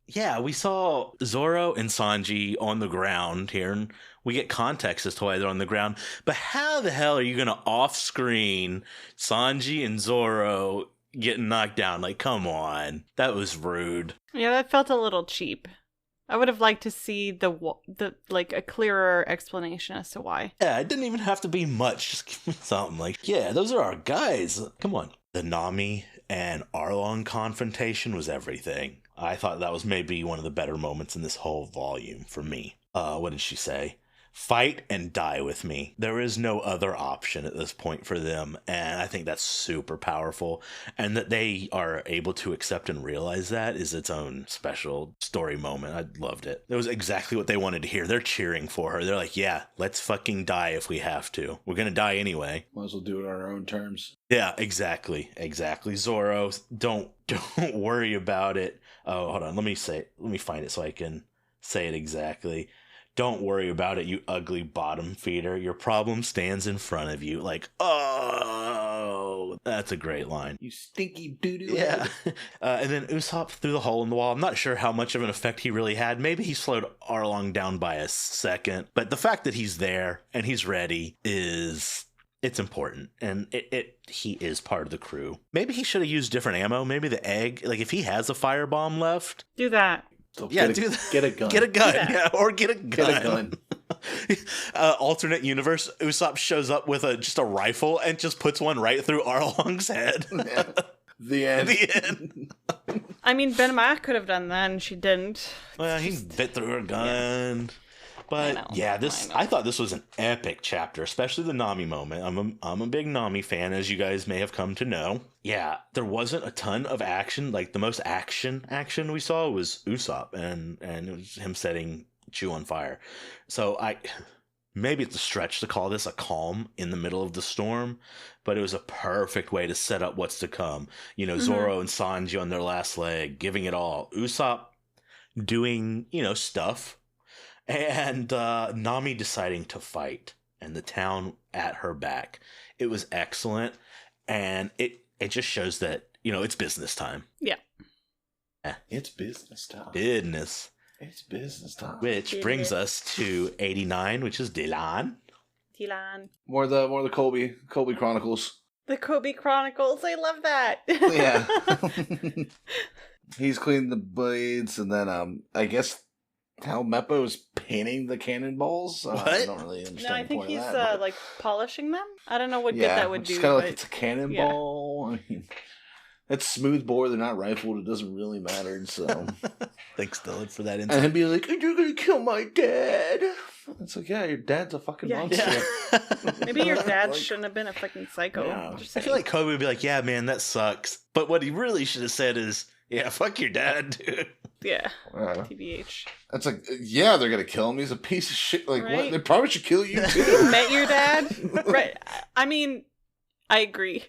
yeah, we saw Zoro and Sanji on the ground here. And we get context as to why they're on the ground. But how the hell are you going to off-screen Sanji and Zoro getting knocked down? Come on. That was rude. Yeah, that felt a little cheap. I would have liked to see a clearer explanation as to why. Yeah, it didn't even have to be much. Just give me something yeah, those are our guys. Come on. The Nami and Arlong confrontation was everything. I thought that was maybe one of the better moments in this whole volume for me. What did she say? fight and die with me. There is no other option at this point for them, and I think that's super powerful. And that they are able to accept and realize that is its own special story moment. I loved it. It was exactly what they wanted to hear. They're cheering for her. They're like, yeah, let's fucking die if we have to. We're gonna die anyway. Might as well do it on our own terms. Yeah, exactly. Zoro, don't worry about it. Oh, hold on. Let me find it so I can say it exactly. Don't worry about it, you ugly bottom feeder. Your problem stands in front of you. Like, oh, that's a great line. You stinky doo-doo. Yeah. And then Usopp through the hole in the wall. I'm not sure how much of an effect he really had. Maybe he slowed Arlong down by a second. But the fact that he's there and he's ready it's important. And he is part of the crew. Maybe he should have used different ammo. Maybe the egg. Like, if he has a firebomb left. Do that. So yeah, do that. Get a gun. Get a gun. Yeah, or get a gun. Get a gun. Alternate universe, Usopp shows up with just a rifle and just puts one right through Arlong's head. Yeah. The end. The end. I mean, Ben Ma could have done that, and she didn't. Well, he bit through her gun. Yeah. But I thought this was an epic chapter, especially the Nami moment. I'm a big Nami fan, as you guys may have come to know. Yeah, there wasn't a ton of action. Like, the most action we saw was Usopp, and it was him setting Chu on fire. So maybe it's a stretch to call this a calm in the middle of the storm, but it was a perfect way to set up what's to come. You know, Zoro and Sanji on their last leg, giving it all. Usopp doing, stuff. And Nami deciding to fight, and the town at her back. It was excellent, and it just shows that, it's business time. Yeah. It's business time. Business. It's business time. Which brings us to 89, which is Dylan. More the Kobe Chronicles. The Kobe Chronicles. I love that. Yeah. He's cleaning the blades, and then I guess how Meppo is painting the cannonballs. I don't really understand. No, I think he's that, like polishing them. I don't know what good that would do. It's kind of like it's a cannonball. Yeah. I mean, it's smooth bore. They're not rifled. It doesn't really matter. So thanks, Dylan, for that insight. And him being like, "You're gonna kill my dad." It's like, yeah, your dad's a fucking monster. Yeah. Maybe your dad shouldn't have been a fucking psycho. Yeah. I feel like Kobe would be like, "Yeah, man, that sucks." But what he really should have said is, "Yeah, fuck your dad, dude." Yeah. TBH. It's like, yeah, they're gonna kill him. He's a piece of shit. Like, right? What? They probably should kill you too. You met your dad, right? I mean, I agree.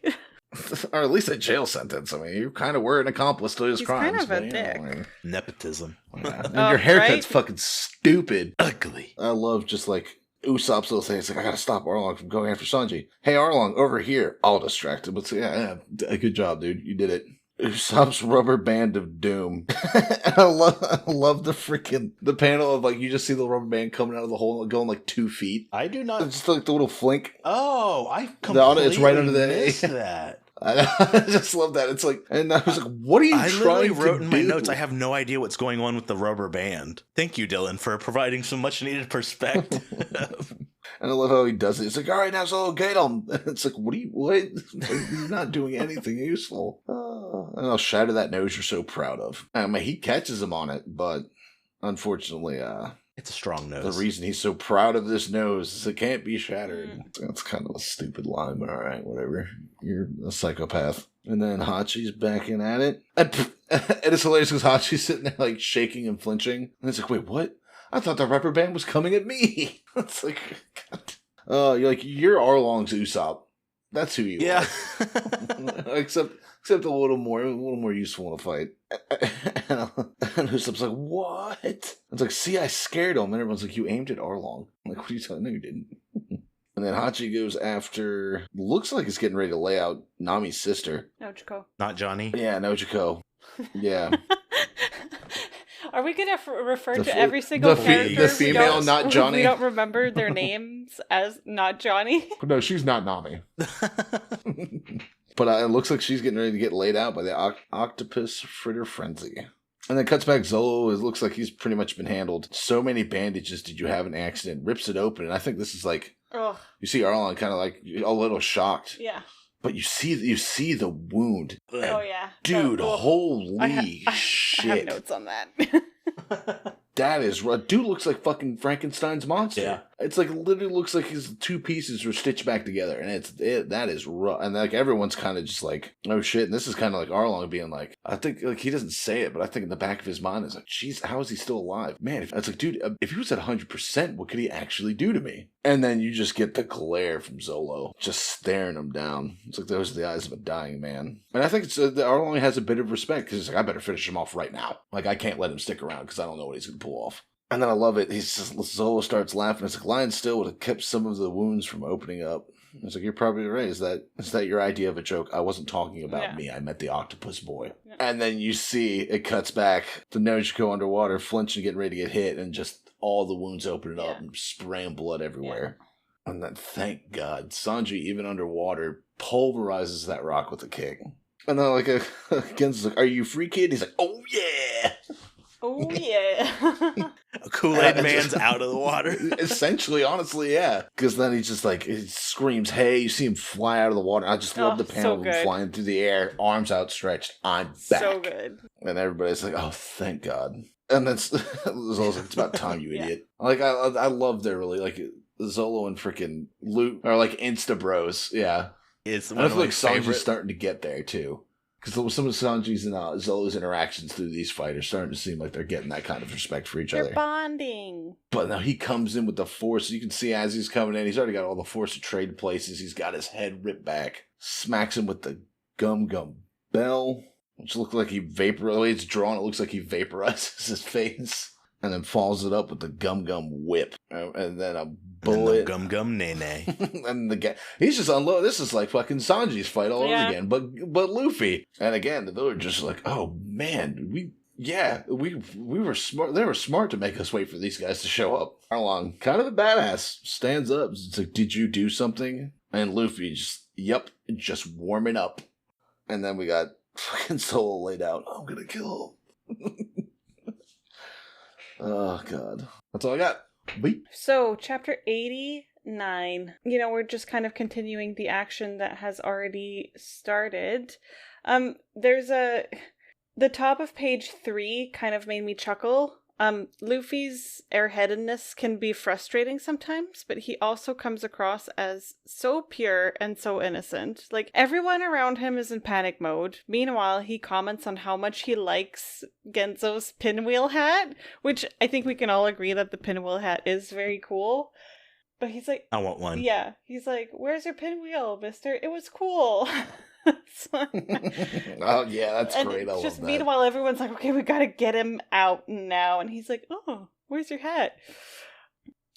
Or at least a jail sentence. I mean, you kind of were an accomplice to his crimes. Kind of a dick. Nepotism. Yeah. And your haircut's fucking stupid, ugly. I love just like Usopp's little thing. It's like, I gotta stop Arlong from going after Sanji. Hey, Arlong, over here. All distracted, but yeah, good job, dude. You did it. Usopp's rubber band of doom. I love the panel of like you just see the rubber band coming out of the hole and going like 2 feet. I do not. It's just like the little flink. Oh, I completely it's right under the missed that. I just love that. It's like, and I was like, what are you trying to do? I literally wrote in my notes, I have no idea what's going on with the rubber band. Thank you, Dylan, for providing some much needed perspective. And I love how he does it. It's like, all right, now so get him. It's like, what? You're not doing anything useful. And I'll shatter that nose you're so proud of. I mean, he catches him on it, but unfortunately, it's a strong nose. The reason he's so proud of this nose is it can't be shattered. That's kind of a stupid line, but all right, whatever. You're a psychopath. And then Hachi's backing at it. And it's hilarious because Hachi's sitting there like shaking and flinching. And it's like, wait, what? I thought the rubber band was coming at me. It's like, God. You're Arlong's Usopp. That's who you are. Except a little more useful in a fight. And Usopp's like, what? It's like, see, I scared him. And everyone's like, you aimed at Arlong. I'm like, what are you telling me? No, you didn't. And then Hachi goes after, looks like he's getting ready to lay out Nami's sister. Nojiko. Not Johnny. Yeah, Nojiko. Yeah. Are we going to refer to every single character? The female, not Johnny? We don't remember their names as not Johnny? No, she's not Nami. But it looks like she's getting ready to get laid out by the octopus fritter frenzy. And then cuts back Zolo. It looks like he's pretty much been handled. So many bandages did you have an accident. Rips it open. And I think this is like, you see Arlong kind of like a little shocked. Yeah. But you see the wound. Oh, yeah. Dude, holy shit. I have notes on that. That is right. Dude looks like fucking Frankenstein's monster. Yeah. It's like literally looks like his two pieces were stitched back together, and that is rough. And like everyone's kind of just like, oh shit. And this is kind of like Arlong being like, I think like he doesn't say it, but I think in the back of his mind is like, geez, how is he still alive? Man, it's like, dude, if he was at 100%, what could he actually do to me? And then you just get the glare from Zolo, just staring him down. It's like those are the eyes of a dying man. And I think it's Arlong has a bit of respect because he's like, I better finish him off right now. Like I can't let him stick around because I don't know what he's gonna pull off. And then I love it. Zolo starts laughing. It's like, lying still would have kept some of the wounds from opening up. It's like, you're probably right. Is that your idea of a joke? I wasn't talking about me. I meant the octopus boy. Yeah. And then you see it cuts back to Nojiko underwater, flinching, getting ready to get hit, and just all the wounds opening up and spraying blood everywhere. Yeah. And then, thank God, Sanji, even underwater, pulverizes that rock with a kick. And then, like, Genzo's like, are you free, kid? He's like, oh, yeah! Oh, yeah. Kool-Aid Man's out of the water. Essentially, honestly, yeah. Because then he's just like, he screams, hey, you see him fly out of the water. I just love the panel of him flying through the air, arms outstretched, I'm back. So good. And everybody's like, oh, thank God. And then Zolo's like, it's about time, you idiot. Like, I love their really, like, Zolo and freaking Luke are like Insta bros, yeah. It's and I feel like Sanji's starting to get there, too. Because some of Sanji's and Zolo's interactions through these fights are starting to seem like they're getting that kind of respect for each other. They're bonding. But now he comes in with the force. You can see as he's coming in, he's already got all the force of trade places. He's got his head ripped back. Smacks him with the gum bell. Which looks like the way it's drawn, it looks like he vaporizes his face. And then follows it up with the gum whip. And then a bullet. And the gum nay. And the guy, he's just unloading. This is like fucking Sanji's fight all over again. But Luffy. And again, the villagers are like, oh man, we were smart. They were smart to make us wait for these guys to show up. Arlong, kind of a badass, stands up. It's like, did you do something? And Luffy just, just warming up. And then we got fucking Solo laid out. I'm gonna kill him. Oh, God. That's all I got. Beep. So, chapter 89. We're just kind of continuing the action that has already started. There's the top of page 3 kind of made me chuckle. Luffy's airheadedness can be frustrating sometimes, but he also comes across as so pure and so innocent. Like, everyone around him is in panic mode. Meanwhile, he comments on how much he likes Genzo's pinwheel hat, which I think we can all agree that the pinwheel hat is very cool. But he's like, I want one. Yeah, he's like, where's your pinwheel, mister? It was cool. Oh yeah, that's great. I love that. Meanwhile, everyone's like, okay, we gotta get him out now, and he's like, oh, where's your hat?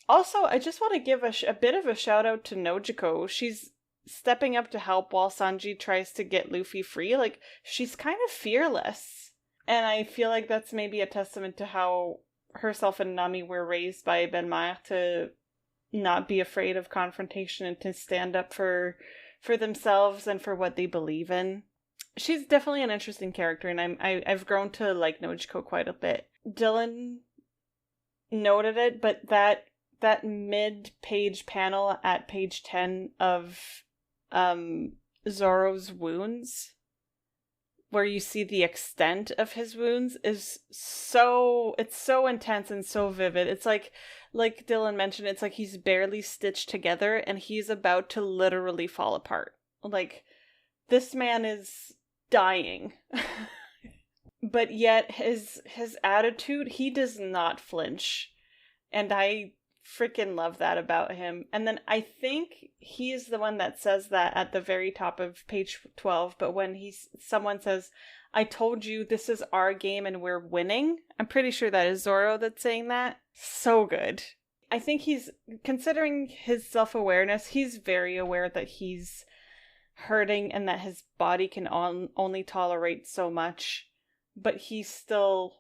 Also, I just want to give a bit of a shout out to Nojiko. She's stepping up to help while Sanji tries to get Luffy free. Like, she's kind of fearless, and I feel like that's maybe a testament to how herself and Nami were raised by Ben Maya to not be afraid of confrontation and to stand up for themselves and for what they believe in. She's definitely an interesting character, and I've grown to like Nojiko quite a bit. Dylan noted it, but that mid-page panel at page 10 of Zoro's wounds, where you see the extent of his wounds, is so intense and so vivid. It's like Dylan mentioned, it's like he's barely stitched together and he's about to literally fall apart. Like, this man is dying. But yet his attitude, he does not flinch. And I freaking love that about him. And then I think he is the one that says that at the very top of page 12, but when someone says, I told you this is our game and we're winning, I'm pretty sure that is Zoro that's saying that. So good. I think he's, considering his self-awareness, he's very aware that he's hurting and that his body can only tolerate so much, but he's still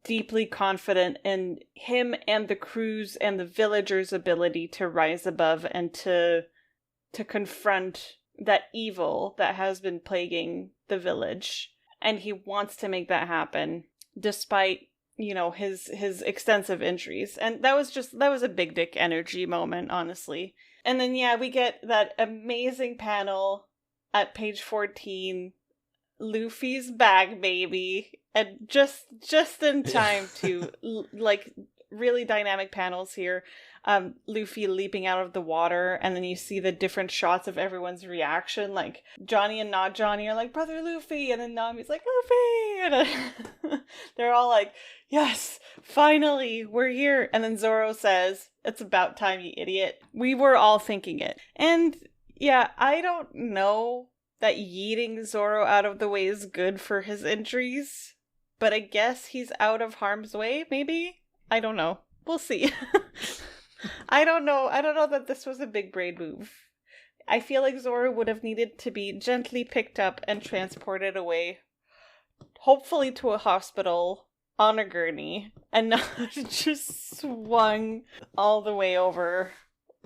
deeply confident in him and the crew's and the villagers' ability to rise above and to confront that evil that has been plaguing the village. And he wants to make that happen despite, his extensive injuries. And that was a big dick energy moment, honestly. And then we get that amazing panel at page 14, Luffy's back, baby. And just in time to, really dynamic panels here. Luffy leaping out of the water, and then you see the different shots of everyone's reaction. Like Johnny and not Johnny are like, "Brother Luffy," and then Nami's like, "Luffy," and they're all like, "Yes, finally, we're here." And then Zoro says, "It's about time, you idiot." We were all thinking it. And yeah, I don't know that yeeting Zoro out of the way is good for his injuries, but I guess he's out of harm's way, maybe? I don't know. We'll see. I don't know that this was a big brain move. I feel like Zoro would have needed to be gently picked up and transported away, hopefully to a hospital on a gurney, and not just swung all the way over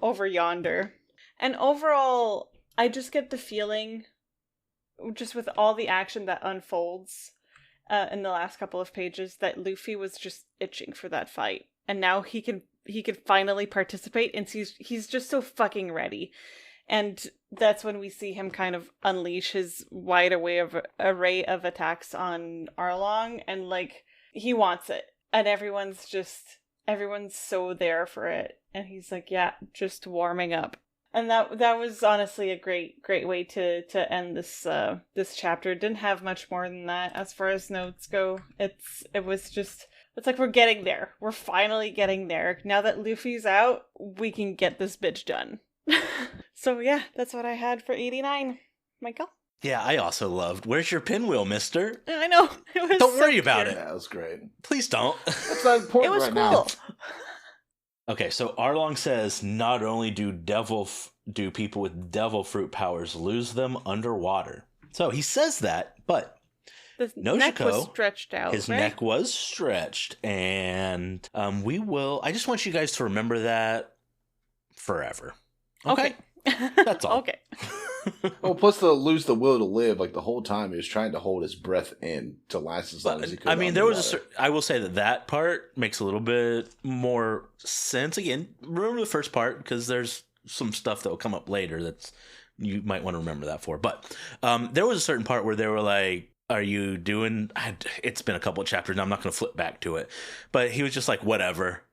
yonder. And overall, I just get the feeling, just with all the action that unfolds in the last couple of pages, that Luffy was just itching for that fight, and now he could finally participate, and he's just so fucking ready. And that's when we see him kind of unleash his wide array of attacks on Arlong, and like, he wants it, and everyone's so there for it, and he's like, yeah, just warming up. And that was honestly a great way to end this chapter. Didn't have much more than that as far as notes go. It's like we're getting there. We're finally getting there. Now that Luffy's out, we can get this bitch done. So yeah, that's what I had for 89. Michael? Yeah, I also loved "Where's your pinwheel, mister?" I know. It was Don't worry about it. Yeah, that was great. Please don't. That's not important It was right cool. now. Okay, so Arlong says not only do people with devil fruit powers lose them underwater. So he says that, but The neck was stretched out. His right? neck was stretched, and I just want you guys to remember that forever. Okay. That's all. Okay. Well, plus to lose the will to live, like the whole time he was trying to hold his breath in to last as long as he could. I mean, there was I will say that part makes a little bit more sense. Again, remember the first part, because there's some stuff that will come up later that's you might want to remember that for. But there was a certain part where they were like, "Are you doing?" It's been a couple of chapters now. I'm not going to flip back to it, but he was just like, "Whatever."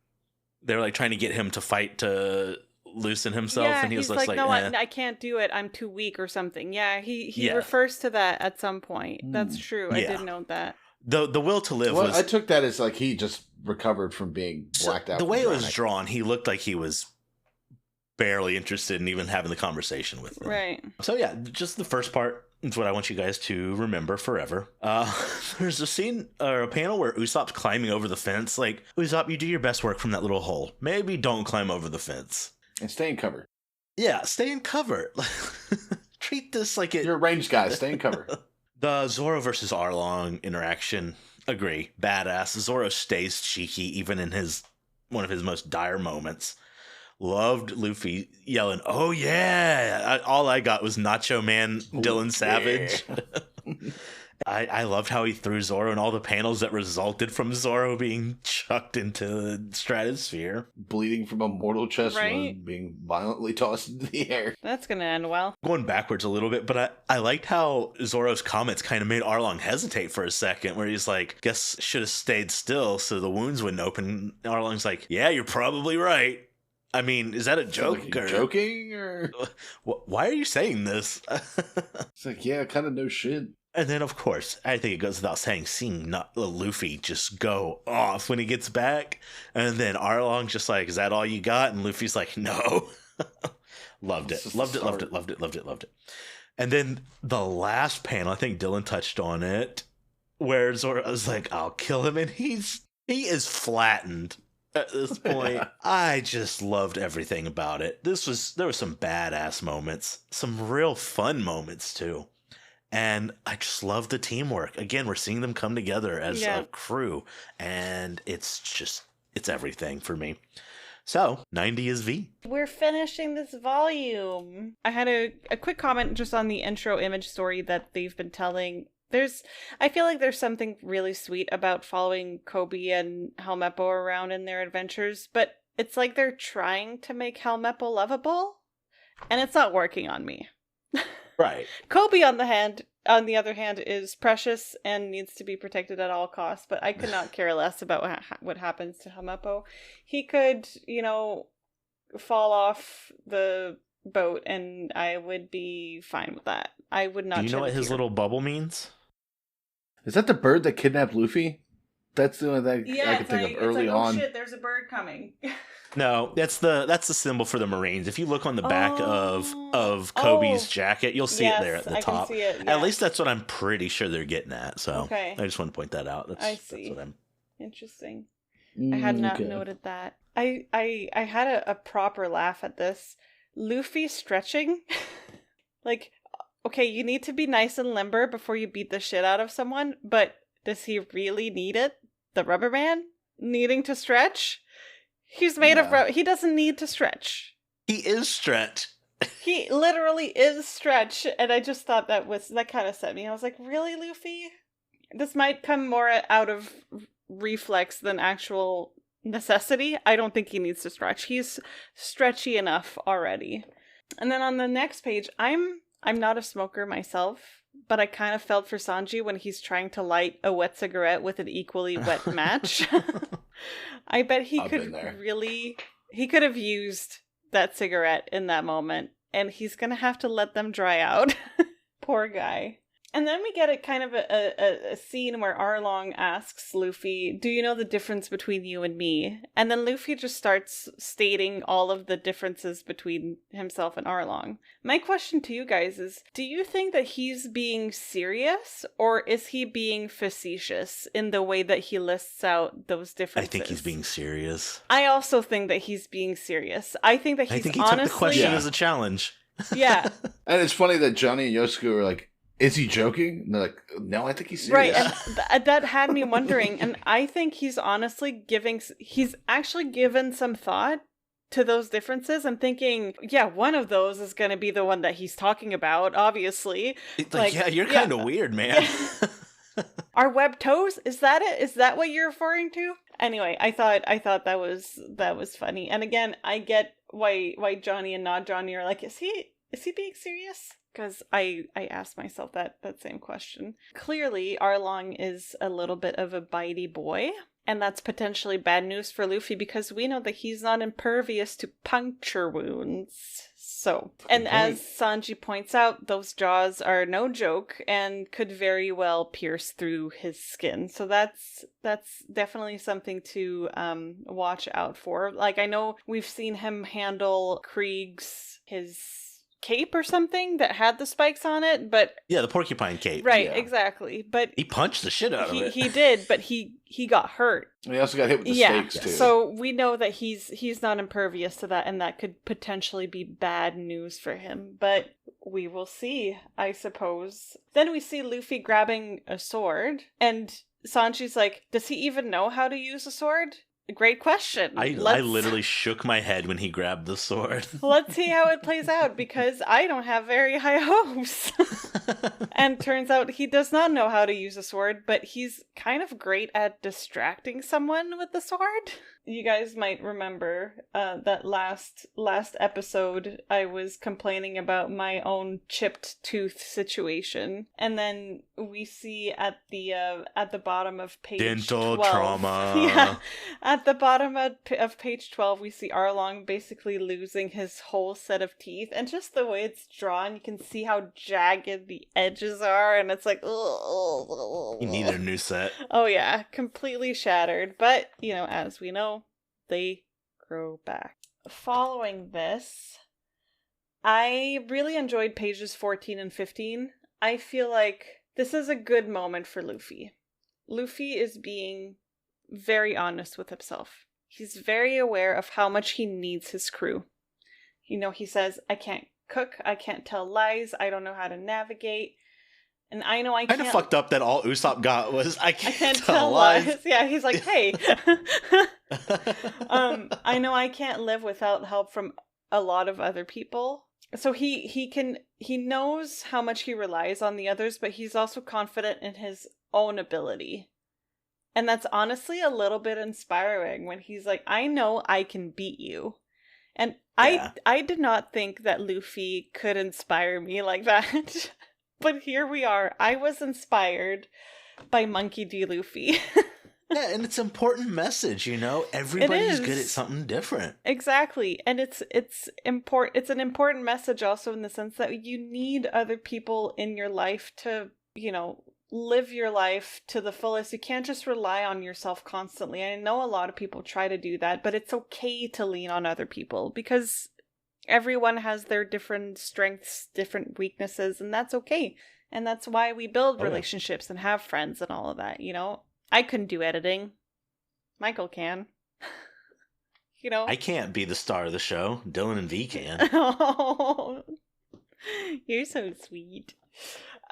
They were like trying to get him to fight to loosen himself, and he was he's just like, "No, I can't do it. I'm too weak or something." Yeah, he refers to that at some point. That's true. I did note that. The will to live was. I took that as like he just recovered from being blacked out. The way it was drawn, he looked like he was barely interested in even having the conversation with them. Right. So yeah, just the first part is what I want you guys to remember forever. There's a scene or a panel where Usopp's climbing over the fence. Like, Usopp, you do your best work from that little hole. Maybe don't climb over the fence. And stay in cover. Yeah, stay in cover. Treat this like it. You're a ranged guy. Stay in cover. The Zoro versus Arlong interaction. Agree. Badass. Zoro stays cheeky even in one of his most dire moments. Loved Luffy yelling, "Oh yeah!" All I got was Nacho Man Dylan Savage. Yeah. I loved how he threw Zoro and all the panels that resulted from Zoro being chucked into the stratosphere. Bleeding from a mortal chest wound, being violently tossed into the air. That's going to end well. Going backwards a little bit, but I liked how Zoro's comments kind of made Arlong hesitate for a second, where he's like, "Guess should have stayed still so the wounds wouldn't open." Arlong's like, "Yeah, you're probably right. I mean, is that a joke? Like, joking? Or why are you saying this?" It's like, yeah, kind of no shit. And then, of course, I think it goes without saying, seeing Luffy just go off when he gets back. And then Arlong's just like, "Is that all you got?" And Luffy's like, "No." Loved it. Loved it. And then the last panel, I think Dylan touched on it, where Zoro was like, "I'll kill him." And he is flattened at this point. I just loved everything about it. There were some badass moments, some real fun moments too. And I just love the teamwork. Again, we're seeing them come together as a crew, and it's everything for me. So, 90 is V. We're finishing this volume. I had a quick comment just on the intro image story that they've been telling. I feel like there's something really sweet about following Kobe and Helmeppo around in their adventures, but it's like they're trying to make Helmeppo lovable, and it's not working on me. Right. Kobe, on the other hand, is precious and needs to be protected at all costs. But I could not care less about what happens to Hamapo. He could, fall off the boat, and I would be fine with that. I would not. Do you know shed what a his tear. little bubble means? Is that the bird that kidnapped Luffy? That's the only thing Yeah, I can think of early on. Oh shit! There's a bird coming. No, that's the symbol for the Marines. If you look on the back of Kobe's jacket, you'll see it there at the top. Can see it, yeah. At least that's what I'm pretty sure they're getting at. So okay. I just want to point that out. I see. That's what I'm... Interesting. I had not Okay. noted that. I had a proper laugh at this. Luffy stretching. Like, okay, you need to be nice and limber before you beat the shit out of someone, but does he really need it? The rubber man? Needing to stretch? He's made of rubber. He doesn't need to stretch. He is Stretch. He literally is Stretch, and I just thought that kind of set me. I was like, really, Luffy? This might come more out of reflex than actual necessity. I don't think he needs to stretch. He's stretchy enough already. And then on the next page, I'm not a smoker myself, but I kind of felt for Sanji when he's trying to light a wet cigarette with an equally wet match. I bet he could have used that cigarette in that moment, and he's gonna have to let them dry out. Poor guy. And then we get a kind of a scene where Arlong asks Luffy, do you know the difference between you and me? And then Luffy just starts stating all of the differences between himself and Arlong. My question to you guys is, do you think that he's being serious, or is he being facetious in the way that he lists out those differences? I think he's being serious. I also think that he's being serious. I think that he took the question as a challenge. Yeah. And it's funny that Johnny and Yosuke are like, is he joking? And they're like, no, I think he's serious. Right, and that had me wondering, and I think he's actually given some thought to those differences. I'm thinking, yeah, one of those is going to be the one that he's talking about, obviously. It's like, yeah, you're kind of weird, man. Yeah. Are web toes? Is that it? Is that what you're referring to? Anyway, I thought that was funny. And again, I get why Johnny and not Johnny are like, is he being serious? Because I asked myself that same question. Clearly, Arlong is a little bit of a bitey boy, and that's potentially bad news for Luffy because we know that he's not impervious to puncture wounds. So, and as Sanji points out, those jaws are no joke and could very well pierce through his skin. So that's definitely something to watch out for. Like, I know we've seen him handle his cape or something that had the spikes on it, but yeah, the porcupine cape. Right, yeah. Exactly. But he punched the shit out of it. He did, but he got hurt. And he also got hit with the stakes too. So we know that he's not impervious to that, and that could potentially be bad news for him. But we will see, I suppose. Then we see Luffy grabbing a sword, and Sanji's like, does he even know how to use a sword? Great question. I literally shook my head when he grabbed the sword. Let's see how it plays out, because I don't have very high hopes. And turns out he does not know how to use a sword, but he's kind of great at distracting someone with the sword. You guys might remember that last episode I was complaining about my own chipped tooth situation, and then we see at the bottom of page dental 12, trauma. Yeah, at the bottom of page 12, we see Arlong basically losing his whole set of teeth, and just the way it's drawn, you can see how jagged the edges are, and it's like, ugh. You need a new set. Oh yeah, completely shattered. But, as we know, they grow back. Following this, I really enjoyed pages 14 and 15. I feel like this is a good moment for Luffy. Luffy is being very honest with himself. He's very aware of how much he needs his crew. He says, I can't cook, I can't tell lies, I don't know how to navigate. And I know I can't... Kind of fucked up that all Usopp got was, I can't tell lies. lies. Yeah, he's like, hey. I know I can't live without help from a lot of other people. So he knows how much he relies on the others, but he's also confident in his own ability. And that's honestly a little bit inspiring when he's like, I know I can beat you. And Yeah. I did not think that Luffy could inspire me like that. But here we are. I was inspired by Monkey D. Luffy. Yeah, and it's an important message, you know? Everybody's good at something different. Exactly. And it's important. It's an important message also in the sense that you need other people in your life to, you know, live your life to the fullest. You can't just rely on yourself constantly. I know a lot of people try to do that, but it's okay to lean on other people because everyone has their different strengths, different weaknesses, and that's okay. And that's why we build relationships and have friends and all of that, you know? I couldn't do editing. Michael can. You know? I can't be the star of the show. Dylan and V can. Oh, you're so sweet.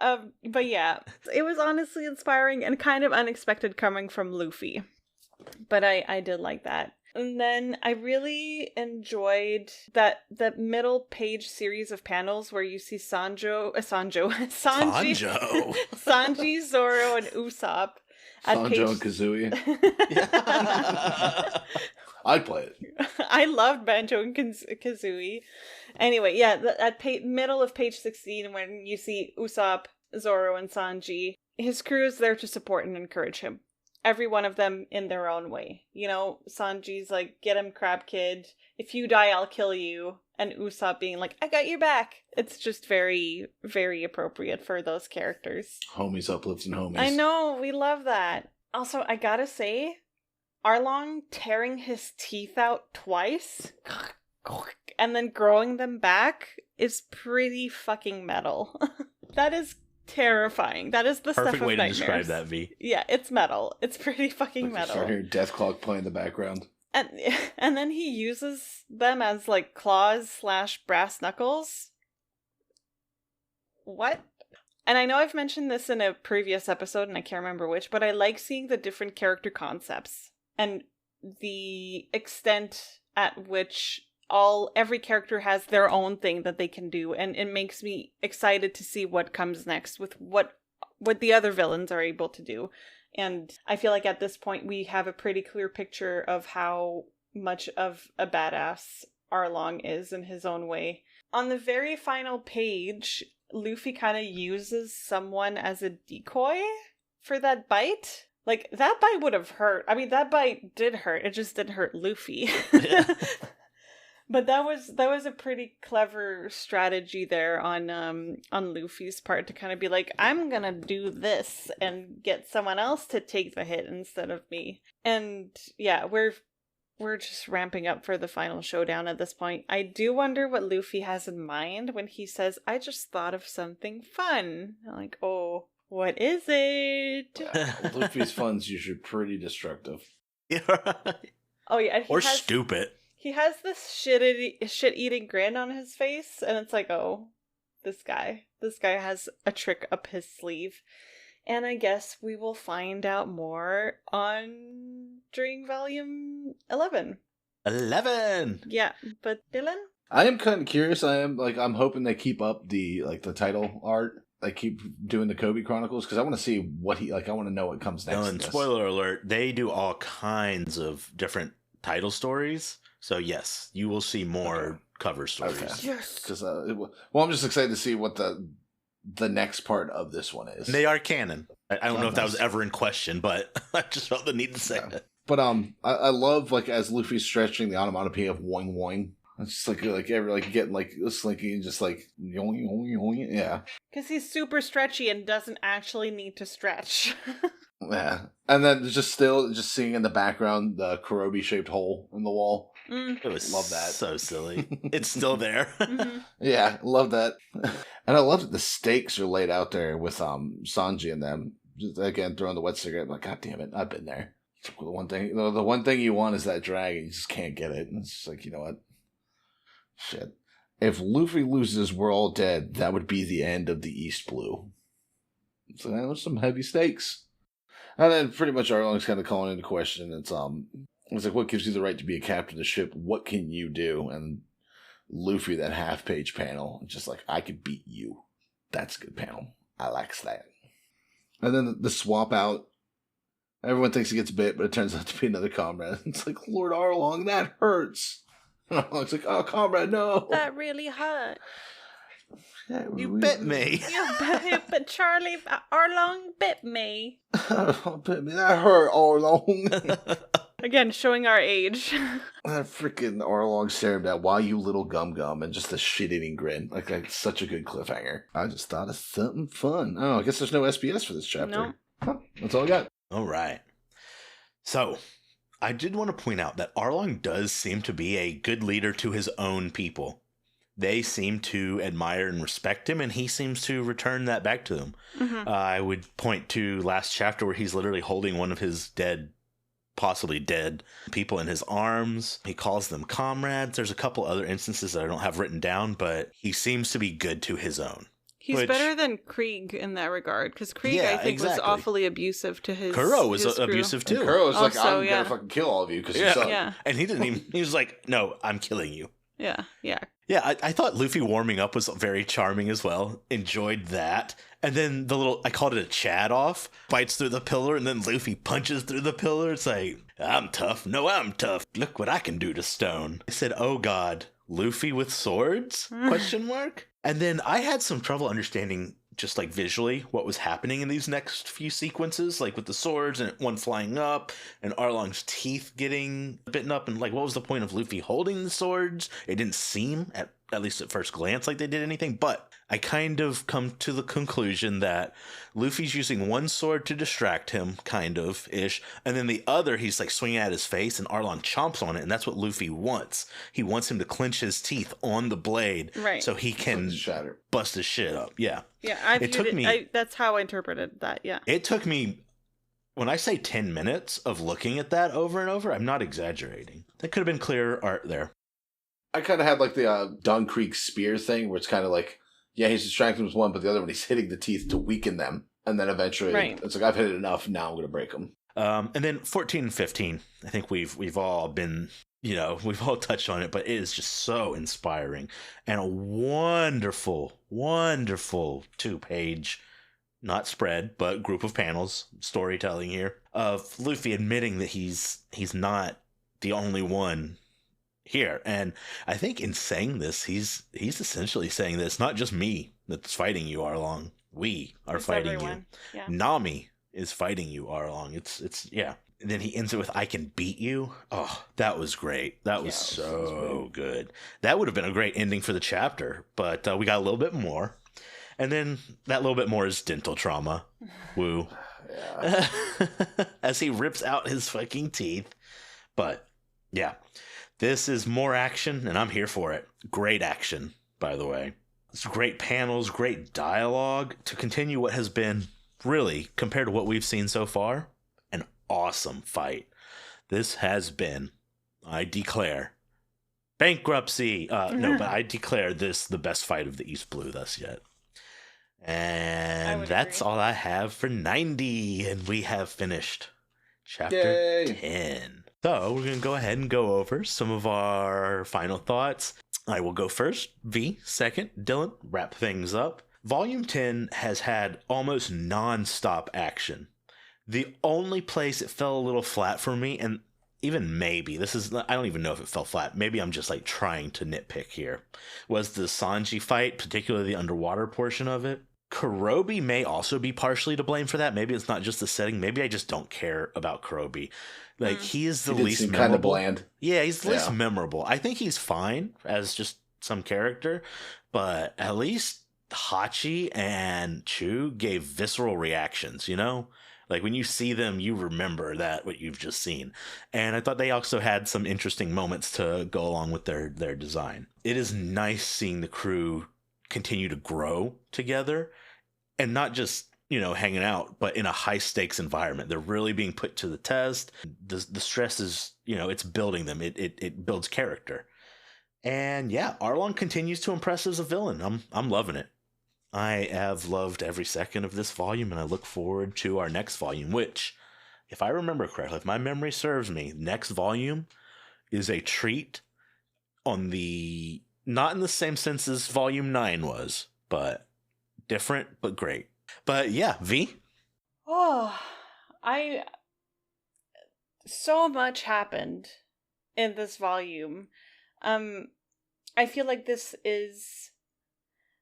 But yeah, it was honestly inspiring and kind of unexpected coming from Luffy. But I did like that. And then I really enjoyed the middle page series of panels where you see Sanji, Zoro, and Usopp. Sanjo and Kazooie. I'd play it. I loved Banjo and Kazooie. Anyway, yeah, at middle of page 16, when you see Usopp, Zoro, and Sanji, his crew is there to support and encourage him. Every one of them in their own way. You know, Sanji's like, get him, Crab Kid. If you die, I'll kill you. And Usopp being like, I got your back. It's just very, very appropriate for those characters. Homies uplifting homies. I know, we love that. Also, I gotta say, Arlong tearing his teeth out twice and then growing them back is pretty fucking metal. That is terrifying. That is the Perfect stuff of way to nightmares. describe that, V. Yeah, it's metal. It's pretty fucking metal. Start hearing Death Clock playing in the background. And then he uses them as like claws / brass knuckles. What? And I know I've mentioned this in a previous episode and I can't remember which, but I like seeing the different character concepts and the extent at which every character has their own thing that they can do, and it makes me excited to see what comes next with what the other villains are able to do. And I feel like at this point we have a pretty clear picture of how much of a badass Arlong is in his own way. On the very final page, Luffy kind of uses someone as a decoy for that bite. Like, that bite would have hurt. I mean, that bite did hurt. It just didn't hurt Luffy. Yeah. But that was a pretty clever strategy there on Luffy's part to kind of be like, I'm gonna do this and get someone else to take the hit instead of me. And yeah, we're just ramping up for the final showdown at this point. I do wonder what Luffy has in mind when he says, I just thought of something fun. I'm like, oh, what is it? Luffy's fun's usually pretty destructive. Oh yeah, or stupid. He has this shit-eating grin on his face, and it's like, oh, this guy has a trick up his sleeve. And I guess we will find out more during volume 11. 11! Yeah, but Dylan? I am kind of curious. I'm hoping they keep up the title art. Like, keep doing the Kobe Chronicles, because I want to see what I want to know what comes next. And spoiler alert, they do all kinds of different title stories. So yes, you will see more cover stories. Okay. Yes. Because I'm just excited to see what the next part of this one is. They are canon. I don't know if that was ever in question, but I just felt the need to say it. But I love, like, as Luffy's stretching the onomatopoeia of woing woing. It's just like getting like slinky and just like yoing yoing yoing. Yeah. Because he's super stretchy and doesn't actually need to stretch. Yeah. And then just seeing in the background the Kurobi shaped hole in the wall. Mm. It was love that. So silly. It's still there. Mm-hmm. Yeah, love that. And I love that the stakes are laid out there with Sanji and them. Just, again, throwing the wet cigarette. I'm like, God damn it, I've been there. The one thing you want is that dragon. You just can't get it. And it's just like, you know what? Shit. If Luffy loses, we're all dead. That would be the end of the East Blue. So that was some heavy stakes. And then pretty much Arlong's kind of calling into question. It's like, what gives you the right to be a captain of the ship? What can you do? And Luffy, that half-page panel, just like, I could beat you. That's a good panel. I likes that. And then the swap out. Everyone thinks he gets bit, but it turns out to be another comrade. It's like, Lord Arlong, that hurts. It's like, oh, comrade, no. That really hurt. You bit me. But Charlie Arlong bit me. Bit me. That hurt all along. Again, showing our age. That freaking Arlong staring at why you little gum and just a shit-eating grin. Like, that's such a good cliffhanger. I just thought of something fun. Oh, I guess there's no SBS for this chapter. No. Huh, that's all I got. All right. So, I did want to point out that Arlong does seem to be a good leader to his own people. They seem to admire and respect him, and he seems to return that back to them. Mm-hmm. I would point to last chapter where he's literally holding one of his possibly dead people in his arms. He calls them comrades. There's a couple other instances that I don't have written down, but he seems to be good to his own. He's better than Krieg in that regard, because Krieg, I think, was awfully abusive to his Kuro was his abusive too. Kuro was like, Also, I'm yeah. gonna fucking kill all of you because you suck. Yeah. And he didn't even, he was like, no, I'm killing you. Yeah. Yeah, I thought Luffy warming up was very charming as well. Enjoyed that. And then the little, I called it a Chad off, bites through the pillar, and then Luffy punches through the pillar. It's like, I'm tough. No, I'm tough. Look what I can do to stone. I said, oh God, Luffy with swords? Question mark? And then I had some trouble understanding just like visually what was happening in these next few sequences, like with the swords and one flying up and Arlong's teeth getting bitten up, and like what was the point of Luffy holding the swords? It didn't seem at least at first glance like they did anything, but I kind of come to the conclusion that Luffy's using one sword to distract him, kind of ish, and then the other he's like swinging at his face and Arlong chomps on it, and that's what Luffy wants. He wants him to clench his teeth on the blade, Right. so he can Shatter. bust his shit up. Yeah. Yeah, that's how I interpreted that, yeah. It took me, when I say 10 minutes of looking at that over and over, I'm not exaggerating. That could have been clearer art there. I kind of had like the Don Creek spear thing where it's kind of like, yeah, he's distracting with one, but the other one he's hitting the teeth to weaken them. And then eventually it's like, I've hit it enough, now I'm going to break them. And then 14 and 15, I think we've all been, we've all touched on it, but it is just so inspiring. And a wonderful, wonderful 2-page, not spread, but group of panels, storytelling here, of Luffy admitting that he's not the only one here. And I think in saying this, he's essentially saying that it's not just me that's fighting you, Arlong. We are fighting everyone. you. Yeah. Nami is fighting you, Arlong. It's yeah. And then he ends it with, I can beat you. Oh, that was great. That was so good. That would have been a great ending for the chapter, but we got a little bit more. And then that little bit more is dental trauma. Woo. Yeah. As he rips out his fucking teeth. But yeah, this is more action, and I'm here for it. Great action, by the way. It's great panels, great dialogue to continue what has been, really, compared to what we've seen so far, an awesome fight. This has been, I declare, bankruptcy. No, but I declare this the best fight of the East Blue thus yet. And that's all I have for 90, and we have finished chapter 10. So we're going to go ahead and go over some of our final thoughts. I will go first, V second, Dylan, wrap things up. Volume 10 has had almost non-stop action. The only place it fell a little flat for me, and even maybe, I don't even know if it fell flat, maybe I'm just like trying to nitpick here, was the Sanji fight, particularly the underwater portion of it. Kurobi may also be partially to blame for that. Maybe it's not just the setting. Maybe I just don't care about Kurobi. Like, he is the least memorable. Kind of bland. Yeah, he's the least memorable. I think he's fine as just some character, but at least Hachi and Chu gave visceral reactions, Like, when you see them, you remember what you've just seen. And I thought they also had some interesting moments to go along with their design. It is nice seeing the crew continue to grow together and not just, hanging out, but in a high stakes environment. They're really being put to the test. The stress is, it's building them. It builds character. And yeah, Arlong continues to impress as a villain. I'm loving it. I have loved every second of this volume, and I look forward to our next volume, which, if I remember correctly, if my memory serves me, next volume is a treat on the, not in the same sense as volume 9 was, but different, but great. But yeah, V? Oh, so much happened in this volume. I feel like this is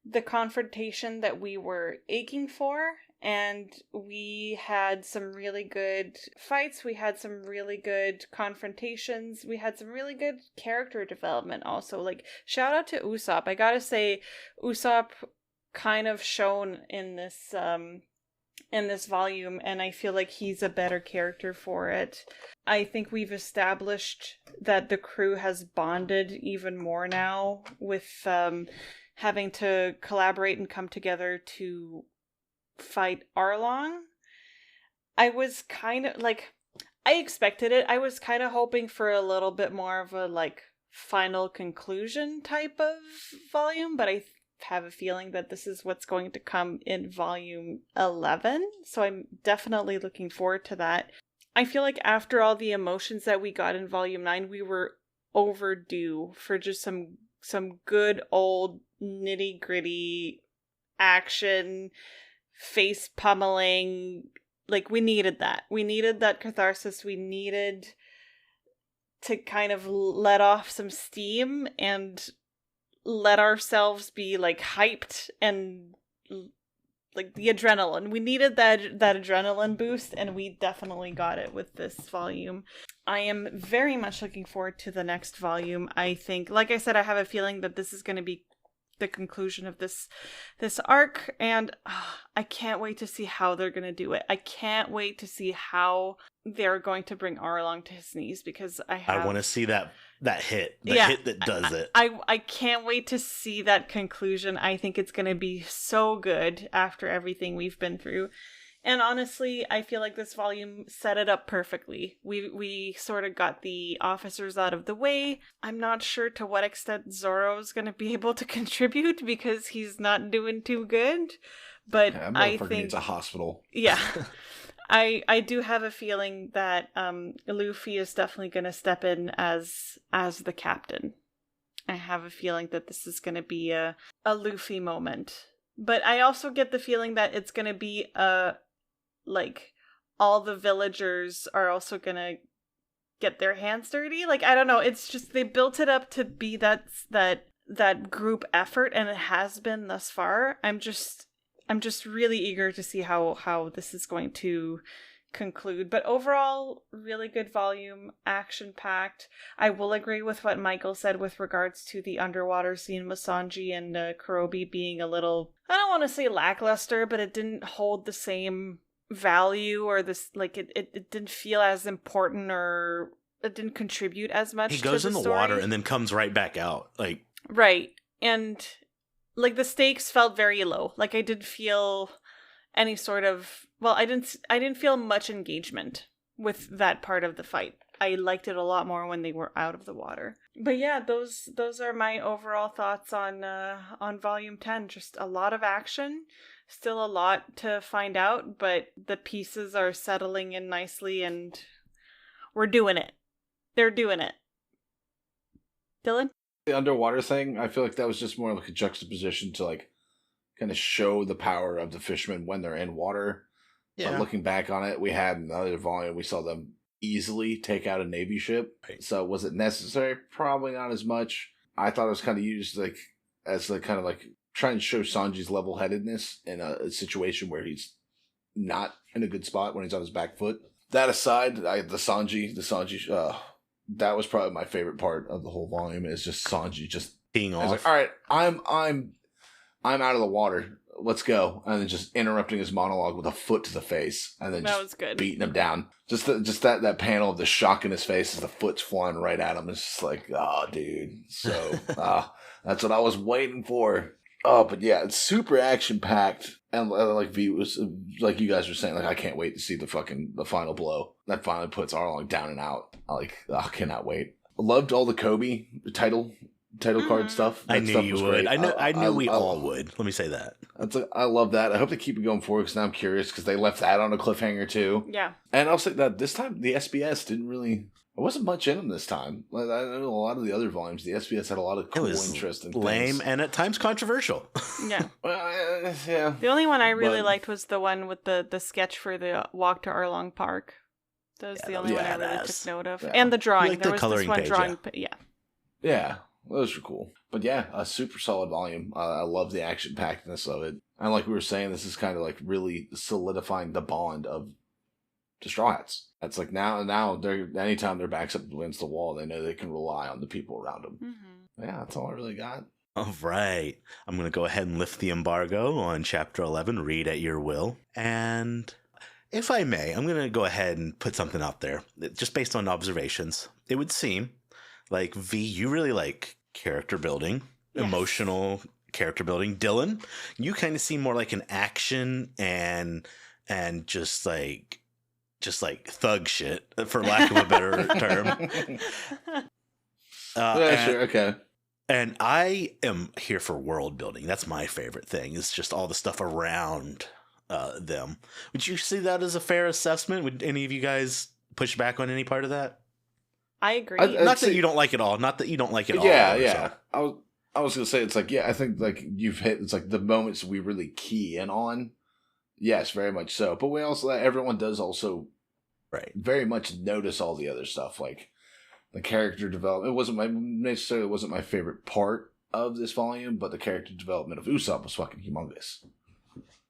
the confrontation that we were aching for, and we had some really good fights, we had some really good confrontations, we had some really good character development also. Like, shout out to Usopp. I gotta say, Usopp kind of shone in this volume, and I feel like he's a better character for it. I think we've established that the crew has bonded even more now with having to collaborate and come together to fight Arlong. I was kind of like, I expected it. I was kind of hoping for a little bit more of a like final conclusion type of volume, but I have a feeling that this is what's going to come in volume 11. So I'm definitely looking forward to that. I feel like after all the emotions that we got in volume 9, we were overdue for just some good old nitty gritty action, face pummeling. Like, we needed that. We needed that catharsis. We needed to kind of let off some steam and let ourselves be like hyped and like the adrenaline. We needed that adrenaline boost, and we definitely got it with this volume. I am very much looking forward to the next volume. I think, like I said, I have a feeling that this is going to be the conclusion of this arc, and I can't wait to see how they're going to do it. I can't wait to see how they're going to bring Arlong to his knees, because I want to see that hit, hit that does it. I can't wait to see that conclusion. I think it's going to be so good after everything we've been through. And honestly, I feel like this volume set it up perfectly. We sort of got the officers out of the way. I'm not sure to what extent Zoro's going to be able to contribute, because he's not doing too good. But yeah, I think needs a hospital. Yeah. I do have a feeling that Luffy is definitely going to step in as the captain. I have a feeling that this is going to be a Luffy moment. But I also get the feeling that it's going to be like all the villagers are also going to get their hands dirty. Like, I don't know. It's just they built it up to be that group effort, and it has been thus far. I'm just really eager to see how this is going to conclude. But overall, really good volume, action-packed. I will agree with what Michael said with regards to the underwater scene with Sanji and Kurobi being a little, I don't want to say lackluster, but it didn't hold the same value, or this, like, it didn't feel as important, or it didn't contribute as much to the story. He goes in the water and then comes right back out. Like, right. And like, the stakes felt very low. Like, I didn't feel any sort of, well, I didn't feel much engagement with that part of the fight. I liked it a lot more when they were out of the water. But yeah, those are my overall thoughts on volume 10. Just a lot of action, still a lot to find out, but the pieces are settling in nicely, and we're doing it. They're doing it. Dylan? The underwater thing, I feel like that was just more like a juxtaposition to like kind of show the power of the fishermen when they're in water. Yeah. But looking back on it, we had in the other volume, we saw them easily take out a Navy ship. Right. So was it necessary? Probably not as much. I thought it was kind of used like as like kind of like trying to show Sanji's level-headedness in a situation where he's not in a good spot when he's on his back foot. That aside, the Sanji, that was probably my favorite part of the whole volume, is just Sanji just being off. Like, all right, I'm out of the water. Let's go. And then just interrupting his monologue with a foot to the face, and then that was good. Beating him down. Just that panel of the shock in his face as the foot's flying right at him. It's just like, oh, dude. So that's what I was waiting for. Oh, but yeah, it's super action packed, and like V was, like you guys were saying, like, I can't wait to see the final blow that finally puts Arlong down and out. I cannot wait. Loved all the Kobe title card stuff. I knew you would. I knew we all would. Let me say that. I love that. I hope they keep it going forward, because now I'm curious, because they left that on a cliffhanger too. Yeah. And I'll say that this time the SBS didn't really. There wasn't much in them this time. Like, I know a lot of the other volumes, the SBS had a lot of cool, interesting things. Lame and at times controversial. Yeah. Well, yeah. The only one I really liked was the one with the sketch for the walk to Arlong Park. That was the only one I really took note of. Yeah. And the drawing. There was this one drawing. Yeah. Yeah. Those are cool. But yeah, a super solid volume. I love the action-packedness of it. And like we were saying, this is kind of like really solidifying the bond of the Straw Hats. That's like now they're anytime their backs up against the wall, they know they can rely on the people around them. Mm-hmm. Yeah, that's all I really got. All right. I'm going to go ahead and lift the embargo on Chapter 11, Read at Your Will. And if I may, I'm going to go ahead and put something out there, just based on observations. It would seem like, V, you really like character building, emotional character building. Dylan, you kind of seem more like an action and just like thug shit, for lack of a better term. Sure, okay. And I am here for world building. That's my favorite thing. It's just all the stuff around them. Would you see that as a fair assessment? Would any of you guys push back on any part of that? I agree. Not that you don't like it all. Not that you don't like it all. Yeah. I was gonna say it's like, yeah, I think like you've hit, it's like the moments we really key in on. Yes, very much so. But we also, everyone does also very much notice all the other stuff, like the character development. It wasn't my favorite part of this volume, but the character development of Usopp was fucking humongous.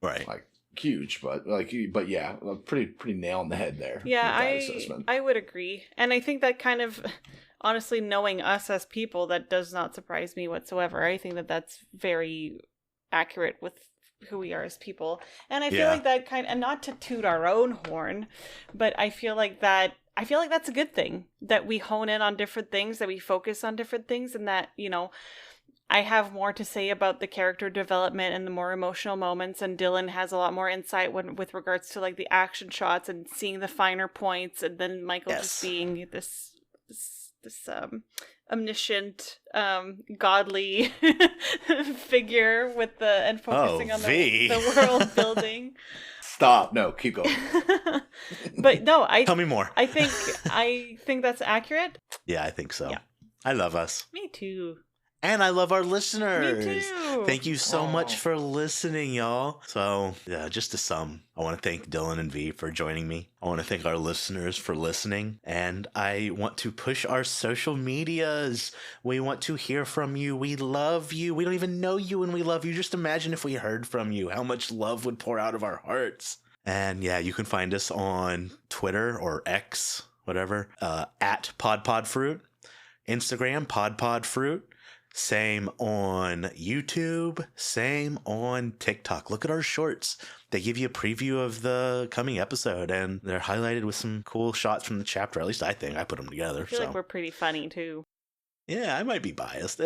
Right. Like huge, but yeah, pretty nail on the head there. Yeah, I would agree. And I think that kind of, honestly, knowing us as people, that does not surprise me whatsoever. I think that that's very accurate with who we are as people. And I feel like that and not to toot our own horn, but I feel like that's a good thing, that we hone in on different things, that we focus on different things, and that, I have more to say about the character development and the more emotional moments, and Dylan has a lot more insight with regards to like the action shots and seeing the finer points, and then Michael just being this omniscient, godly figure and focusing on the world building. Stop! No, keep going. But no, tell me more. I think that's accurate. Yeah, I think so. Yeah. I love us. Me too. And I love our listeners. Me too. Thank you so much for listening, y'all. So, yeah, just to sum, I want to thank Dylan and V for joining me. I want to thank our listeners for listening. And I want to push our social medias. We want to hear from you. We love you. We don't even know you, and we love you. Just imagine if we heard from you, how much love would pour out of our hearts. And yeah, you can find us on Twitter or X, whatever, at PodPodFruit. Instagram, PodPodFruit. Same on YouTube, same on TikTok. Look at our shorts. They give you a preview of the coming episode, and they're highlighted with some cool shots from the chapter. At least I think I put them together. I feel like we're pretty funny too. Yeah, I might be biased.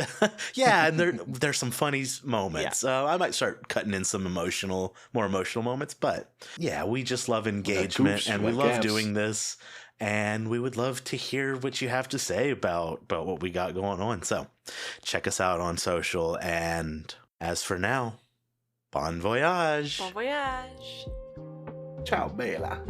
Yeah, and there's some funny moments. Yeah. I might start cutting in some more emotional moments, but yeah, we just love engagement, and we love doing this. And we would love to hear what you have to say about what we got going on. So check us out on social. And as for now, bon voyage. Bon voyage. Ciao, Bella.